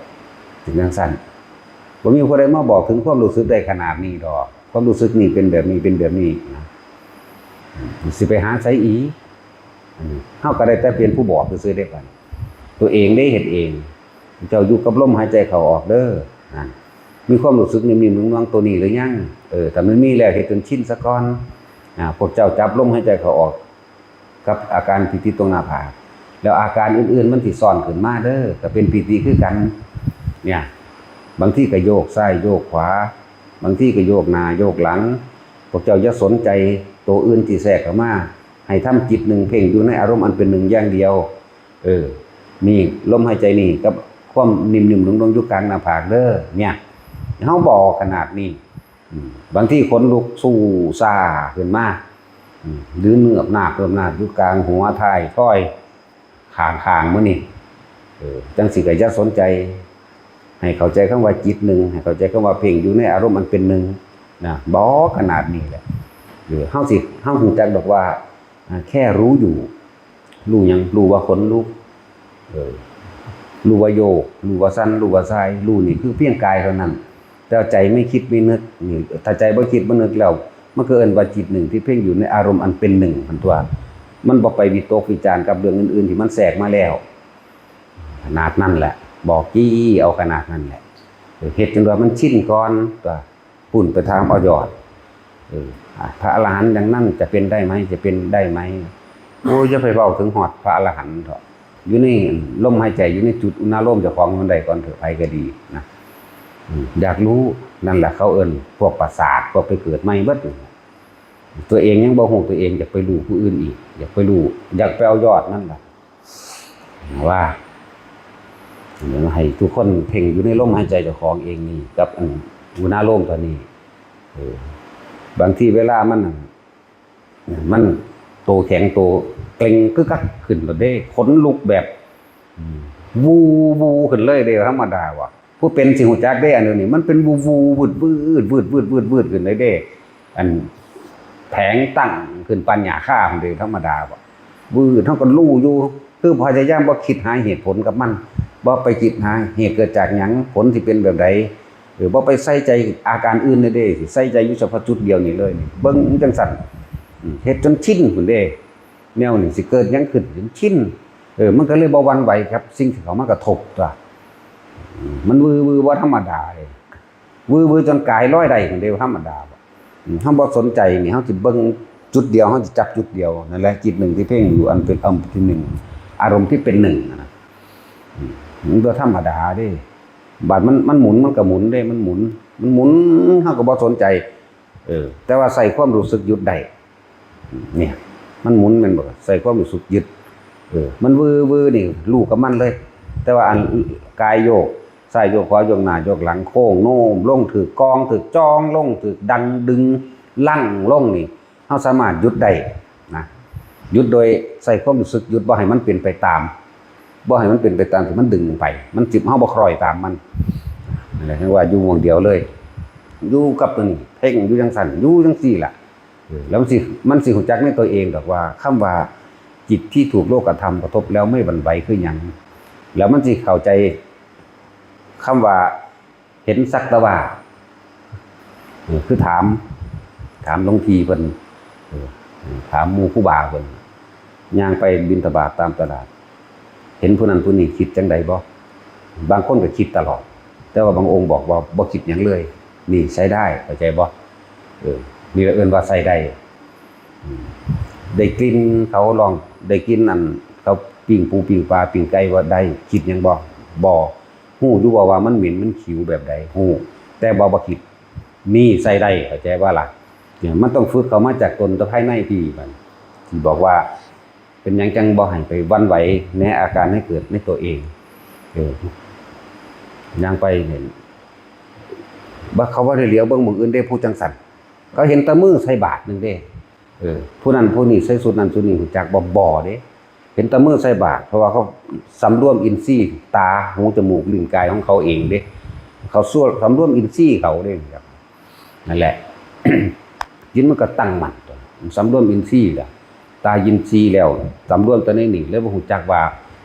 ถึงจังซั่นบ่มีผู้ใดมาบอกถึงความรู้สึกได้ขนาดนี้ดอกความรู้สึกนี่เป็นแบบนี้นะสิไปหาไสอีเฮาก็ได้แต่เป็นผู้บอกซื่อๆได้บัดตัวเองได้เฮ็ดเองเจ้าอยู่กับลมหายใจเข้าออกเด้อมีความรู้สึกนิ่มๆนุ่งๆตัวนี้หรือยังถ้ามันมีแล้วเฮ็ดจนชินซะก่อนพวกเจ้าจับลมหายใจเข้าออกกับอาการปิติตรงหน้าผากแล้วอาการอื่นๆมันสิซ้อนขึ้นมาเด้อก็เป็นปิติคือกันเนี่ยบางทีก็โยกซ้ายโยกขวาบางทีก็โยกหน้าโยกหลังพวกเจ้าอย่าสนใจตัวอื่นที่แทรกเข้ามาให้ทำจิตหนึ่งเพ่งอยู่ในอารมณ์อันเป็นหนึ่งอย่างเดียวนี่ลมหายใจนี่กับความนิ่มๆนุ่งๆอยู่กลางหน้าผากเด้อเนี่ยเฮาบอกขนาดนี้บางทีขนลุกสู้ซ่าขึ้นมาหรือเนือบหน้าเพิ่มหน้าอยู่กลางหัวท้ายท้อยข้างๆมื้อนี่จังสิก็อย่าสนใจให้เข้าใจคำว่าจิตหนึ่งให้เข้าใจคำว่าเพ่งอยู่ในอารมณ์อันเป็นหนึ่งนะบ่ขนาดนี้แหละเฮาฮู้จักดอกว่าแค่รู้อยู่รู้หยังรู้ว่าขนลุกรู้ว่าโยกรู้ว่าสั่นรู้ว่าสายรู้นี่คือเพียงกายเท่านั้นแต่ใจไม่คิดไม่นึกนี่ถ้าใจบ่คิดบ่นึกแล้วมันก็เอิ้นว่าจิตหนึ่งที่เพ่งอยู่ในอารมณ์อันเป็นหนึ่งมันตัวมันบ่ไปวิตกวิจารณ์กับเรื่องอื่นๆที่มันแทรกมาแล้วขนาดนั้นแหละบอกจี้เอาขนาดนั้นแหละเฮ็ดจนว่ามันชินก่อนตัวปุ่นไปทางเอายอดพระอรหันต์อย่างนั้นจะเป็นได้ไหมจะเป็นได้ไหมโอ้ยจะไปเว้าถึงฮอดพระอรหันต์เถอะอยู่นี่ลมหายใจอยู่ในจุดอุณาโลมเจ้าของมันได้ก่อนเถอะไปก็ดีนะอยากรู้นั่นแหละเขาเอิ้นพวกประสาทพวกไปเกิดใหม่เบิดตัวเองยังบ่ฮู้ตัวเองอยากไปรู้ผู้อื่นอีกอยากไปรู้อยากไปเอายอดนั่นล่ะว่าให้ทุกคนเพ่งอยู่ในลมหายใจเจ้าของเองนี่กับอุณาโลมตัวนี้บางทีเวลามันโตแข็งโตเกร็งกึกกักขึ้นแล้วเด้ขนลุกแบบวูขึ้นเลยเด้ธรรมดาว่ะผู้เป็นสิฮู้จักได้อันนี้มันเป็นวูวืดขึ้นเลยเด้อันแผงตั้งขึ้นปัญญาค่าของเด้ธรรมดาว่ะวืดเฮาก็รู้อยู่คือพยายามบ่คิดหาเหตุผลกับมันบ่ไปคิดหาเหตุเกิดจากหยังผลสิเป็นแบบใดหรือบ่ไปใส่ใจอาการอื่นเด้สิใส่ใจอยู่เฉพาะจุดเดียวนี่เลยนี่เบิ่งจังซั่นเฮ็ดจนชินพุ่นเด้แนวนี่สิเกิดหยังขึ้นจนชินมันก็เลยบ่หวั่นไหวครับสิ่งที่เขามากระทบตัวมันวือบ่ธรรมดาเลยวือจนกายลอยได้พุ่นเด้ธรรมดาบ่เฮาบ่สนใจนี่เฮาสิเบิ่งจุดเดียวเฮาสิจับจุดเดียวนั่นแหละจิตหนึ่งที่เพ่งอยู่อันเป็นอารมณ์ที่หนึ่งอารมณ์ที่เป็นหนึ่งนะมันบ่ธรรมดาเด้บาดมันหมุนมันก็หมุนเด้มันหมุนเฮาก็บ่สนใจแต่ว่าใส่ความรู้สึกหยุดได้เนี่ยมันหมุนแม่นบ่ใส่ความรู้สึกยึดมันวือนี่รู้กับมันเลยแต่ว่าอันกายโยกซ้ายโยกขวาโยกหน้าโยกหลังโค้งโน้มลงถือกองถือจ้องลงถือดันดึงลั่งลงนี่เฮาสามารถหยุดได้นะหยุดโดยใส่ความรู้สึกหยุดบ่ให้มันเป็นไปตามที่มันดึงไปมันจิบเฮาบ่คล้อยตามมันนั่นแหละคือว่าอยู่วงเดียวเลยอยู่กับตัวนี้เพ่งอยู่จังซั่นอยู่จังซี่ล่ะแล้วมันสิรู้จักในตัวเองดอกว่าคำว่าจิตที่ถูกโลกธรรมกระทบแล้วไม่หวั่นไหวคือหยังแล้วมันสิเข้าใจคำว่าเห็นสักแต่ว่าคือถามหลวงพี่เพิ่นถามหมู่ครูบาเพิ่นย่างไปบิณฑบาตตามตลาดเห็นผู้นั้นผู้นี้คิดจังใดบ่บางคนก็คิดตลอดแต่ว่าบางองค์บอกว่าบ่คิดหยังเลยนี่ใช้ได้เข้าใจบ่นี่เอิ้นว่าใช้ได้ได้กลิ่นเขาลองได้กินอันเขาปิ้งปูปิ้งปลาปิ้งไก่ว่าได้คิดหยังบ่ ฮู้อยู่ว่ามันเหม็นมันขิวแบบใดฮู้แต่บ่คิดนี่ใส่ได้เข้าใจว่าล่ะเนี่ยมันต้องฝึกเข้ามาจากตนภายในพี่มันที่บอกว่าเป็นหยังจังบ่ให้ไปวันไหวในอาการให้เกิดในตัวเองยังไปเห็นบ่เขาบ่ได้เหลียวเบิ่งหมู่อื่นได้ผู้จังสั่นเขาเห็นแตะมือใส่บาทนึงเด้ผู้นั้นผู้นี้ใส่สุดนั้นสุดนี้รู้จักบ่เด้เห็นแตะมือใส่บาทเพราะว่าเขาสำรวมอินทรีย์ตาหูจมูกลิ้นกายของเขาเองเด้เขาสำรวมอินทรีย์เขาเด้ครับนั่นแหละ ยินมันก็ตั้งมั่นสำรวมอินทรีย์ล่ะตายินทรีย์แล้วสำรวมตัวนี้นี่แล้วบ่ฮู้จักว่า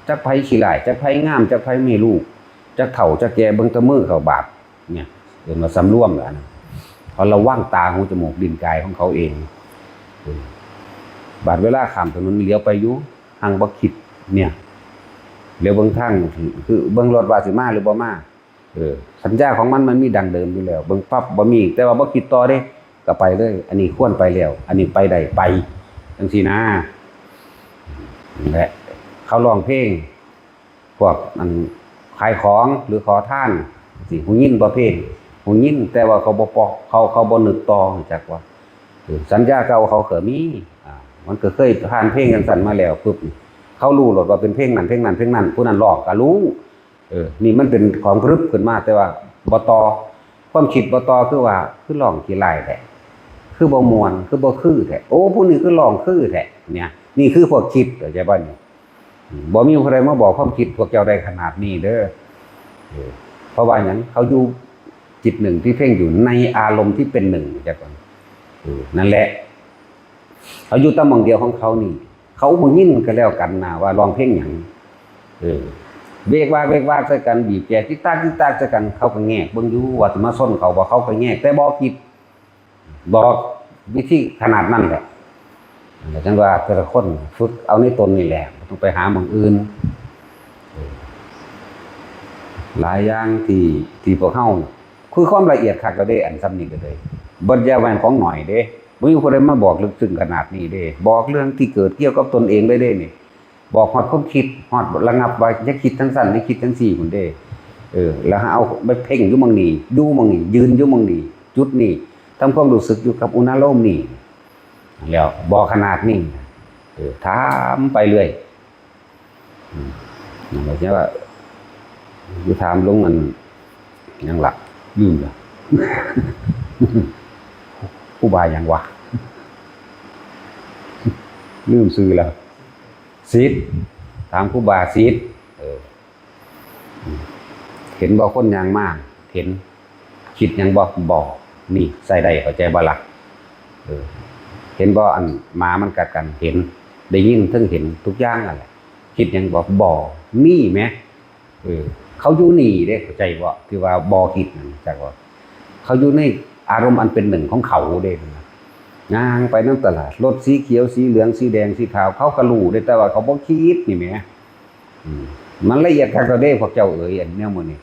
จักไผขี้ร้ายจักไผงามจักไผไม่รู้จักเฒ่าจักแก่เบิ่งแตะมือเขาบาปเนี่ยเรียกว่าสำรวมแล้วนะเพราะระวังตาหูจมูกลิ้นกายของเขาเองบาดเวลาข้ามถนนเลี้ยวไปอยู่ห่างบ่คิดเนี่ยเลี้ยวเบิ่งทางคือเบิ่งรถว่าสิมาหรือบ่มาสัญญาของมันมีดังเดิมอยู่แล้วเบิ่งปั๊บบ่มีแต่ว่าบ่คิดต่อเด้ก็ไปเลยอันนี้ควรไปแล้วอันนี้ไปได้ไปจังซี่นะนั่นแหละเขาร้องเพลงพวกอันขายของหรือขอทานสิหูยินบ่เพลงหูยินแต่ว่าเขาบ่ปอกเขาบ่นึกต่อจักว่าสัญญาเก่าเขาก็มีมันก็เคยผ่านเพลงจังซั่นมาแล้วปึ๊บเขารู้หรอกว่าเป็นเพลงนั้นผู้นั้นร้องก็รู้นี่มันเป็นของพรึบขึ้นมาแต่ว่าบ่ต่อความคิดบ่ต่อคือว่าคือร้องขี้ร้ายแท้คือบ่ม่วนคือบ่คือแท้โอ้ผู้นี้คือร้องคือแท้เนี่ยนี่คือพวกคิดเข้าใจบ่นี่บ่มีใครมาบอกความคิดพวกเจ้าได้ขนาดนี้เด้อเพราะว่าหยังเขาอยู่จิตหนึ่งที่เพ่งอยู่ในอารมณ์ที่เป็นหนึ่งจักว่านั่นแหละเขาอยู่ตำแหน่งเดียวของเขานี่เขาบ่ยินกันแล้วกันนะว่าร้องเพลงหยังเวกว่าใส่กันบีบแกติ๊กตากใส่กันเขาก็แงกเบิ่งอยู่ว่าสิมาซ่นเขาบ่เขาก็แงกแต่บ่คิดบอกวิธีขนาดนั้นแหละจังว่าแต่ละคนฝึกเอาในตนนี่แหละบ่ต้องไปหาหม้องอื่นหลายอย่างที่พวกเฮาคือความละเอียดคักก็ได้อันซ้ำนี้ก็ได้บ่อย่าแม่นของหน่อยเด้บ่มีผู้ใดมาบอกลึกซึ้งขนาดนี้เด้บอกเรื่องที่เกิดเกี่ยวกับตนเองได้เด้นี่บอกฮอดความคิดฮอดระงับไว้อย่าคิดทั้งสั้นอย่าคิดทั้งสี่พุ่นเด้แล้วเอาไปเพ่งอยู่หม้องนี้ดูหม้องนี้ยืนอยู่หม้องนี้จุดนี้ทำความรู้สึกอยู่กับอุณหภูมินี่แล้วบอกขนาดนี้ถามไปเรื่อยนั่นแปลว่าอยู่ถามลงมันยังหลับลืมแล้วผู้บายยังวะลืมซื้อแล้วซีดถามผู้บาซีดเห็นบ่คนยางมากเห็นคิดยังบ่นี่ใส่ได้เข้าใจบ่ล่ะเห็นบ่อันหมามันกัดกันเห็นได้ยินถึงเห็นทุกอย่างนั่นแหละคิดยังบ่นี่แหมเขาอยู่นี่เด้เข้าใจบ่ที่ว่าบ่คิดนั่นจักว่าเขาอยู่ในอารมณ์อันเป็นหนึ่งของเขาเด้ย่างไปนำตลาดรถสีเขียวสีเหลืองสีแดงสีขาวเขาก็รู้ได้แต่ว่าเขาบ่คิดนี่แหมมันละเอียดคักเด้พวกเจ้าอันแนวมื้อนี้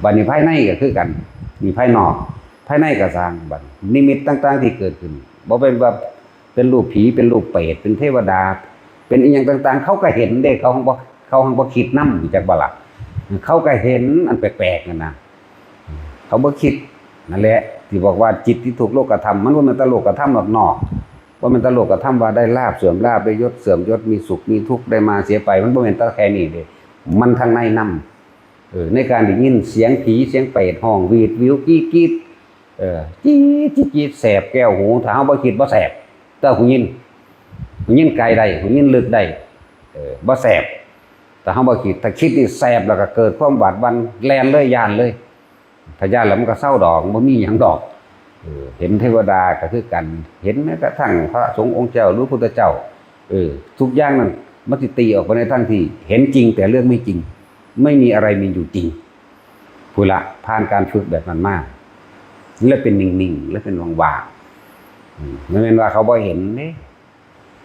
บัดนี้ภายในก็คือกันนี่ภายนอกภายในก็สร้างบัดนิมิตต่างๆที่เกิดขึ้นบ่เป็นว่าเป็นรูปผีเป็นรูปเปรตเป็นเทวดาเป็นอีหยังต่างๆเขาก็เห็นเด้เขาหังบ่คิดนำจักบ่ล่ะเขาก็เห็นอันแปลกๆนั่นน่ะเขาบ่คิดนั่นแหละที่บอกว่าจิตที่ถูกโลกธรรมมันบ่แม่นแต่โลกธรรมนอกๆบ่แม่นแต่โลกธรรมว่าได้ลาภเสื่อมลาภได้ยศเสื่อมยศมีสุขมีทุกข์ได้มาเสียไปมันบ่แม่นแต่แค่นี้เด้มันทางในนำในการได้ยินเสียงผีเสียงเปรตห้องวีดวิวกี้จี๊ดจี๊ดแสบแก้วหูถ้าเฮาบ่คิดบ่แสบแต่หูยินไกลได้หูยินลึกได้บ่แสบแต่เฮาบ่คิดถ้าคิดนี่แสบแล้วก็เกิดความบาดบั่นแล่นเลยย่านเลยถ้าย่านแล้วมันก็เศร้าดอกบ่มีหยังดอกเห็นเทวดาก็คือกันเห็นแม้กระทั่งพระสงฆ์องค์เจ้าหรือพุทธเจ้าทุกอย่างนั้นมันสิตีออกไปในทางที่เห็นจริงแต่เรื่องไม่จริงไม่มีอะไรมีอยู่จริงผู้ละผ่านการฝึกแบบนั้นมาแล้วเป็นนิ่งๆแล้วเป็นว่างๆไม่แม่นว่าเขาบ่เห็นเด้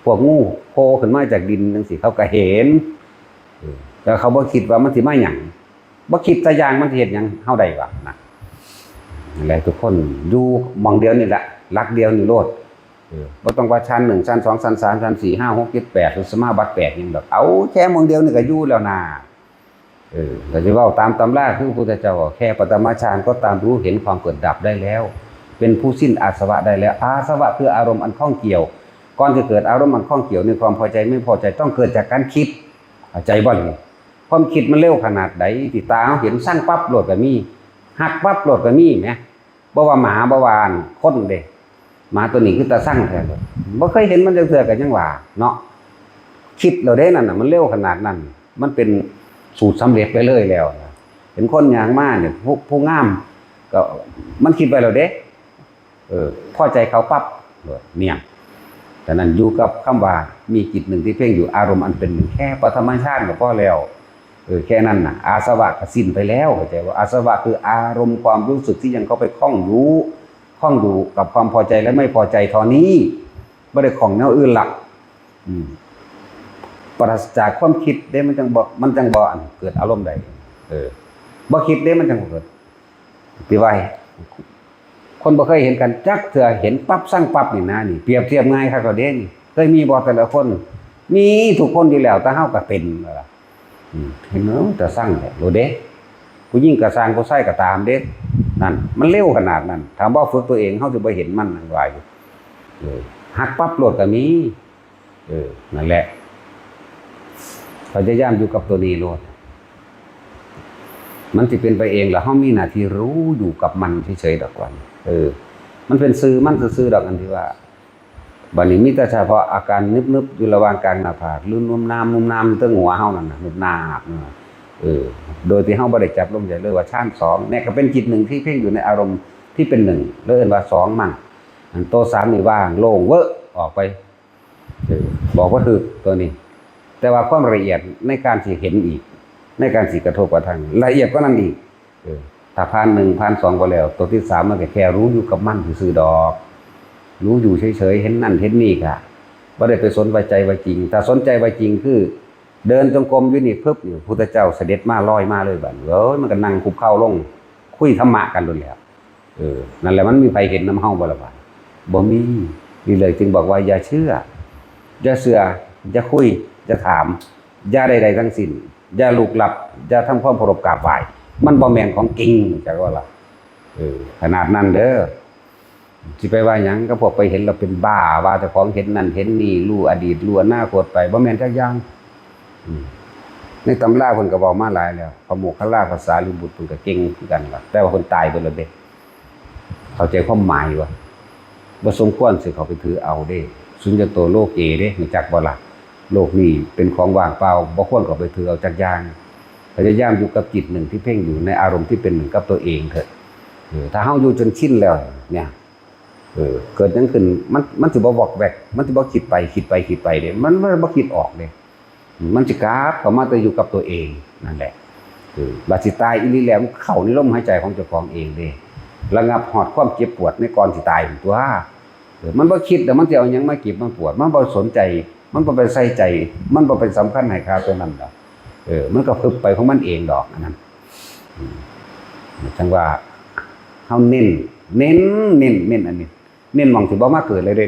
พวกงูโผล่ขึ้นมาจากดินจังซี่เขาก็เห็นแต่เขาบ่คิดว่ามันสิมาหยังบ่คิดแต่อย่างมันสิเฮ็ดหยังเฮาได้ว่านะนั่นแหละทุกคนอยู่หม่องเดียวนี่แหละหลักเดียวนี่โลดบ่ต้องว่าชั้น1ชั้น2ชั้น3ชั้น4 5 6 7 8หรือสมาบัติ8หยังดอกเอาแค่หม่องเดียวนี่ก็อยู่แล้วนะ เราจะว่าตามตำราคือพระพุทธเจ้าแค่ปฐมฌานก็ตามรู้เห็นความเกิดดับได้แล้วเป็นผู้สิ้นอาสวะได้แล้วอาสวะคืออารมณ์อันข้องเกี่ยวก่อนจะเกิดอารมณ์อันข้องเกี่ยวในความพอใจไม่พอใจต้องเกิดจากการคิดใจบ่นี่ความคิดมันเร็วขนาดไหนที่ตาเห็นสั่งปั๊บโหลดก็มีหักปั๊บโหลดก็มีแหมบ่ว่าหมาบ่ว่าคนเด้หมาตัวนี้คือตาสั่งแท้บ่เคยเห็นมันจังเทื่อก็ยังว่าเนาะคิดเราได้นั่นน่ะมันเร็วขนาดนั้นมันเป็นสูตรสำเร็จไปเลยแล้วเห็นคนอย่างมากเนี่ยผู้งามก็มันคิดไปแล้วเด้พอใจเขาปั๊บเนี่ยแต่นั้นอยู่กับคำว่ามีจิตหนึ่งที่เพ่งอยู่อารมณ์อันเป็นหนึ่งแค่ปฐมฌานก็พอแล้วแค่นั้นน่ะอาสวะก็สิ้นไปแล้วเข้าใจว่าอาสวะคืออารมณ์ความรู้สึกที่ยังเข้าไปคล้องอยู่กับความพอใจและไม่พอใจเท่านี้ไม่ได้ของแนวอื่นหลักปราศจากความคิดได้มันจังบ่เกิดอารมณ์ใดบ่คิดได้มันจังเกิดที่ว่าคนบ่เคยเห็นกันจักเถื่อเห็นปั๊บสั่งปั๊บนี่นะนี่เปรียบเทียบง่ายครับก็เด้นี่เคยมีบ่แต่ละคนมีทุกคนอยู่แล้วแต่เฮาก็เป็นล่ะเห็นเนาะแต่สั่งแหละโลเด้ผู้หญิงก็สร้างผู้ชายก็ตามเด้นั่นมันเร็วขนาดนั้นถามว่าฝึกตัวเองเฮาสิบ่เห็นมันนั่นว่าอยู่หักปั๊บโลดก็มีนั่นแหละพยายามอยู่กับตัวนี้โลดมันจะเป็นไปเองแล้วเขามีหน้าที่รู้อยู่กับมันเฉยๆดอกก่อนมันเป็นซื่อมันซื่อดอกอันที่ว่าบัดนี้มีแต่เฉพาะอาการนึบๆอยู่ระหว่างกลางหน้าผากหรือนุ่มน้ำตั้งหัวเฮานั่นน่ะนุ่มนาบโดยที่เฮาบ่ได้จับลมใจเลยว่าฌาน2เนี่ยก็เป็นจิตหนึ่งที่เพ่งอยู่ในอารมณ์ที่เป็น1แล้วเอิ้นว่า2มั่งอันโต3นี่ว่างโล่งเว้อออกไปบอกว่าคือตัวนี้แต่ว่าความละเอียดในการสิเห็นอีกในการสิกระทบกระทั่งละเอียดก็นั่นอีกถ้าผ่าน1ผ่าน2ก็แล้วตัวที่3มันก็แค่รู้อยู่กับมันซื่อๆดอกรู้อยู่เฉยๆเห็นนั่นเห็นนี่ค่ะบ่ได้ไปสนใจว่าจริงถ้าสนใจว่าจริงคือเดินจงกรมอยู่นี่ปึ๊บอยู่พุทธเจ้าเสด็จมาลอยมาเลยบัดมันก็นั่งคุกเข่าลงคุยธรรมะกันโดนแล้วนั่นแหละมันมีใครเห็นนำเฮาบ่ล่ะบัดบ่มีนี่เลยจึงบอกว่าอย่าเชื่ออย่าเชื่ออย่าคุยอย่าถามอย่าใดๆทั้งสิ้นอย่าลุกลับอย่าทำความเคารพกราบไหว้มันบ่แม่นของจริงจักว่าล่ะขนาดนั้นเด้อสิไปว่าหยังก็พวกไปเห็นเราเป็นบ้าว่าเจ้าของเห็นนั่นเห็นนี่รู้อดีตรู้อนาคตไปบ่แม่นจักอย่างในตำราเพิ่นก็บอกมาหลายแล้วพระโมคคัลลาภาษาลิบุตรเพิ่นก็เก่งคือกันล่ะแต่ว่าเพิ่นตายไปแล้วเด้เข้าใจความหมายว่าบ่สมควรสิเขาไปถือเอาเด้สุญญโตโลกเอเด้รู้จักบ่ล่ะโลกนี้เป็นของว่างเปล่าบ่ควรเข้าไปถือเอาจักอย่างพยายามอยู่กับจิตหนึ่งที่เพ่งอยู่ในอารมณ์ที่เป็นหนึ่งกับตัวเองเถอะถ้าเฮาอยู่จนชินแล้วเนี่ยเกิดจังขึ้นมันสิบ่วอกแวกมันสิบ่คิดไปเด้มันบ่คิดออกเด้มันสิกราบเข้ามาแต่อยู่กับตัวเองนั่นแหละบัดสิตายอีหลีแล้วเข้าในลมหายใจของเจ้าของเองเด้ระงับหอดความเจ็บปวดในก่อนสิตายตัวมันบ่คิดแต่มันสิเอาหยังมาเก็บมาปวดมันบ่สนใจมันบ่ไปใส่ใจมันบ่เป็นสำคัญให้ค่าตัวนั้นดอกมันก็พึบไปของมันเองดอกอันนั้นจังว่าเฮาเน้นอันนี้เน้นมองสิบ่มาเกิดเลยเด้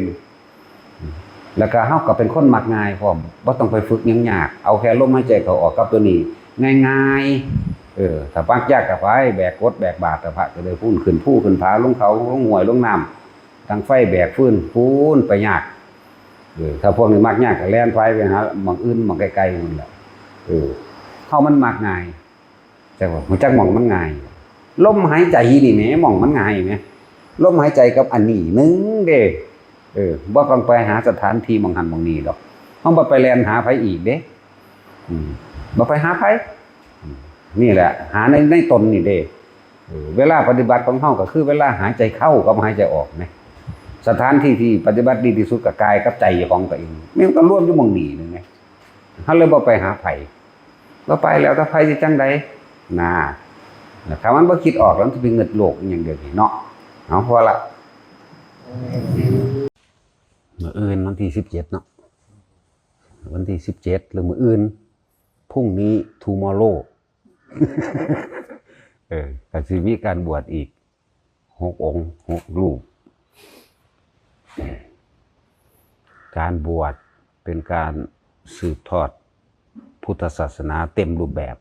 แล้วก็เฮาก็เป็นคนมักง่ายพร้อมบ่ต้องไปฝึกหยังยากเอาแค่ลมหายใจเข้าออกกับตัวนี้ง่ายๆถ้าปักยากก็ไปแบกกดแบกบาตรพระก็เลยพูนขึ้นภูขึ้นผาลงเขาลงห้วยลงน้ำทางไฟแบกฟื้นพูนไปยากถ้าพวกนี้มักยากก็แล่นไฟไปหาหม่องอื่นหม่องไกลๆนั่นแหละเฮามันมักง่ายจังว่าฮู้จักหม่องมันง่ายลมหายใจนี่แหมหม่องมันง่ายแหมลมหายใจกับอันนี้นึงเด้บ่ต้องไปหาสถานที่หม่องหันหม่องนี้ดอกเฮาบ่ไปแล่นหาไผอีกเด้บ่ไปหาไผนี่แหละหาในตนนี่เด้เวลาปฏิบัติของเฮาก็คือเวลาหายใจเข้ากับหายใจออกนะสถานที่ที่ปฏิบัติดีที่สุดกับกายกับใจของตัวเองมันก็ร่วมอยู่หม่องนี้นึงไงเฮาเลยบ่ไปหาไผบ่ไปแล้วถ้าไผสิจังได๋ถ้ามันบ่คิดออกแล้วมันสิไปเงิดโลกอย่างเดียวนี่เนาะเอาพอละมื้ออื่นวันที่17เนาะวันที่17หรือมื้ออื่นพรุ่งนี้ tomorrow ก็สิมีการบวชอีก6องค์6รูปการบวชเป็นการสืบทอดพุทธศาสนาเต็มรูปแบบ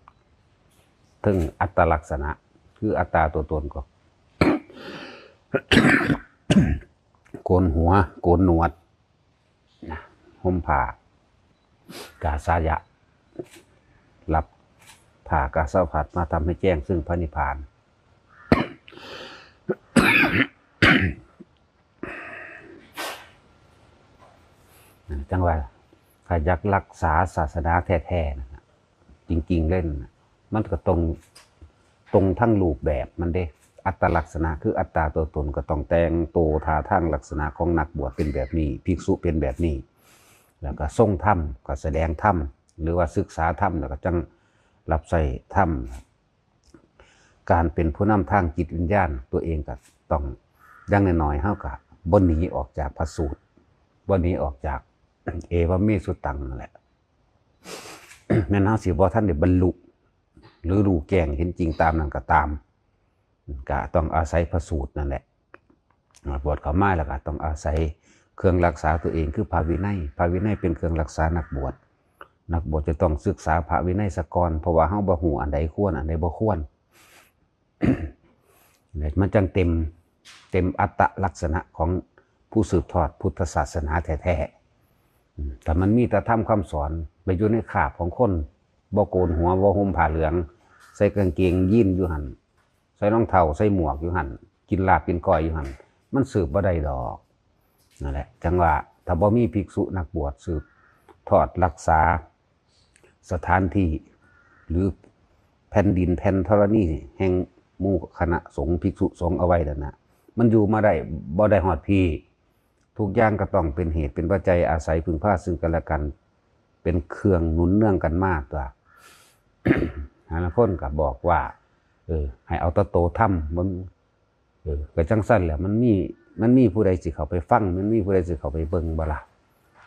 ถึงอัตลักษณะคืออัตตาตัวตนก็ โกนหัวโกนหนวดนะห่มผ้ากาสายะรับผ่ากาสาวพัดมาทำให้แจ้งซึ่งพระนิพพาน จังว่าถ้าอยากรักษาศาสนาแท้ๆนะจริงๆเล่นมันก็ตรงทั้งรูปแบบมันเด้อัตลักษณะคืออัตตาตัวตนก็ต้องแต่งตัวท่าทางลักษณะของนักบวชเป็นแบบนี้ภิกษุเป็นแบบนี้แล้วก็ทรงธรรมก็แสดงธรรมหรือว่าศึกษาธรรมแล้วก็จังรับใส่ธรรมการเป็นผู้นำทางจิตวิญญาณตัวเองก็ต้องอย่างน้อยๆเฮาก็บ่หนีออกจากพระสูตรบ่หนีออกจากเอวเมสุตังนั่นแหละ แม่นเฮาสิบ่ทันได้บรรลุหรือรู้แจ้งเห็นจริงตามนั้นก็ตามก็ต้องอาศัยพระสูตรนั่นแหละบวชเข้ามาแล้วก็ต้องอาศัยเครื่องรักษาตัวเองคือพระวินัยพระวินัยเป็นเครื่องรักษานักบวชจะต้องศึกษาพระวินัยซะก่อนเพราะว่าเฮาบ่ฮู้อันใดควรอันใดบ่ควร มันจังเต็มอัตลักษณะของผู้สืบทอดพุทธศาสนาแท้ๆแต่มันมีแต่ธรรมคำสอนไปอยู่ในคาบของคนบ่โกนหัวบ่ห่มผ้าเหลืองใส่กางเกงยีนอยู่หั่นใส่รองเท้าใส่หมวกอยู่หั่นกินลาบกินก้อยอยู่หั่นมันสืบบ่ได้ดอกนั่นแหละจังว่าถ้าบ่มีภิกษุนักบวชสืบทอดรักษาสถานที่หรือแผ่นดินแผ่นธรณีแห่งหมู่คณะสงฆ์ภิกษุสงฆ์เอาไว้นั่นนะมันอยู่มาได้บ่ได้ฮอดพี่ทุกอย่างก็ต้องเป็นเหตุเป็นปัจจัยอาศัยพึ่งพาซึ่งกันและกันเป็นเครื่องหนุนเนื่องกันมากตัว หลายคนก็บอกว่าให้เอาตะโตถ้ำมันก็จังสั้นแหละมันมีผู้ใดสิเข้าไปฟังมันมีผู้ใดสิเข้าไปเบิ่งบ่ล่ะ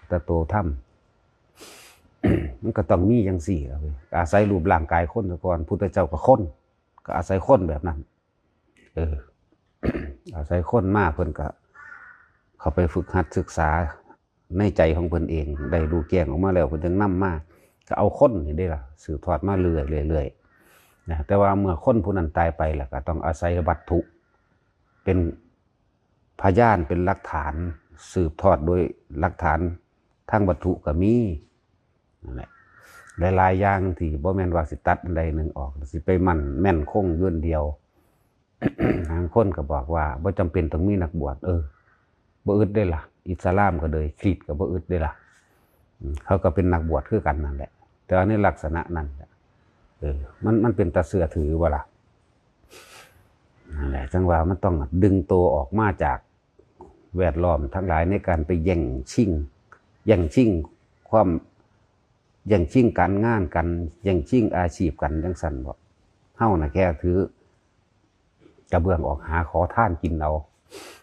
ตะโตถ้ำ มันก็ต้องมีอย่างสี่แล้วอาศัยรูปร่างกายคนก่อนพุทธเจ้าก็คนก็อาศัยคนแบบนั้น อาศัยคนมากเพิ่นก็เขาไปฝึกหัดศึกษาในใจของเพิ่นเองได้รู้แจ้งออกมาแล้วเพิ่นจึงนำมาก็เอาคนนี่ได้ล่ะสืบทอดมาเรื่อยๆนะแต่ว่าเมื่อคนผู้นั้นตายไปแล้วก็ต้องอาศัยวัตถุเป็นพยานเป็นหลักฐานสืบทอดโดยหลักฐานทางวัตถุก็มีนั่นแหละหลายๆอย่างที่บ่แม่นว่าสิตัดอันใดหนึ่งออกสิไปมั่นแม่นคงยื่นเดียว บางคนก็บอกว่าบ่จำเป็นต้องมีนักบวชบ่อึดได้ล่ะอิสลามก็เลยคริสต์ก็บ่อึดได้ล่ะเขาก็เป็นนักบวชคือกันนั่นแหละแต่ในลักษณะนั้นมันเป็นตาเสือถือบ่ล่ะนั่นแหละจังว่ามันต้องดึงตัวออกมาจากแวดล้อมทั้งหลายในการไปแย่งชิงความแย่งชิงการงานกันแย่งชิงอาชีพกันจังซั่นบ่เฮาน่ะแค่ถือกระเบื้องออกหาขอทานกินเอา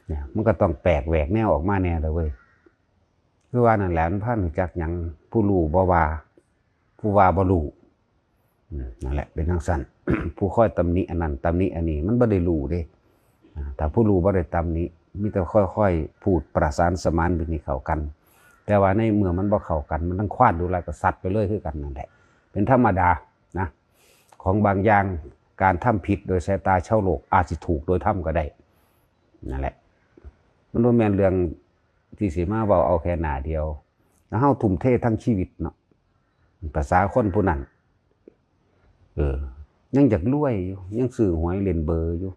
เนี่ยมันก็ต้องแปลกแหวกแนวออกมาแน่เลยเว้ยคือว่านั่นแหละมันพันจากหยังผู้รู้บ่ว่าผู้ว่าบ่รู้นั่นแหละเป็นจังซั่น ผู้ค่อยตำหนิอันนั้นตำหนิอันนี้มันบ่ได้รู้เด้แต่ผู้รู้บ่ได้ตำหนิมีแต่ค่อยๆพูดประสานสมานเป็นนี่เข้ากันแต่ว่าในเมื่อมันบ่เข้ากันมันต้องคว้านดูแลก็สัตว์ไปเลยคือกันนั่นแหละเป็นธรรมดานะของบางอย่างการทำผิดโดยสายตาชาวโลกอาจจะถูกโดยทำก็ได้นั่นแหละมันบ่แม่นเรื่องที่สิมาเว้าเอาแค่หน้าเดียวแล้วเฮาทุ่มเททั้งชีวิตเนาะภาษาคนผู้นั้นยังอยากรวยอยู่ยังซื้อหวยเล่นเบอร์อยู่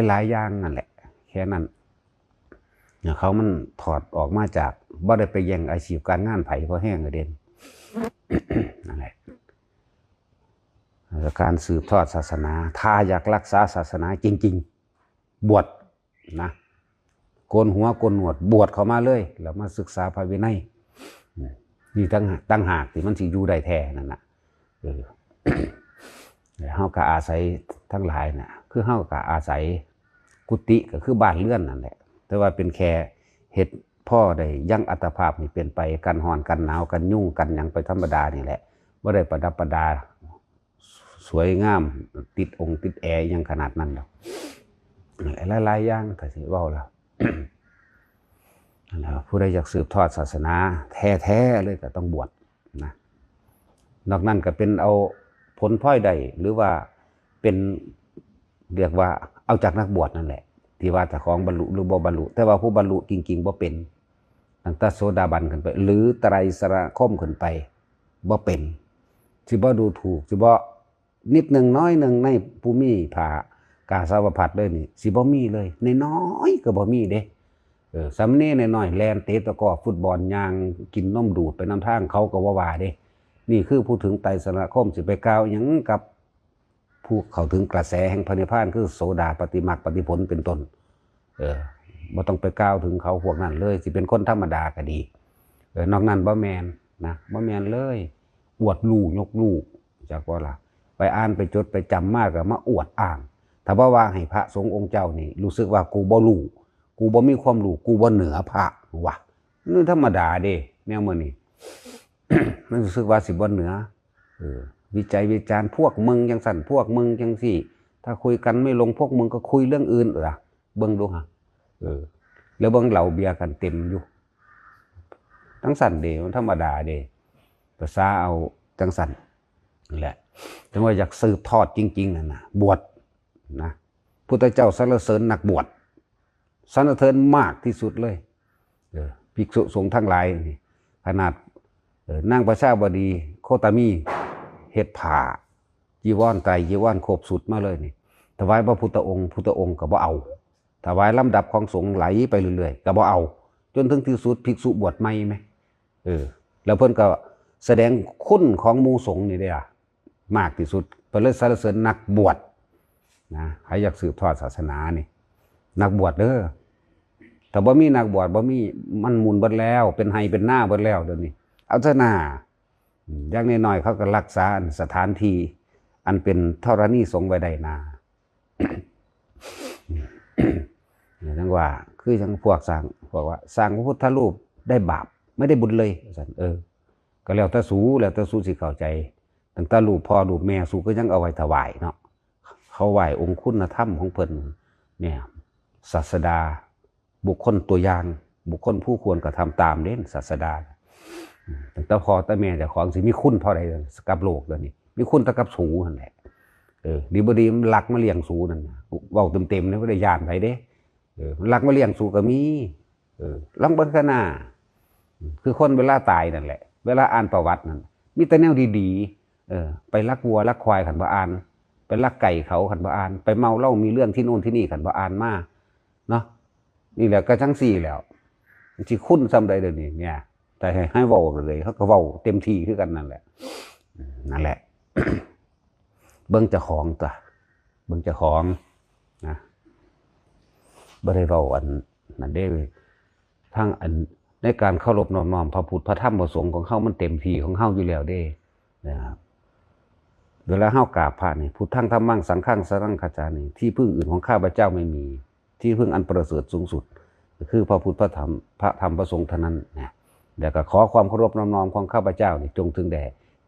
หลายๆอย่างนั่นแหละแค่นั้นเขามันถอดออกมาจากบ่ได้ไปแย่งอาชีพการงานไผเพราะแห้งกระเด็น นั่นแหละการสืบทอดศาสนาถ้าอยากรักษาศาสนาจริงๆบวชนะโกนหัวโกนหนวดบวชเข้ามาเลยแล้วมาศึกษาพระวินัยนี่ตั้งหากที่มันสิอยู่ได้แท้นั่นน่ะเฮาก็อาศัยทั้งหลายน่ะคือเฮาก็อาศัยกุฏิก็คือบ้านเรือนนั่นแหละแต่ว่าเป็นแค่เฮ็ดพ่อได้ยังอัตภาพนี่เป็นไปกันร้อนกันหนาวกันยุ่งกันหยังไปธรรมดานี่แหละบ่ได้ประดับประดาสวยงามติดองค์ติดแอร์ยังขนาดนั้นหรอกหลายๆอย่างถ้าสิเว้าแล้ว ผู้ใดอยากสืบทอดศาสนาแท้ๆเลยก็ต้องบวชนะนอกนั้นก็เป็นเอา ผลพลอยได้หรือว่าเป็นเรียกว่าเอาจากนักบวชนั่นแหละที่ว่าเจ้าของบรรลุหรือบ่บรรลุแต่ว่าผู้บรรลุจริงๆบ่เป็นตั้งแต่โสดาบันขึ้นไปหรือไตรสรณคมขึ้นไปบ่เป็นสิบ่ดูถูกสิบ่นิดหนึ่งน้อยหนึ่งในผู้มีผ่ากาสาวพัดเลยนี่สิบ่มีเลยในน้อยก็บ่มีเด้สำเนียงน้อยๆแลนเตะตะกร้อฟุตบอลยางกินนมดูดไปน้ำทางเขาก็ว่าเด้นี่คือผู้ถึงไตรสรณคมสิไปกล่าวหยังกับผู้เข้าถึงกระแสแห่งพระนิพพานคือโสดาปฏิมรรคปฏิผลเป็นต้นบ่ต้องไปกล่าวถึงเขาพวกนั้นเลยสิเป็นคนธรรมดาก็ดีนอกนั้นบ่แมนนะบ่แมนเลยอวดลู่ยกลู่จากว่าล่ะไปอ่านไปจดไปจำมากก็มาอวดอ้างถ้าว่าให้พระสงฆ์องค์เจ้านี่รู้สึกว่ากูบ่รู้กูบ่มีความรู้กูบ่เหนือพระว่ะนี่ธรรมดาเด้แนวมื้อนี้ มันรู้สึกว่าสิบ่เหนือวิจัยวิจารณ์พวกมึงจังสั่นพวกมึงจังสี่ถ้าคุยกันไม่ลงพวกมึงก็คุยเรื่องอื่นล่ะเบิ่งดูฮะแล้วเบิ่งเหล้าเบียร์กันเต็มอยู่ทั้งสั่นเด้มันธรรมดาเด้ภาษาเอาจังสั่นนี่แหละถึงว่าอยากสืบทอดจริงๆนะบวชนะพุทธเจ้าสรรเสริญนักบวชสรรเสริญมากที่สุดเลยภิกษุสงฆ์ทั้งหลายขนาดนางประชาบดีโคตมีเฮ็ดผ้าจีวรไตรจีวรครบสุดมาเลยนี่ถวายพระพุทธองค์ก็บ่เอาถวายลำดับของสงฆ์ไหลไปเรื่อยๆก็บ่เอาจนถึงที่สุดภิกษุบวชใหม่ไหมแล้วเพิ่นก็แสดงคุณของหมู่สงฆ์นี่ได้มากที่สุดเพิ่นเลยสรรเสริญนักบวชนะใครอยากสืบทอดศาสนานี่นักบวชเด้อถ้าบ่มีนักบวชบ่มีมันหมุนเบิดแล้วเป็นไห้เป็นหน้าเบิดแล้วเดี๋ยวนี้เอาซะหน้าอย่างน้อยๆเขาก็รักษาสถานที่อันเป็นธรณีสงฆ์ไว้ได้นาจังว่าคือจังพวกว่าสร้างพระพุทธรูปได้บาปไม่ได้บุญเลยก็แล้วแต่สูสิเข้าใจตั้งแต่รูปพ่อรูปแม่สูก็ยังเอาไว้ถวายเนาะเขาไหว้องค์คุณธรรมของเพิ่นเนี่ยศาสดาบุคคลตัวอย่างบุคคลผู้ควรกระทำตามเด่นศาสดาตั้งแต่พ่อแต่แม่เจ้าของสิมีคุณพอใดกับโลกเดี๋ยวนี้มีคุณตะกับสูนั่นแหละดีบ่ดีมันลักมาเลี้ยงสูนั่นเว้าเต็มๆเลยบ่ได้ย่านไผเด้ลักมาเลี้ยงสูก็มีลองเบิ่งซะหน้าคือคนเวลาตายนั่นแหละเวลาอ่านประวัตินั่นมีแต่แนวดีๆไปลักวัวลักควายขันบ่อ่านไปลักไก่เขาขันบ่อ่านไปเมาเหล้ามีเรื่องที่โน่นที่นี่ขันบ่อ่านมาเนาะนี่แหละก็จังซี่แล้วสิคุ้นซ้ำใดเดี๋ยวนี้เนี่ยแต่ให้เว้าเลยเขาก็เว้าเต็มที่คือกันนั่นแหละนั่นแหละ เบิ่งเจ้าของตัวเบิ่งเจ้าของนะบ่ได้เว้าอันนั่นเด้ทั้งอันในการเคารพน้อมพระพุทธพระธรรมพระสงฆ์ของเฮามันเต็มที่ของเฮาอยู่แล้วเด้นะครับเวลาเฮากราบพระนี่พุทธังธัมมังสังฆังสรณังคัจฉามิที่พึ่งอื่นของข้าพเจ้าไม่มีที่พึ่งอันประเสริฐสูงสุดก็คือพระพุทธพระธรรมพระสงฆ์เท่านั้นนะแล้วก็ขอความเคารพน้อมของข้าพเจ้านี่จงถึงแด่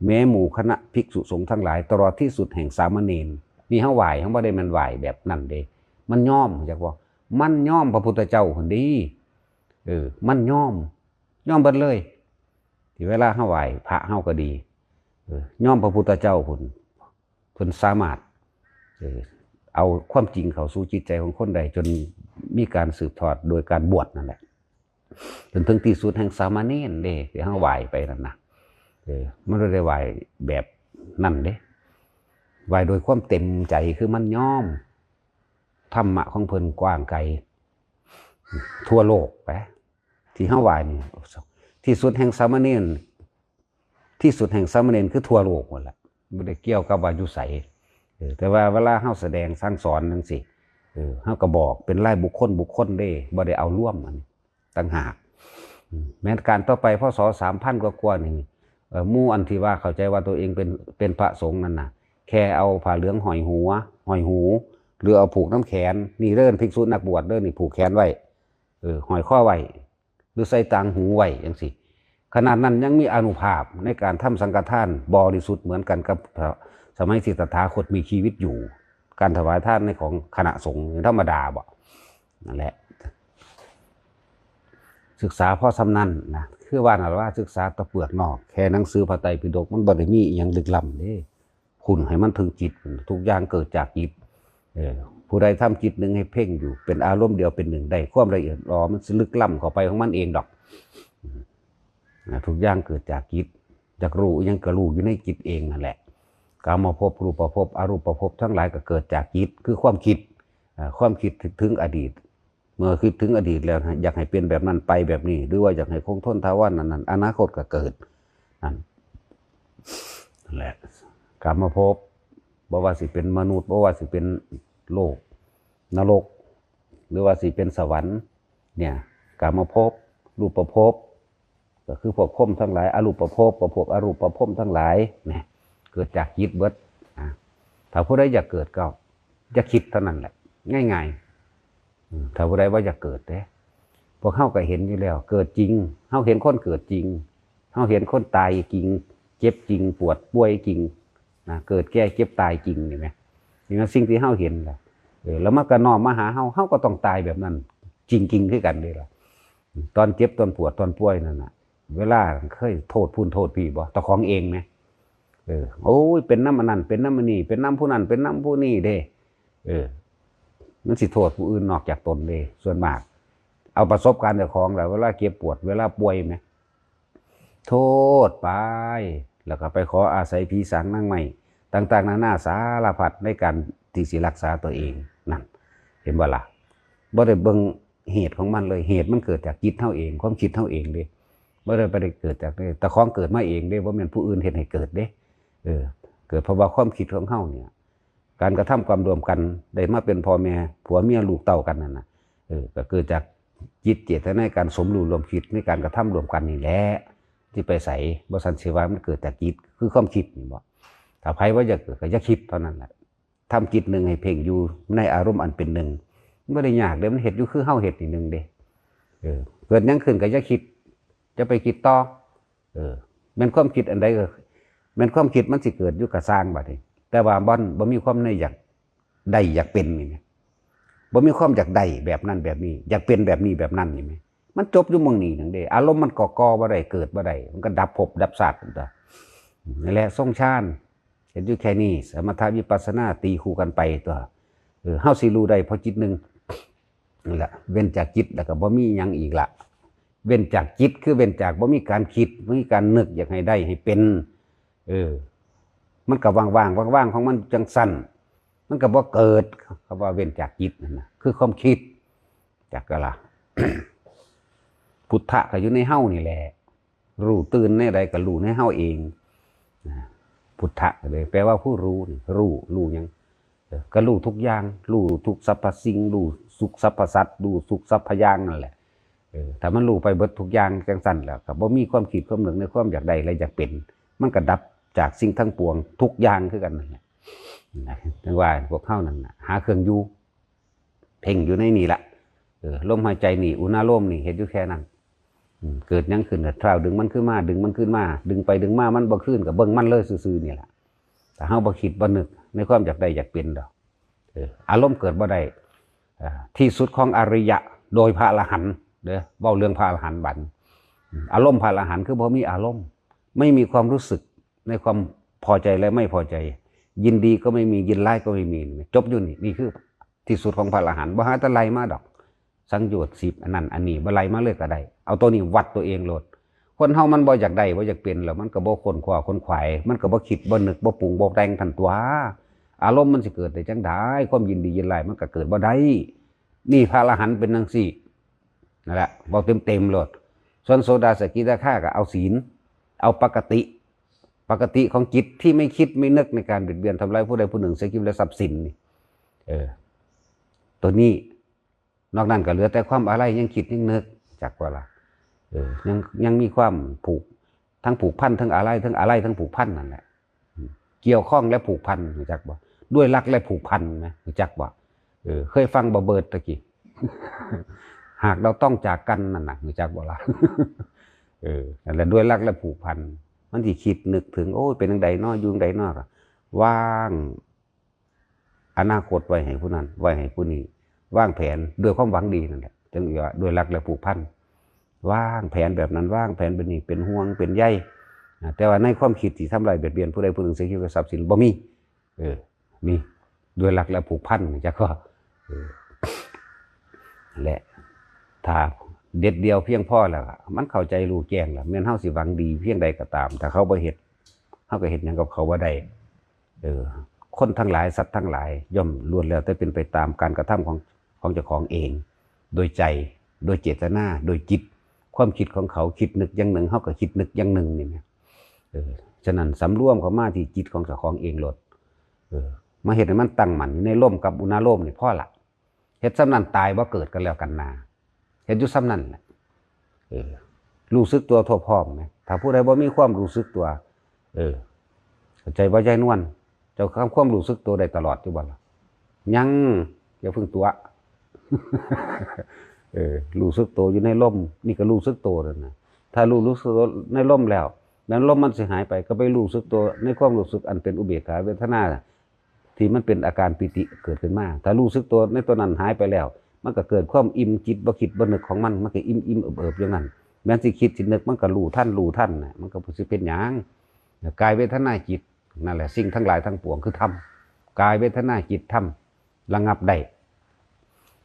แม้หมู่คณะภิกษุสงฆ์ทั้งหลายตลอดที่สุดแห่งสามเณรนี่เฮาไหว้เฮาบ่ได้มันไหว้แบบนั้นเด้มันย่อมจักว่ามันย่อมพระพุทธเจ้าคนดีมันย่อมเบิดเลยที่เวลาเฮาไหว้พระเฮาก็ดีย่อมพระพุทธเจ้าเพิ่นสามารถเอาความจริงเข้าสู่จิตใจของคนใดจนมีการสืบทอดโดยการบวชนั่นแหละจนถึงที่สุดแห่งสามเณรเด้ที่เฮาไหว้ไปนั่นน่ะมันบ่ได้ไหว้แบบนั่นเด้ไหว้โดยความเต็มใจคือมันย่อมธรรมะของเพิ่นกว้างไกลทั่วโลกไปที่เฮาไหว้นี่ที่สุดแห่งสามเณรคือทั่วโลกหมดละบ่ได้เกี่ยวกับว่าอยู่ไสแต่ว่าเวลาเฮาแสดงสั่งสอนจังซี่เฮาก็บอกเป็นรายบุคคลเด้บ่ได้เอาร่วมมันต่างหากแม้การต่อไปพศ 3,000 กว่าๆนี่หมู่อันที่ว่าเข้าใจว่าตัวเองเป็นพระสงฆ์นั่นน่ะแค่เอาผ้าเหลืองห้อยหูหรือเอาผูกน้ำแขนนี่เริ่นภิกษุนักบวชเด้อนี่ผูกแขนไว้ห้อยข้อไว้หรือใส่ต่างหูไว้จังซี่ขนาดนั้นยังมีอานุภาพในการทำสังฆทานบริสุทธิ์เหมือนกันกับสมัยสิทธัตถาคตมีชีวิตอยู่การถวายทานในของคณะสงฆ์ธรรมดาบ่นั่นแหละศึกษาพอสำนันนะคือว่าศึกษาตะเปลือกนอกแค่หนังสือพระไตรปิฎกมันบ่ได้มีอย่างลึกล้ำเด้ หุ่นให้มันถึงจิตทุกอย่างเกิดจากจิตผู้ใดทำจิตหนึ่งให้เพ่งอยู่เป็นอารมณ์เดียวเป็นหนึ่งได้ความละเอียดรอมันลึกล้ำเข้าไปของมันเองดอกทุกอย่างเกิดจากจิตจากรู้ยังกระรู้อยู่ในจิตเองนั่นแหละกามภพรูปภพอรูปภพทั้งหลายก็เกิดจากจิตคือความคิดถึงอดีตเมื่อคิดถึงอดีตแล้วอยากให้เป็นแบบนั้นไปแบบนี้หรือว่าอยากให้คงทนถาวรนั้นอนาคตก็เกิดนั่นแหละกามภพบ่ว่าสิเป็นมนุษย์บ่ว่าสิเป็นโลกนรกหรือว่าสิเป็นสวรรค์เนี่ยกามภพรูปภพก็คือพวกภพทั้งหลายอรูปภพพวกอรูปภพทั้งหลายเนี่ยเกิดจากจิตเบิดถ้าผู้ใดอยากเกิดก็จะคิดเท่านั้นแหละง่ายๆถ้าผู้ใดว่าอยากเกิดเนี่ยพวกเฮาก็เห็นอยู่แล้วเกิดจริงเฮาเห็นคนเกิดจริงเฮาเห็นคนตายจริงเจ็บจริงปวดป่วยจริงเกิดแก่เจ็บตายจริงเห็นไหมนี่มันสิ่งที่เฮาเห็นแหละแล้วมันก็น้อมมาหาเฮาก็ต้องตายแบบนั้นจริงๆคือกันเลยล่ะตอนเจ็บตอนปวดตอนป่วยนั่นน่ะเวลาเคยโทษพูนโทษพี่บ่ตะของเองไหมโอ้ยเป็นน้ำมันนั่นเป็นน้ำมันนี่เป็นน้ำผู้นั่นเป็นน้ำผู้นี่เด้มันสิโทษผู้อื่นนอกจากตนเด้ส่วนมากเอาประสบการณ์จากของแล้วเวลาเจ็บปวดเวลาป่วยไหมโทษไปแล้วก็ไปขออาศัยผีสางนั่งใหม่ต่างๆนานาสารพัดในการที่สิรักษาตัวเองนั่นเห็นบ่ล่ะบ่ได้เบิ่งเหตุของมันเลยเหตุมันเกิดจากจิตเฮาเองความคิดเฮาเองเด้บ่ได้เกิดจากแต่ของเกิดมาเองเด้บ่แม่นผู้อื่นเฮ็ดให้เกิดเด้เกิดเพราะว่าความคิดของเฮาเนี่ยการกระทำความรวมกันได้มาเป็นพ่อแม่ผัวเมียลูกเต้ากันนั่นน่ะก็เกิดจากจิตเจตนาในการสมรู้ร่วมคิดในการกระทำรวมกันนี่แหละที่ไปใส่บ่ซันสิว่ามันเกิดจากจิตคือความคิดนี่บ่ถ้าไผว่าจะเกิดก็จะคิดเท่านั้นแหละทำจิตหนึ่งให้เพ่งอยู่ในอารมณ์อันเป็นหนึ่งไม่ได้ยากเด้มันเห็ดอยู่คือเฮาเห็ดนี่หนึ่งเด้เกิดยังขึ้นก็จะคิดจะไปคิดต่อแม่นความคิดอันใดก็แม่นความคิดมันสิเกิดอยู่กับสร้างบัดนี้แต่ว่าบ่มีความในอยากได้อยากเป็นนี่บ่มีความอยากได้แบบนั้นแบบนี้อยากเป็นแบบนี้แบบนั้นนี่มั้ยมันจบอยู่มึงนี่นั่นเด้อารมณ์มันก่อบ่ได้เกิดบ่ได้มันก็ดับภพดับชาตินั่นแหละทรงฌานเห็นอยู่แค่นี้สมถะวิปัสสนาตีคู่กันไปตัวเฮาสิรู้ได้เพราะจิตหนึ่งนั่นแหละเว้นจากจิตแล้วก็บ่มีหยังอีกละเว้นจากจิตคือเว้นจากบ่มีการคิดบ่มีการนึกอยากให้ได้ให้เป็นมันก็ว่างๆของมันจังสั้นมันก็บ่เกิดคำว่าเว้นจากจิตนั่นน่ะคือความคิดจากกะล่ะ พุทธะก็อยู่ในเฮานี่แหละรู้ตื่นในใดก็รู้ในเฮาเองพุทธะเลยแปลว่าผู้รู้รู้ยังก็รู้ทุกอย่างรู้ทุกสรรพสิ่งรู้สุขสรรพสัตว์รู้สุขสรรพอย่างนั่นแหละถ้ามันรู้ไปเบิดทุกอย่างจังสั่นแล้วก็บ่มีความคิดความนึกในความอยากได้อะไรอยากเป็นมันก็ดับจากสิ่งทั้งปวงทุกอย่างคือกันนั่นแหละถึงว่าพวกเฮานั่นน่ะหาเครื่องอยู่เพ่งอยู่ในนี่ล่ะลมหายใจนี่อุณาโลมนี่เห็นอยู่แค่นั้นเกิดยังขึ้นเท้าดึงมันขึ้นมาดึงไปดึงมามันบ่ขึ้นกับเบิ่งมันเลยซื่อๆนี่แหละแต่เฮาบ่คิดบ่นึกในความอยากได้อยากเป็นดอกอารมณ์เกิดบ่ได้ที่สุดของอริยะโดยพระอรหันต์เด้อเว้าเรื่องพระอรหันต์บัดอารมณ์พระอรหันต์คือบ่มีอารมณ์ไม่มีความรู้สึกในความพอใจและไม่พอใจยินดีก็ไม่มียินร้ายก็ไม่มีจบอยู่นี่คือที่สุดของพระอรหันต์บ่หาแต่ไล่มาดอกสังโยชน์10อันนั้นอันนี้บ่ไล่มาเลยก็ได้เอาตัวนี้วัดตัวเองโลดคนเฮามันบ่อยากได้บ่อยากเป็นแล้วมันก็บ่ค้นคว้าค้นขวายมันก็บ่คิดบ่นึกบ่ปรุงบ่แต่งทันตัวอารมณ์มันสิเกิดได้จังได๋ความยินดียินร้ายมันก็เกิดบ่ได้นี่พระอรหันต์เป็นจังซี่นั่นแหละบ่เต็มโลดส่วนโสดาสกิทาคาก็เอาศีลเอาปกติของจิตที่ไม่คิดไม่นึกในการเบียดเบียนทำร้ายผู้ใดผู้หนึ่งเสียชีวิตและทรัพย์สินนี่ตัวนี้นอกนั้นก็เหลือแต่ความอะไรยังคิดยังนึกจักว่าล่ะยังมีความผูกทั้งผูกพันทั้งอะไรทั้งผูกพันนั่นแหละเกี่ยวข้องและผูกพันจักว่าด้วยรักและผูกพันนะจักว่าเคยฟังบ่เบิดตะกี้ หากเราต้องจากกันนั่นน่ะจักว่าล่ะนั่นแหละด้วยรักและผูกพันมันที่คิดนึกถึงโอ้ยเป็นจังใดเนาะอยู่จังใดเนาะว่างอนาคตไว้ให้ผู้นั้นไว้ให้ผู้นี้วางแผนด้วยความหวังดีนั่นแหละจึงว่าด้วยรักและผูกพันวางแผนแบบนั้นวางแผนเป็นนี่เป็นห่วงเป็นใย แต่ว่าในความคิดที่ทำลายเบียดเบียนผู้ใดผู้หนึ่งเสียชีวิตกับทรัพย์สินบ่มีมีด้วยหลักและผูกพันจักว่าและถ้าเด็ดเดียวเพียงพอแล้วมันเข้าใจรู้แจ้งแล้วแม้นเฮาสิหวังดีเพียงใดก็ตามถ้าเขาบ่เฮ็ดเฮาก็เฮ็ดหยังกับเขาบ่ได้คนทั้งหลายสัตว์ทั้งหลายย่อมล้วนแล้วแต่เป็นไปตามการกระทำของเจ้าของเองโดยใจโดยเจตนาโดยจิตความคิดของเขาคิดนึกอย่างหนึ่งเฮาก็คิดนึกอย่างหนึ่งนี่นะฉะนั้นสำรวมเข้ามาที่จิตของเจ้าของเองโลดมาเฮ็ดให้มันตั้งมั่นอยู่ในลมกับอุณาโลมนี่พอละเฮ็ดซ้ำนั้นตายบ่เกิดกันแล้วกันนาเฮ็ดอยู่ซ้ำนั้นแหละรู้สึกตัวทั่วพร้อมไหมถ้าผู้ใดบ่มีความรู้สึกตัวเข้าใจบ่ใจนวลเจ้าความรู้สึกตัวได้ตลอดอยู่บ่ล่ะยังอย่าเพิ่งตัวรู้สึกตัวอยู่ในลมนี่ก็รู้สึกตัวแล้วนะถ้ารู้สึกตัวในลมแล้วนั้นลมมันสิหายไปก็ไปรู้สึกตัวในความรู้สึกอันเป็นอุเบกขาเวทนาที่มันเป็นอาการปิติเกิดขึ้นมาถ้ารู้สึกตัวในตัวนั้นหายไปแล้วมันก็เกิดความอิ่มจิตบ่คิดบ่นึกของมันก็อิ่มเอิบอย่างนั้นแม้สิคิดสินึกมันก็รู้ท่านน่ะมันก็สิเป็นหยังกายเวทนาจิตนั่นแหละสิ่งทั้งหลายทั้งปวงคือธรรมกายเวทนาจิตธรรมระงับได้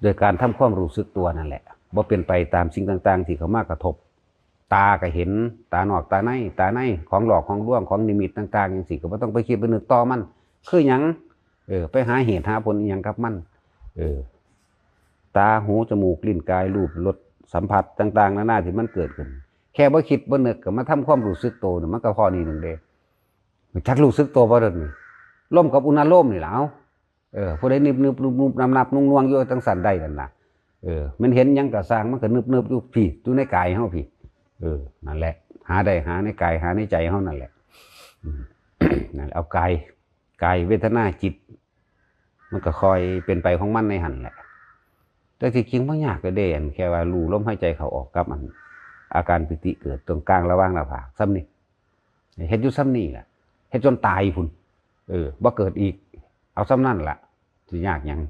โดยการทำความรู้สึกตัวนั่นแหละบ่เป็นไปตามสิ่งต่างๆที่เขามากระทบตาก็เห็นตานอกตาในของหลอกของลวงของนิมิตต่างๆอย่างสิก็บ่ต้องไปคิดไปนึกต่อมันคือหยังไปหาเหตุหาผลอีหยังกับมันตาหูจมูกลิ้นกายรูปรสสัมผัสต่างๆนานาที่มันเกิดขึ้นแค่บ่คิดบ่นึกก็มาทำความรู้สึกตัวมันก็พอนี่นึงเด้จักรู้สึกตัวบ่เด้นี่ลมกับอุณาโลมนี่ล่ะผู้ใดนึบนับนุ่งๆอยู่จังสั่นได้นั่นน่ะมันเห็นหยังก็สร้างมันก็นึบอยู่พี่อยู่ในกายเฮาพี่นั่นแหละหาได้หาในกายหาในใจเฮานั่นแหละนั่นเอากายเวทนาจิตมันก็คอยเป็นไปของมันในหั่นแหละแต่ที่จริงบ่ยากก็เด้แค่ว่ารู้ลมหายใจเข้าออกกับมันอาการปิติเกิดตรงกลางระหว่างหน้าผากซ้ำนี่เฮ็ดอยู่ซ้ำนี่แหละเฮ็ดจนตายพุ่นบ่เกิดอีกเอาซ้ำนั่นล่ะสิยากหยัง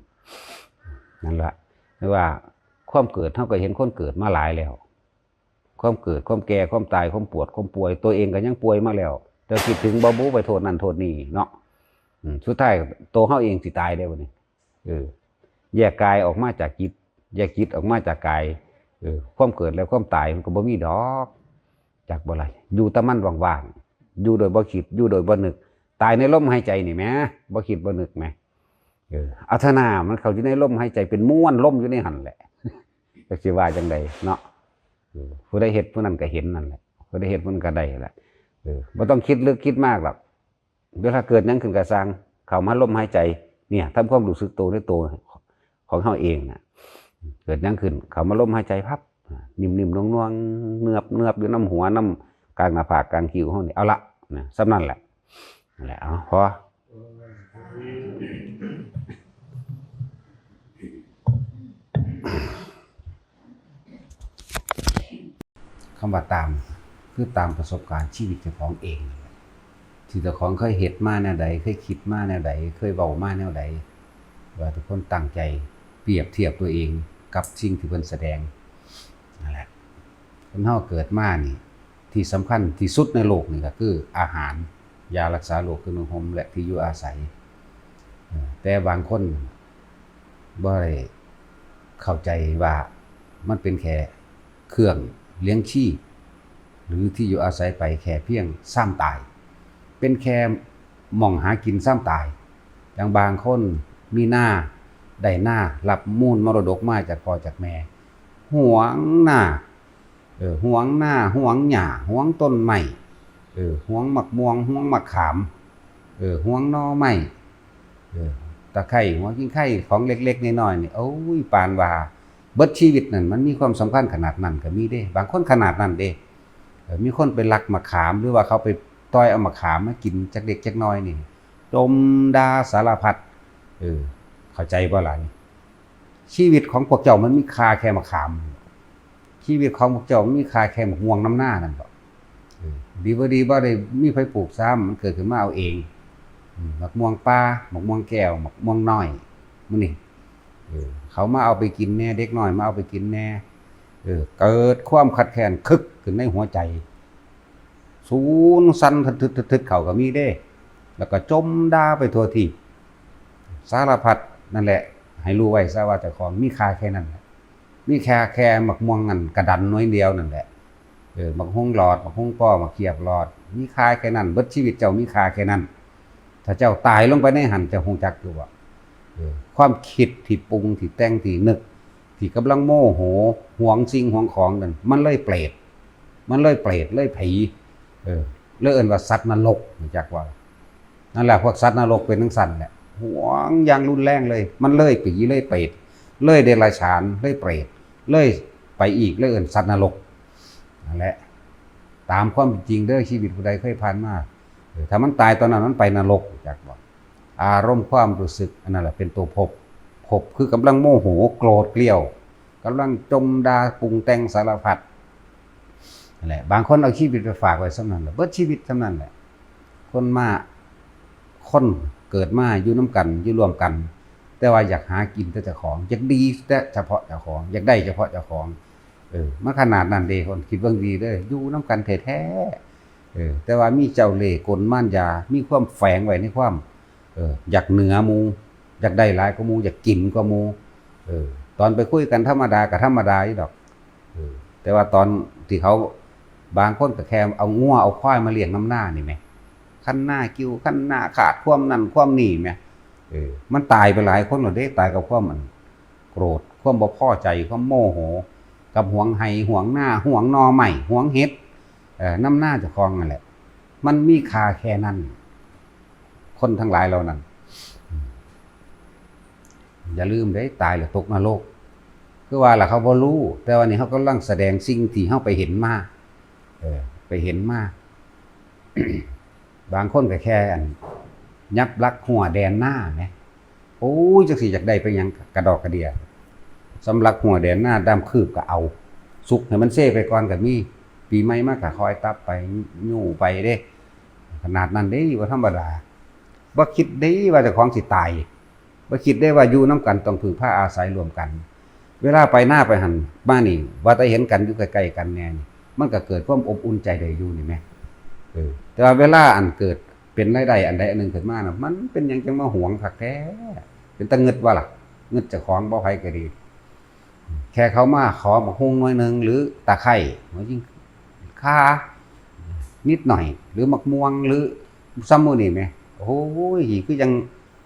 นั่นล่ะคือว่าความเกิดเฮาก็เห็นคนเกิดมาหลายแล้วความเกิดความแก่ความตายความปวดความป่วยตัวเองก็ยังป่วยมาแล้วแต่คิดถึงบ่บูไปโทษนั่นโทษนี่เนาะสุดท้ายตัวเฮาเองสิตายได้บ่นี่แยกกายออกมาจากจิตแยกจิตออกมาจากกายความเกิดและความตายมันก็บ่มีดอกจากบ่ไรอยู่แต่มันว่างๆอยู่โดยบ่คิดอยู่โดยบ่นึกตายในลมหายใจนี่แหมบ่คิดบ่นึกแหมอัธนามันเข้าอยู่ในลมหายใจเป็นม้วนลมอยู่ในหั่นแหละจักสิว่าจังไดเนาะผู้ใดเฮ็ดผู้นั้นก็เห็นนั่นแหละผู้ใดเฮ็ดมันก็ได้แหละบ่ต้องคิดลึกคิดมากหรอกเวลาเกิดหยังขึ้นก็สร้างเข้ามาลมหายใจเนี่ยทำความรู้สึกตัวในตัวของเฮาเองน่ะเกิดหยังขึ้นเข้ามาลมหายใจพับนิ่มๆน่วงๆเนือบอยู่น้ำหัวน้ำกลางหน้าผากกลางคิ้วเฮานี่เอาละนะซ้ำนั่นแหละนั่นแหละพอคำว่าตามคือตามประสบการณ์ชีวิตเจ้าของเองที่เจ้าของเคยเฮ็ดมาแนวใดเคยคิดมาแนวใดเคยเว้ามาแนวใดว่าทุกคนตั้งใจเปรียบเทียบตัวเองกับสิ่งที่เพิ่นแสดงนั่นแหละคนเฮาเกิดมานี่ที่สำคัญที่สุดในโลกนี่ก็คืออาหารยารักษาโรคเครื่องนุ่งห่มและที่อยู่อาศัยแต่บางคนบ่ได้เข้าใจว่ามันเป็นแค่เครื่องเลี้ยงชีพหรือที่อยู่อาศัยไปแค่เพียงซ้ำตายเป็นแค่หม่องหากินซ้ำตายอย่างบางคนมีหน้าได้หน้ารับมูลมรดกมาจากพ่อจากแม่หวงหน้าหวงหน้าหวงหญ้าหวงต้นไม้หวงหมักม่วงหวงมะขามหวงหน่อไม้ตะไคร้หัวกิ้งไข่ของเล็กๆน้อยๆนี่โอ้ยปานว่าเบิดชีวิตนั่นมันมีความสำคัญขนาดนั้นก็มีเด้บางคนขนาดนั้นเด้มีคนไปลักมะขามหรือว่าเขาไปต้อยเอามะขามมากินจักเด็กจักน้อยนี่จมดาสารพัดเข้าใจบ่ล่ะชีวิตของพวกเจ้ามันมีค่าแค่มะขามชีวิตของพวกเจ้ามันมีค่าแค่มะม่วงน้ำหน้านั่นบ่ดีบ่ได้มีไผปลูกซ้ำมันเกิดขึ้นมาเอาเองมะม่วงป่ามะม่วงแก้วมะม่วงน้อยมื้อนี้เขามาเอาไปกินแน่เด็กน้อยมาเอาไปกินแน่เกิดความขัดแค้นคึกขึ้นในหัวใจ ศูนย์สั่นทึดๆเขาก็มีเด้แล้วก็จมด่าไปทั่วที่สารพัดนั่นแหละให้รู้ไว้ซะว่าเจ้าของมีค่าแค่นั้นมีแค่หมักม่วงนั่นกระดันน้อยเดียวนั่นแหละหมักฮงหลอดหมักฮงป้อหมักเขียบหลอดมีค่าแค่นั้นเบิดชีวิตเจ้ามีค่าแค่นั้นถ้าเจ้าตายลงไปในหันจะคงจักอยู่ว่าความคิดที่ปรุงที่แต่งที่นึกที่กำลังโมโหหวงสิ่งหวงของนั่นมันเลยเปรตเลยผีเลยเอิ้นว่าสัตว์นรกจักว่านั่นแหละพวกสัตว์นรกเป็นทั้งสันแหละหวงอย่างรุนแรงเลยมันเลยผีเลยเปรตเลยเดรัจฉานเลยเปรตเลยไปอีกเลยเอิ้นสัตว์นรกนั่นแหละตามความจริงเด้อชีวิตผู้ใดเคยผ่านมาถ้ามันตายตอนนั้นมันไปนรกจักว่าอารมณ์ความรู้สึกอันนั้นแหละเป็นตัวภพคือกำลังโมโหโกรธเกลี้ยวกำลังจมด่าปรุงแต่งสารพัดนั่นแหละบางคนเอาชีวิตไปฝากไว้สำนั้นแหละเบิดชีวิตสำนั้นแหละคนเกิดมาอยู่น้ำกันอยู่รวมกันแต่ว่าอยากหากินแต่เจ้าของอยากดีแต่เฉพาะเจ้าของอยากได้เฉพาะเจ้าของมาขนาดนั้นเด้คนคิดเบิ่งดีเด้ออยู่น้ำกันแท้ๆแต่ว่ามีเจ้าเล่ห์กลม่านยามีความแฝงไว้ในความอยากเหนือหมู่อยากได้หลายกว่าหมู่อยากกินกว่าหมู่ตอนไปคุยกันธรรมดากับธรรมดาอีดอกแต่ว่าตอนที่เขาบางคนก็แค่เอางัวเอาควายมาเลี้ยงน้ำหน้านี่แหมคันหน้ากิ้วคันหน้าขาดความนั่นความนี่แหมมันตายไปหลายคนแล้วเด้ตายกับความมันโกรธความบ่พอใจความโมโหกับหวงไห้หวงหน้าหวงนอใหม่หวงเฮ็ดน้ำหน้าเจ้าของนั่นแหละมันมีค่าแค่นั้นคนทั้งหลายเหล่านั้นอย่าลืมได้ตายแล้วตกนรกคือว่าล่ะเขาบ่รู้แต่วันนี้เขากำลังแสดงสิ่งที่เขาไปเห็นมาไปเห็นมา บางคนก็แค่ยับลักหัวแดนหน้าไหมโอ้ยจักสิอยากได้ไปยังกระดอกกระเดียสำลักหัวแดนหน้าดำคืบก็เอาสุกให้มันเซ่ไปก่อนกับมีปีใหม่มากก็คอยตับไปยู่ไปเด้ขนาดนั้นเด้ว่าธรรมดาบ่คิดได้ว่าเจ้าของสิตายบ่คิดได้ว่าอยู่น้ำกันต้องพึ่งพาอาศัยรวมกันเวลาไปหน้าไปหันบ้านนี่ว่าแต่เห็นกันอยู่ใกล้ๆกันแน่นี่มันก็เกิดความอบอุ่นใจได้อยู่นี่แม่แต่ว่าเวลาอันเกิดเป็นรายได้อันใดอันหนึ่งขึ้นมานะมันเป็นหยังจังมาหวงคักแท้เป็นตะเงิดว่าล่ะเงิดเจ้าของบ่ไผก็ดีแค่เขามาขอบักฮุ่งหน่อยนึงหรือตะไคร้ว่ายิ่งค่านิดหน่อยหรือมักม่วงหรือซ้ำมื้อนี่แม่โอ้ยคือยัง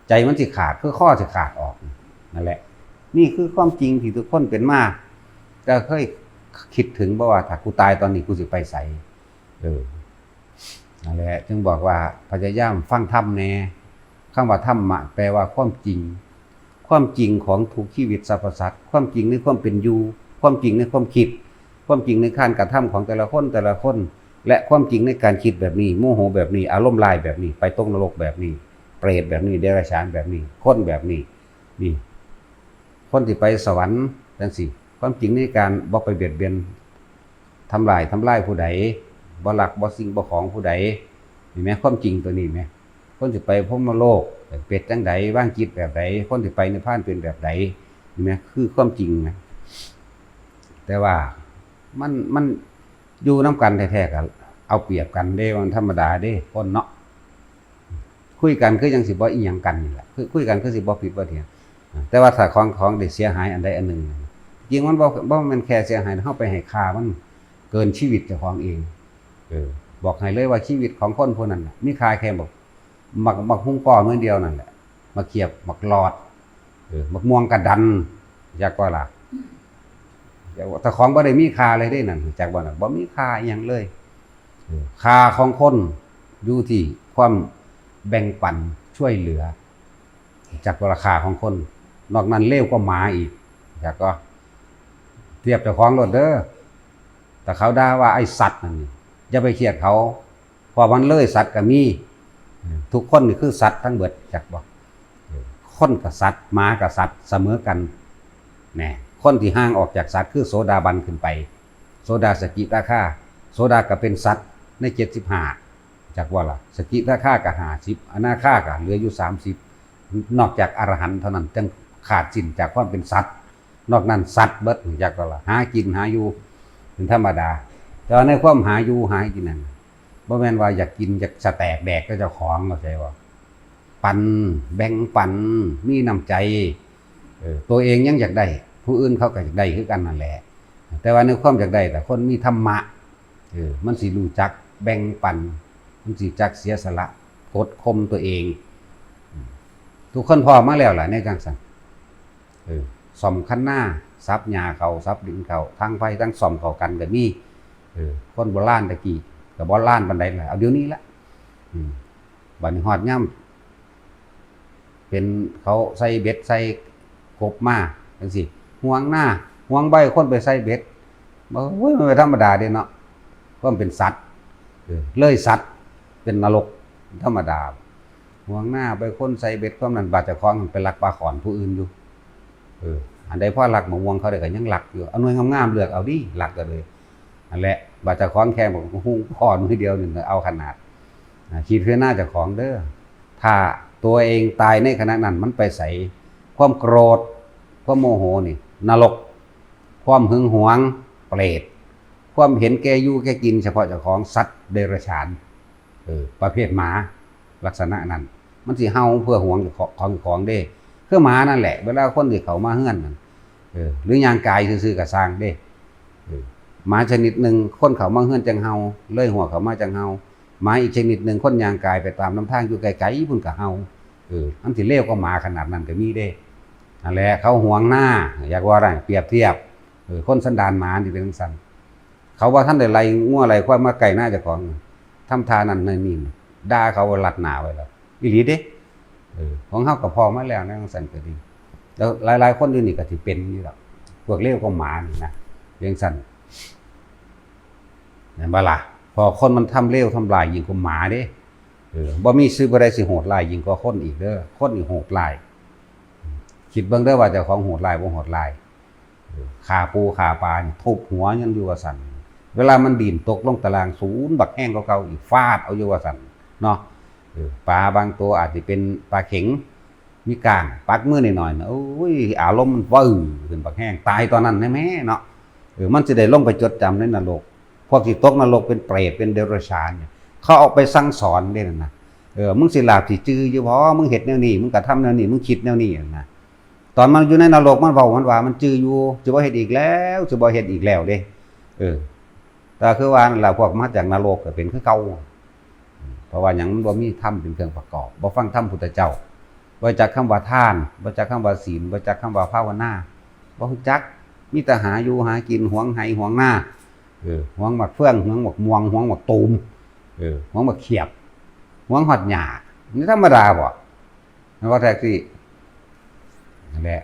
ใจมันสิขาดคือข้อสิขาดออกนั่นแหละนี่คือความจริงที่ทุกคนเป็นมาแต่เคยคิดถึงบ่ว่าถ้ากูตายตอนนี้กูสิไปไสนั่นแหละจึงบอกว่าพยายามฟังธรรมแน่คำว่าธรรมะแปลว่าความจริงของทุกชีวิตสรรพสัตว์ความจริงในความเป็นอยู่ความจริงในความคิดความจริงในการกระทำของแต่ละคนและความจริงในการคิดแบบนี้โมโหแบบนี้อารมณ์ลายแบบนี้ไปตกนรกแบบนี้เปรตแบบนี้เดรัจฉานแบบนี้คนแบบนี้นี่คนที่ไปสวรรค์จังซี่ความจริงในการบ่ไปเบียดเบียนทำลายผู้ใดบ่ลักบ่สิ่งบ่ของผู้ใดนี่แม่ความจริงตัวนี้แม่คนสิไปพรหมโลกเป็นจังไดว่างจิตแบบใดคนสิไปนิพพานเป็นแบบใดนี่แม่คือความจริงนะแต่ว่ามันอยู่นำกันแท้ๆกันเอาเปรียบกันเด้มันธรรมดาเด้คนเนาะคุยกันคือจังสิบ่อีหยังกันนี่แหละคุยกันคือสิบ่ผิดบ่เถียงแต่ว่าถ้าของได้เสียหายอันใดอันหนึ่งจริงมันบ่แม่นแค่เสียหายเฮาไปให้ค่ามันเกินชีวิตเจ้าของเองบอกให้เลยว่าชีวิตของคนพวกนั้นมีค่าแค่บักฮุ่งป้อมื้อเดียวนั่นแหละมาเขียบบักหลอดบักม่วงกระดันอยากว่าล่ะแต่ของบ่ได้มีค่าเลยได้นั่นจักบ่น่ะบ่มีค่าอีหยังเลยค่าของคนอยู่ที่ความแบ่งปันช่วยเหลือจากราคาของคนนอกนั้นเลวกว่าหมาอีกอยากก็เทียบเจ้าของรถเด้อแต่เขาด่าว่าไอ้สัตว์นั่นอย่าไปเครียดเขาพอมันเลยสัตว์ก็มีทุกคนนี่คือสัตว์ทั้งเบิดจักบ่คนกับสัตว์หมากับสัตว์เสมอกันแน่คนที่ห่างออกจากสัตว์คือโสดาบันขึ้นไปโสดาสกิทาคาโสดาก็เป็นสัตว์ใน75จักว่าล่ะสกิทาคาก็50อนาคาก็เหลืออยู่30นอกจากอรหันต์เท่านั้นจึงขาดสิ้นจากความเป็นสัตว์นอกนั้นสัตว์เบิดจักว่าล่ะหากินหาอยู่เป็นธรรมดาแต่ในความหาอยู่หากินนั้น บ่แม่นว่าอยากกินอยากสแตกแดกก็เจ้าของเข้าใจบ่ปันแบ่งปันมีน้ำใจตัวเองยังอยากได้ผู้อื่นเขาก็อยากได้คือกันนั่นแหละแต่ว่าในความอยากได้แต่คนมีธรรมะมันสิรู้จักแบ่งปันมันสิจักเสียสละกดข่มตัวเองทุกคนพอมาแล้วล่ะในจังซั่นซ่อมคันหน้าซับหญ้าเขาซับดินเขาทั้งไฟทั้งซ่อมเข้ากันก็มีคนโบราณตะกี้ก็บ่ล้านปานใดล่ะเอาเดี๋ยวนี้ละบัดนี้ฮอดยามเป็นเขาใส่เบ็ดใส่กบมาจังซี่ห่วงหน้าห่วงใบคนไปใส่เบ็ดบ่โอ้ยมันธรรมดาเด้เนาะเพราะมันเป็นสัตว์เลยสัตว์เป็นนรกธรรมดาห่วงหน้าไปคนใส่เบ็ดความนั้นบาดเจ้าของไปลักปลาขอนผู้อื่นอยู่อันใดพ่อลักมะม่วงเขาได้ก็ยังลักอยู่เอาหน่วยงามๆเลือกเอาดิลักก็เลยอันแหละบาดเจ้าของแค่บอกฮู้พอมือเดียวนึงเอาขนาดคิดเพื่อหน้าเจ้าของเด้อถ้าตัวเองตายในขณะนั้นมันไปใส่ความโกรธความโมโหนี่นรกความหึงหวงเปรตความเห็นแก่อยู่แก่กินเฉพาะเจ้าของสัตว์เดรัจฉานประเภทหมาลักษณะนั้นมันสิเห่าเพื่อหวงของเด้คือหมานั่นแหละเวลาคนที่เขามาเฮือนนั่นหรือย่างกายซื่อๆก็สร้างเด้หมาชนิดนึงคนเขามาเฮือนจังเห่าเลยหัวเขามาจังเห่าหมาอีกชนิดนึงคนย่างกายไปตามลำทางอยู่ไกลๆพุ่นก็เห่าอันที่เลวก็หมาขนาดนั้นก็มีเด้นั่นแหละเขาหวงหน้าอยากว่าอะไรเปรียบเทียบคนสันดานหมาที่เป็นจังซั่นเขาว่าท่านได้ไล่งัวไล่ควายมาไก่หน้าเจ้าของทำทานั้นนี่ด่าเขาลัดหน้าไว้แล้วอีหลีเด้ของเฮาก็พอมาแล้วนะจังซั่นก็ดีแล้วหลายๆคนอยู่นี่ก็สิเป็นอยู่ดอกพวกเลวก็หมานี่นะจังซั่นแม่นบ่ล่ะพอคนมันทำเลวทำลายยิ่งกว่าหมาเด้บ่มีซื้อบ่ได้สิโหดร้ายยิ่งกว่าคนอีกเด้อคนนี่โหดร้ายคิดเบิ่งเด้อว่าเจ้าของโหดร้ายบ่โหดร้ายฆ่าปูฆ่าปลาทุบหัวยังอยู่ว่าซั่นเวลามันดินตกลงตารางศูนย์บักแห้งเก่าๆอีกฟาดเอาอยู่ว่าซั่นเนาะปลาบางตัวอาจจะเป็นปลาเข็งมีกลางปักมือหน่อยๆโอ้ยอารมณ์มันวื้อขึ้นบักแห้งตายตอนนั้นแม่เนาะมันสิได้ลงไปจดจำในนรกพวกที่ตกนรกเป็นเปรตเป็นเดรัจฉานเนี่ยเขาออกไปสั่งสอนเด้นั่นนะมึงสิลาบสิจื้ออยู่บ่มึงเฮ็ดแนวนี้มึงก็ทำแนวนี้มึงคิดแนวนี้นะตอนมันอยู่ในนรกมันเว้ามันว่ามันจื้ออยู่สิบ่เฮ็ดอีกแล้วสิบ่เฮ็ดอีกแล้วเด้แต่คือว่านั่นล่ะพวกมาจากนรกก็เป็นคือเก่าเพราะว่าหยังมันบ่มีธรรมเป็นเครื่องประกอบบ่ฟังธรรมพุทธเจ้าบ่จักคำว่าทานบ่จักคำว่าศีลบ่จักคำว่าภาวนาบ่รู้จักมีแต่หาอยู่หากินหวงไห้หวงหน้าหวงหมักเฟื่องหวงหมักม่วงหวงหมักตูมหวงหมักเขียบหวงหอดหญ้านี่ธรรมดาบ่มันก็แท้ที่นั่นแหละ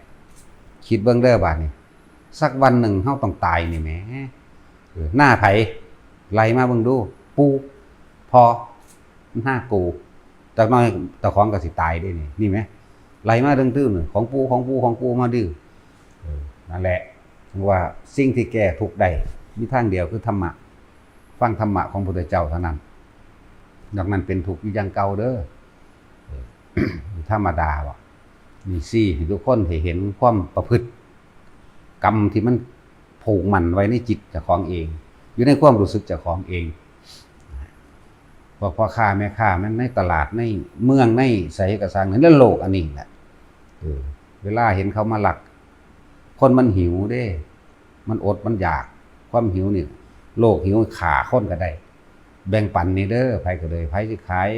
คิดเบิ่งเด้อบาดนี้สักวันหนึ่งเฮาต้องตายนี่แหมหน้าไผไล่มาเบิ่งดูปูพอหน้ากูจากน้อยตะของก็สิตายได้นี่ไหมไล่มาตื้อๆของปูมาดื้อนั่นแหละว่าสิ่งที่แก้ทุกข์ได้มีทางเดียวคือธรรมะฟังธรรมะของพระพุทธเจ้าเท่านั้นนอกนั้นเป็นทุกข์อยู่อย่างเก่าเด้อธรรมดาว่ะมีซี่ทุกคนให้เห็นความประพฤติกรรมที่มันผูกมันไว้ในจิตเจ้าของเองอยู่ในความรู้สึกเจ้าของเองพ่อค้าแม่ค้ามันในตลาดในเมืองในใส่กระซังในโลกอันนี้แหละเวลาเห็นเขามาหลักคนมันหิวเด้มันอดมันอยากความหิวนี่โลกหิวขาคนก็ได้แบ่งปันนี่เด้อไผก็เลยไผสิขาย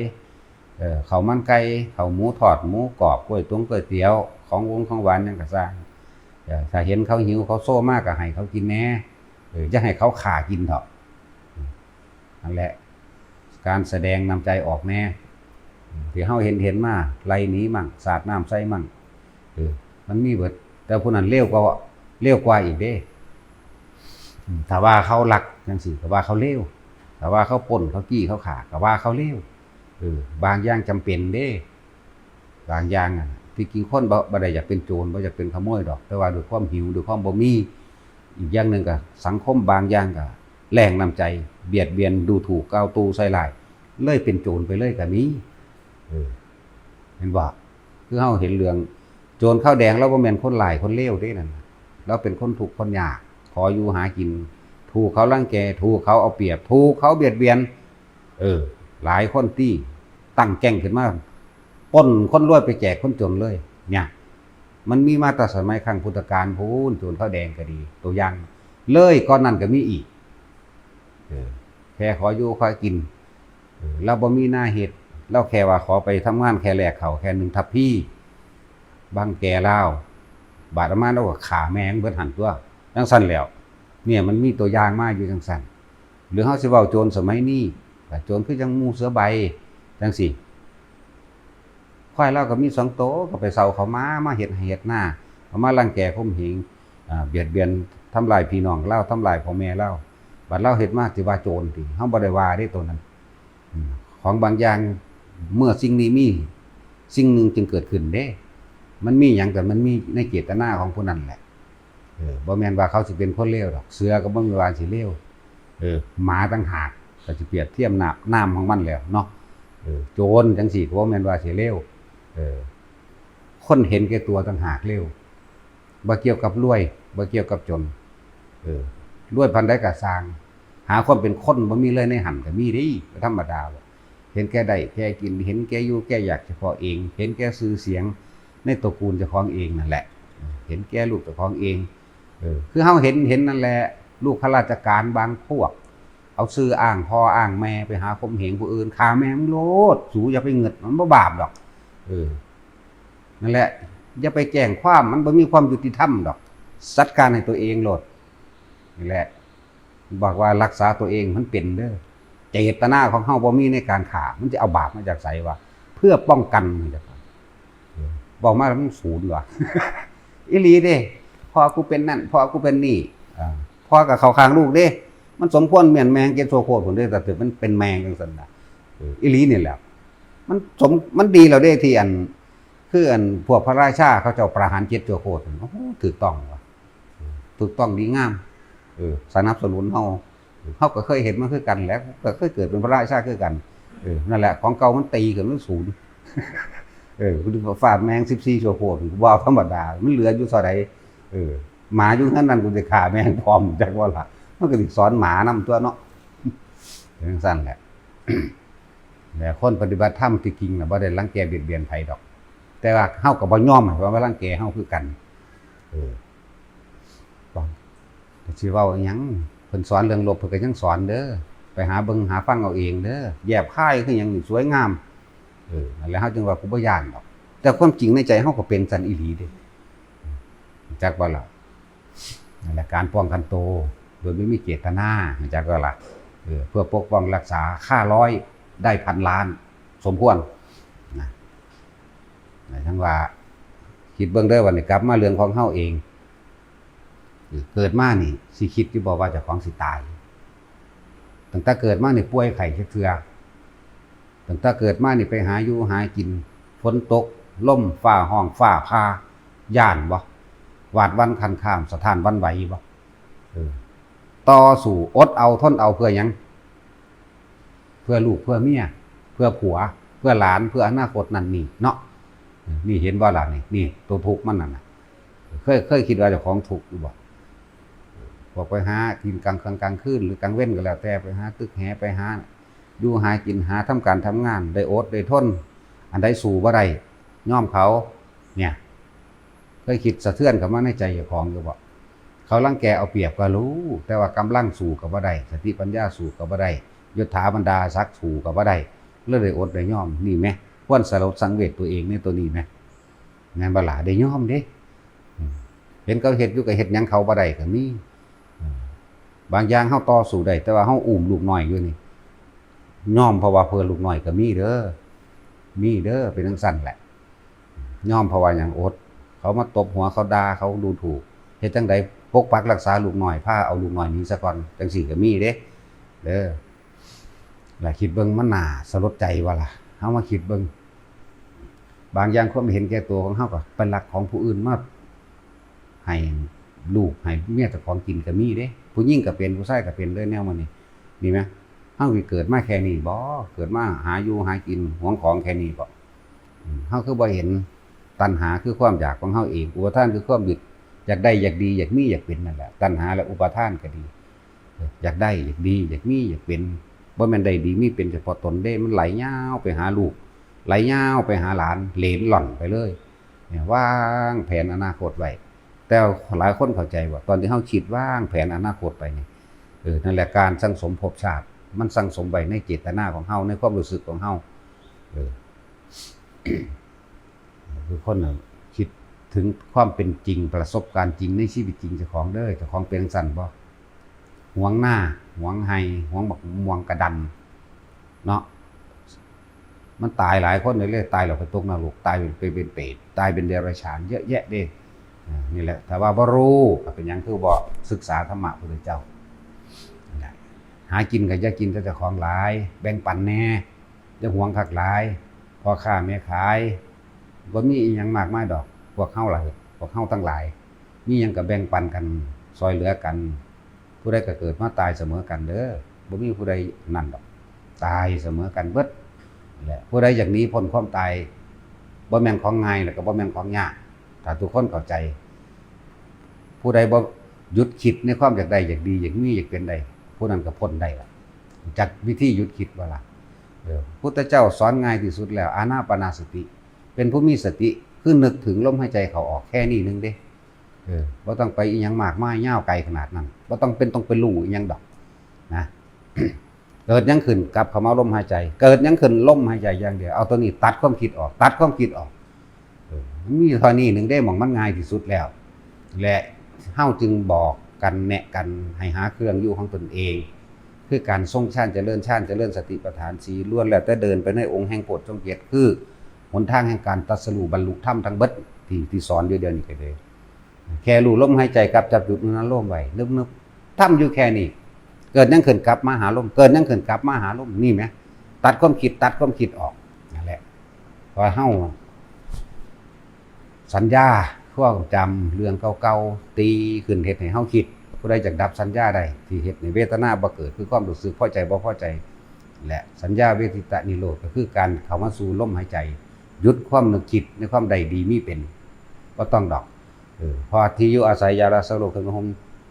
ข้าวมันไก่ข้าวหมูทอดหมูกรอบกล้วยตุ๋นก๋วยเตี๋ยวของของหวานนั่นก็สร้างถ้าเห็นเขาหิวเขาโซ่มากก็ให้เขากินแน่จะให้เขาขากินเถอะนั่นแหละการแสดงนำใจออกแน่ที่เฮาเห็นมาไล่หนีมั่งสาดน้ำใส่มั่งมันมีเบิดแต่ผู้นั้นเร็วกว่าอีกเด้ถ้าว่าเขาหลักจังซี่ก็ว่าเขาเร็วถ้าว่าเขาป่นเขากี้เขาขาก็ว่าเขาเร็วบางอย่างจำเป็นเด้บางอย่างที่จริงคนบ่ได้อยากเป็นโจรบ่อยากเป็นขโมยดอกแต่ว่าด้วยความหิวด้วยความบ่มีอีกอย่างนึงก็สังคมบางอย่างก็แรงน้ำใจเบียดเบียนดูถูกก้าวตูใส่ร้ายเลยเป็นโจรไปเลยก็มีเห็นบ่คือเฮาเห็นเรื่องโจรข้าวแดงแล้วบ่แม่นคนหลายคนเลวเด้นั่นแล้วเป็นคนทุกข์คนยากขออยู่หากินถูกเขารังแกถูกเขาเอาเปรียบถูกเขาเบียดเบียน หลายคนที่ตั้งแก๊งขึ้นมาปล้นคนรวยไปแจกคนจนเลยเนี่ยมันมีมาแต่สมัยครั้งพุทธกาลพูนโจรข้าวแดงก็ดีตัวอย่างเลยก่อนนั้นก็มีอีกแค่ขออยู่ขอกินเราบ่มีหน้าเหตุเราแค่ว่าขอไปทำงานแค่แลกเขาแค่1 ทัพพี่บางแก่เล่าบาดมาแล้วก็ขาแมงเบิดหันตัวจังสั่นแล้วเนี่ยมันมีตัวอย่างมาอยู่จังสั่นหรือเฮาสิเว้าโจรสมัยนี้โจรคือจังหมู่เสือใบจังสิควายเราก็มี2 โตก็ไปเซาเขามาเฮ็ดให้เฮ็ดหน้าเอามารังแกข่มเหงเบียดเบียนทำลายพี่น้องเราทำลายพ่อแม่เราบัดเราเฮ็ดมาสิว่าโจรติเฮาบ่ได้ว่าได้ตัวนั้นของบางอย่างเมื่อสิ่งนี้มีสิ่งหนึ่งจึงเกิดขึ้นเด้มันมีหยังแต่มันมีในเจตนาของผู้นั้นแหละบ่แม่นว่าเขาสิเป็นคนเลวดอกเสือก็บ่มีว่าสิเลวหมาต่างหากก็สิเปรียบเทียบน้ำของมันแล้วเนาะโจรจังซี่ก็บ่แม่นว่าสิเลวคนเห็นแก่ตัวต่างหากเลวบ่เกี่ยวกับรวยบ่เกี่ยวกับจนรวยพันใดก็สร้างหาความเป็นคนบ่มีเลยในหันก็มีเด้ธรรมดาเห็นแก่ได้แก่กินเห็นแก่อยู่แก่อยากเฉพาะเองเห็นแก่ชื่อเสียงในตระกูลเจ้าของเองนั่นแหละเห็นแก่ลูกเจ้าของเองคือเฮาเห็นนั่นแหละลูกข้าราชการบางพวกเอาชื่ออ้างพ่ออ้างแม่ไปหาข่มเหงผู้อื่นฆ่าแม่มึงโลดสูอย่าไปเงิดมันบ่บาปดอกนั่นแหละอย่าไปแจ้งความมันบ่มีความยุติธรรมดอกจัดการให้ตัวเองโลดนี่แหละบอกว่ารักษาตัวเองมันเป็นเด้อเจตนาของเฮาบ่มีในการฆ่ามันจะเอาบาปมาจากไสวะเพื่อป้องกันนี่แหละบอกมาแล้วมันศูนย์ว่ะอีหลีเด้พ่อกูเป็นนั่นพ่อกูเป็นนี่พ่อกับเขาข้างลูกเด้มันสมควรเมียนแมงเกโซโคตรผลเด้แต่ถึงมันเป็นแมงจังซั่นน่ะอีหลีนี่แหละมันดีแล้วเด้ที่อันคืออันพวกพระราชาเขาเจ้าประหารเจ็ดโคตรโอ้โหถูกต้องว่ะถูกต้องดีงามสนับสนุนเฮาก็เคยเห็นมันคือกันแล้วก็เคยเกิดเป็นพระราชาคือกันนั่นแหละของเก่ามันตีกันมันศูนย์คุณดูฟาดแมง14ชั่วโคตรว่าธรรมดามันเหลืออยู่เท่าใดหมาอยู่นั้นกูจะฆ่าแมงพร้อมจักว่าล่ะมันก็สิสอนหมานำตัวเนาะจังซั่นแหละแต่คนปฏิบัติธรรมที่จริงน่ะบ่ได้รังแกเบียดเบียนไผดอกแต่ว่าเฮาก็บ่ยอมว่ารังแกเฮาคือกันสิเว้าหยังเพิ่นสอนเรื่องลบเพิ่นก็ยังสอนเด้อไปหาเบิ่งหาฟังเอาเองเด้อแยบคายคือหยังนี่สวยงามนั่นแหละเฮาจึงว่ากูบ่ย้านดอกแต่ความจริงในใจเฮาก็เป็นสันอีหลีเด้จักบ่ล่ะนั่นแหละการป้องกันตัวโดยไม่มีเจตนาจักบ่ล่ะเพื่อปกป้องรักษาค่าร้อยได้1,000 ล้านสมควรนะทั้งว่าคิดเบิ่งเด้อว่านี่กลับมาเรื่องของเฮาเองเกิดมานี่สิคิดอยู่บ่ว่าเจ้าของสิตายตั้งแต่เกิดมานี่ป่วยไข้เทื่อตั้งแต่เกิดมานี่ไปหาอยู่หากินฝนตกลมฟ้าห้องฟ้าผ่าย่านบ่วาดวันคันข้ามสถานวันไหวบ่ต่อสู้อดเอาทนเอาเพื่อหยังเพื่อลูกเพื่อเมียเพื่อผัวเพื่อหลานเพื่ออนาคตนั่นนี่เนาะนี่เห็นบ่ล่ะนี่ตัวทุกข์มันนั่นน่ะเคยคิดว่าเจ้าของทุกข์อยู่บ่บอกไปหากินกลางคืนหรือกลางเว้นก็แล้วแต่ไปหาตึกแหไปหาอยู่หากินหาทำการทำงานได้อดได้ทนอันใดสู่บ่ได้ย่อมเขาเนี่ยเคยคิดสะเทือนเข้ามาในใจเจ้าของอยู่บ่เขารังแกเอาเปรียบก็รู้แต่ว่ากำลังสู่ก็บ่ได้สติปัญญาสู่ก็บ่ได้ยศถาบรรดาศักดิ์สู่ก็บ่ได้เลยได้อดได้ยอมนี่แม่ควรสลดสังเวชตัวเองในตัวนี้แม่งานบ่ล่ะได้ยอมเด้เห็นเขาเฮ็ดอยู่ก็เฮ็ดหยังเขาบ่ได้ก็มีบางอย่างเฮาต่อสู้ได้แต่ว่าเฮาอุ้มลูกน้อยอยู่นี่ยอมเพราะว่าเพื่อลูกน้อยก็มีเด้อเป็นจังซั่นแหละยอมเพราะว่าหยังอดเขามาตบหัวเขาด่าเขาดูถูกเฮ็ดจังได๋ปกปักรักษาลูกน้อยพาเอาลูกน้อยนี้ซะก่อนจังซี่ก็มีเด้ล่ะคิดเบิ่งมันน่าสลดใจว่าล่ะเฮามาคิดเบิ่งบางอย่างความเห็นแก่ตัวของเฮาก็เป็นหลักของผู้อื่นมาให้ลูกให้เมียเจ้าของกินก็มีเด้ผู้หญิงก็เป็นผู้ชายก็เป็นเลยแนวมันนี่มั้ยเฮาสิเกิดมาแค่นี้บ่เกิดมาหาอยู่หากินหวงของแค่นี้บ่เฮาคือบ่เห็นตัณหาคือความอยากของเฮาเองอุปทานคือความยึดอยากได้อยากดีอยากมีอยากเป็นนั่นแหละตัณหาและอุปทานก็ดีอยากได้อยากดีอยากมีอยากเป็น บ่แม่นได้ดีมีเป็นเฉพาะตนเด้มันไหลยาวไปหาลูกไหลยาวไปหาหลานเหลนหล่อนไปเลยเนี่ยวางแผนอนาคตไว้แต่หลายคนเข้าใจว่าตอนที่เฮาคิดวางแผนอนาคตไปนี่นั่นแหละการสั่งสมภพชาติมันสั่งสมไว้ในเจตนาของเฮาในความรู้สึกของเฮาคือคนน่ะคิดถึงความเป็นจริงประสบการณ์จริงในชีวิตจริงเจ้าของเด้อเจ้าของเป็นสั่นบ่หวงหน้าหวงไห้หวงบักม่วงกระดันเนาะมันตายหลายคนเลยตายแล้วไปตกนรกตายเป็นเปรตตายเป็นเดรัจฉานเยอะแยะเด้นี่แหละแต่ว่าบ่รู้เป็นหยังคือบ่ศึกษาธรรมะพระพุทธเจ้าหากินก็อย่ากินแต่เจ้าของหลายแบ่งปันแน่อย่าหวงคักหลายพ่อค้าแม่ขายบ่มีอีหยังมากมายดอกพวกเฮาล่ะพวกเฮาทั้งหลายมีหยังก็แบ่งปันกันซอยเหลือกันผู้ใดก็เกิดมาตายเสมอกันเด้อบ่มีผู้ใดนั่นดอกตายเสมอกันเบิดแหละผู้ใดอยากหนีพ้นความตายบ่แม่นของง่ายแล้วก็บ่แม่นของยากถ้าทุกคนเข้าใจผู้ใดบ่หยุดคิดในความอยากได้อยากดีอยากมีอยากเป็นได้ผู้นั้นก็พ้นได้ล่ะจักวิธีหยุดคิดว่าล่ะพุทธเจ้าสอนง่ายที่สุดแล้วอานาปานสติเป็นผู้มีสติคือนึกถึงลมหายใจเข้าออกแค่นี้นึงเด้บ่ต้องไปอีหยังมากมายยาวไกลขนาดนั้นบ่ต้องไปรู้อีหยังดอกนะ เกิดยังขึ้นกลับเข้ามาลมหายใจเกิดยังขึ้นลมหายใจอย่างเดียวเอาตัวนี้ตัดความคิดออกตัดความคิดออกมีเท่านี้นึงได้หม่องมันง่ายที่สุดแล้วและเฮาจึงบอกกันแนะกันให้หาเครื่องอยู่ของตนเองคือการทรงฌานเจริญสติปัฏฐาน4ล้วนแล้วแต่เดินไปในองค์แห่งโพชฌงค์7คือหนทางแห่งการตรัสรู้บรรลุธรรมทั้งเบิดที่สอนอยู่เดียวนี้ก็เลยแค่รู้ลมหายใจกับจับจุดนั้นลมไว้นึบๆทำอยู่แค่นี้เกิดยังขึ้นกลับมาหาลมเกิดยังขึ้นกลับมาหาลมนี่ไหมตัดความคิดออกนั่นแหละพอเฮาสัญญาความจำเรื่องเก่าๆตีขึ้นเฮ็ดให้เฮาคิดผู้ใดจักดับสัญญาได้ที่เฮ็ดในเวทนาบ่เกิดคือความรู้สึกพอใจบ่พอใจและสัญญาเวทิตะนิโรธก็คือการเข้ามาสู่ลมหายใจหยุดความนึกคิดในความใดดีมีเป็นบ่ต้องดอกพอที่อยู่อาศัยยาราสโลกของ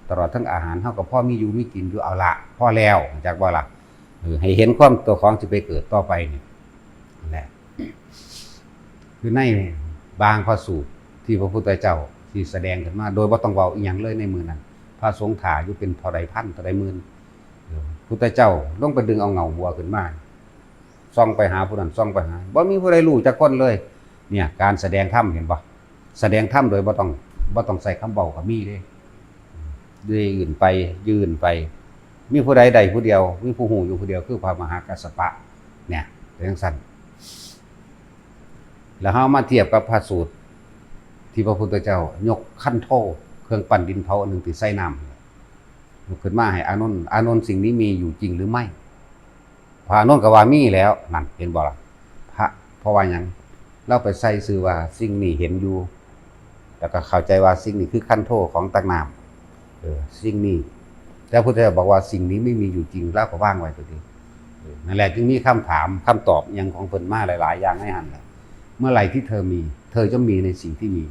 ตลอดทั้งอาหารเท่ากับพ่อมีอยู่มีกินอยู่เอาละพ่อแล้วจากว่าละให้เห็นความตัวของจะไปเกิดต่อไปนี่แหละคือในบางพระสูตรที่พระพุทธเจ้าที่แสดงขึ้นมาโดยบ่ต้องเว้าอีหยังเลยในมือนั้นพระสงฆ์ถ่าอยู่เป็นเท่าใดพันเท่าใดหมื่นพุทธเจ้าลงไปดึงเอาเงาวัวขึ้นมาส่องไปหาผู้นั้นส่องไปหาบ่มีผู้ใดรู้จักคนเลยเนี่ยการแสดงธรรมเห็นบ่แสดงธรรมโดยบ่ต้องใส่คำเบากับมีเด้ยืนไปมีผู้ใดใดผู้เดียวมีผู้หูอยู่ผู้เดียวคือพระมหากัสสปะเนี่ยเป็นจังซั่นแล้วเฮามาเทียบกับพระสูตรที่พระพุทธเจ้ายกขันโธเครื่องปั้นดินเผาอันนึงที่ใส่น้ำยกขึ้นมาให้อานนท์สิ่งนี้มีอยู่จริงหรือไม่พระอานนท์ก็ว่ามีแล้วนั่นเห็นบ่ล่ะพระเพราะว่าหยังเราไปใส่ชื่อว่าสิ่งนี้เห็นอยู่แล้วก็เข้าใจว่าสิ่งนี้คือขันโธของตักน้ำสิ่งนี้แต่พระพุทธเจ้าบอกว่าสิ่งนี้ไม่มีอยู่จริงแล้วก็ว่างไว้ตัวนี้นั่นแหละจึงมีคำถามคำตอบอย่างของเพิ่นมาหลายๆอย่างให้หันเมื่อไหร่ที่เธอมีเธอจะมีในสิ่งที่มี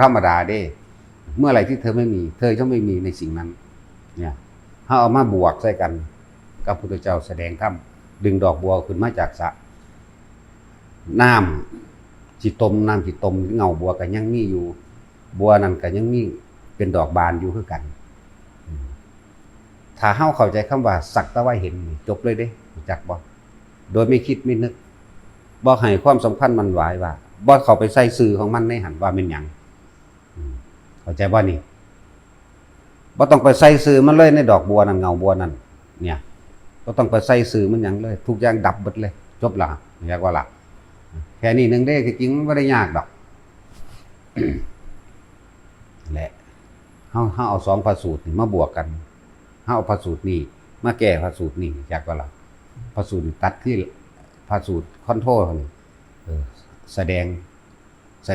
ธรรมดาเด้เมื่อไหร่ที่เธอไม่มีเธอจะไม่มีในสิ่งนั้นเนี่ยถ้าเอามาบวกใส่กันกับพระพุทธเจ้าแสดงธรรมดึงดอกบัวขึ้นมาจากสระน้ำจิตตมเงาบัวก็ยังมีอยู่บัวนั้นก็ยังมีเป็นดอกบานอยู่คือกันถ้าเฮาเข้าใจคำว่าสักแต่ว่าเห็นจบเลยเด้จักบ่โดยไม่คิดไม่นึกบ่ให้ความสำคัญมันหวายว่าบ่เข้าไปใส่สื่อของมันในหันว่าเป็นหยังเข้าใจบ่นี่บ่ต้องไปใส่สื่อมันเลยในดอกบัวนั่นเงาบัวนั่นเนี่ยบ่ต้องไปใส่สื่อมันหยังเลยทุกอย่างดับหมดเลยจบละเรียกว่าล่ะแค่นี้นึงเด้จริงๆบ่ได้ยากดอกแหละเฮาเอา2พระสูตรนี่มาบวกกันเฮาเอาพระสูตรนี้มาแก้พระสูตรนี้จากว่าล่ะพระสูตรตัดที่พระสูตรคอนโทรนี่แส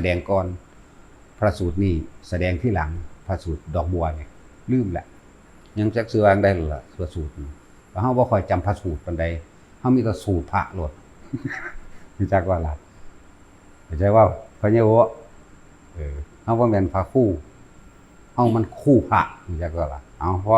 ดงก่อนพระสูตรนี้แสดงที่หลังพระสูตรดอกบัวเนี่ยลืมแหละยังจักซื้อวางได้หรอล่ะพระสูตรเพราะเฮาบ่ค่อยจำพระสูตรปานใดเฮามีแต่สูตรพระโลดรู้จักว่าล่ะเข้าใจว่าพระเยโวเฮาบ่แม่นพระครูเฮามันคู่พระรู้จักว่าล่ะเอาพอ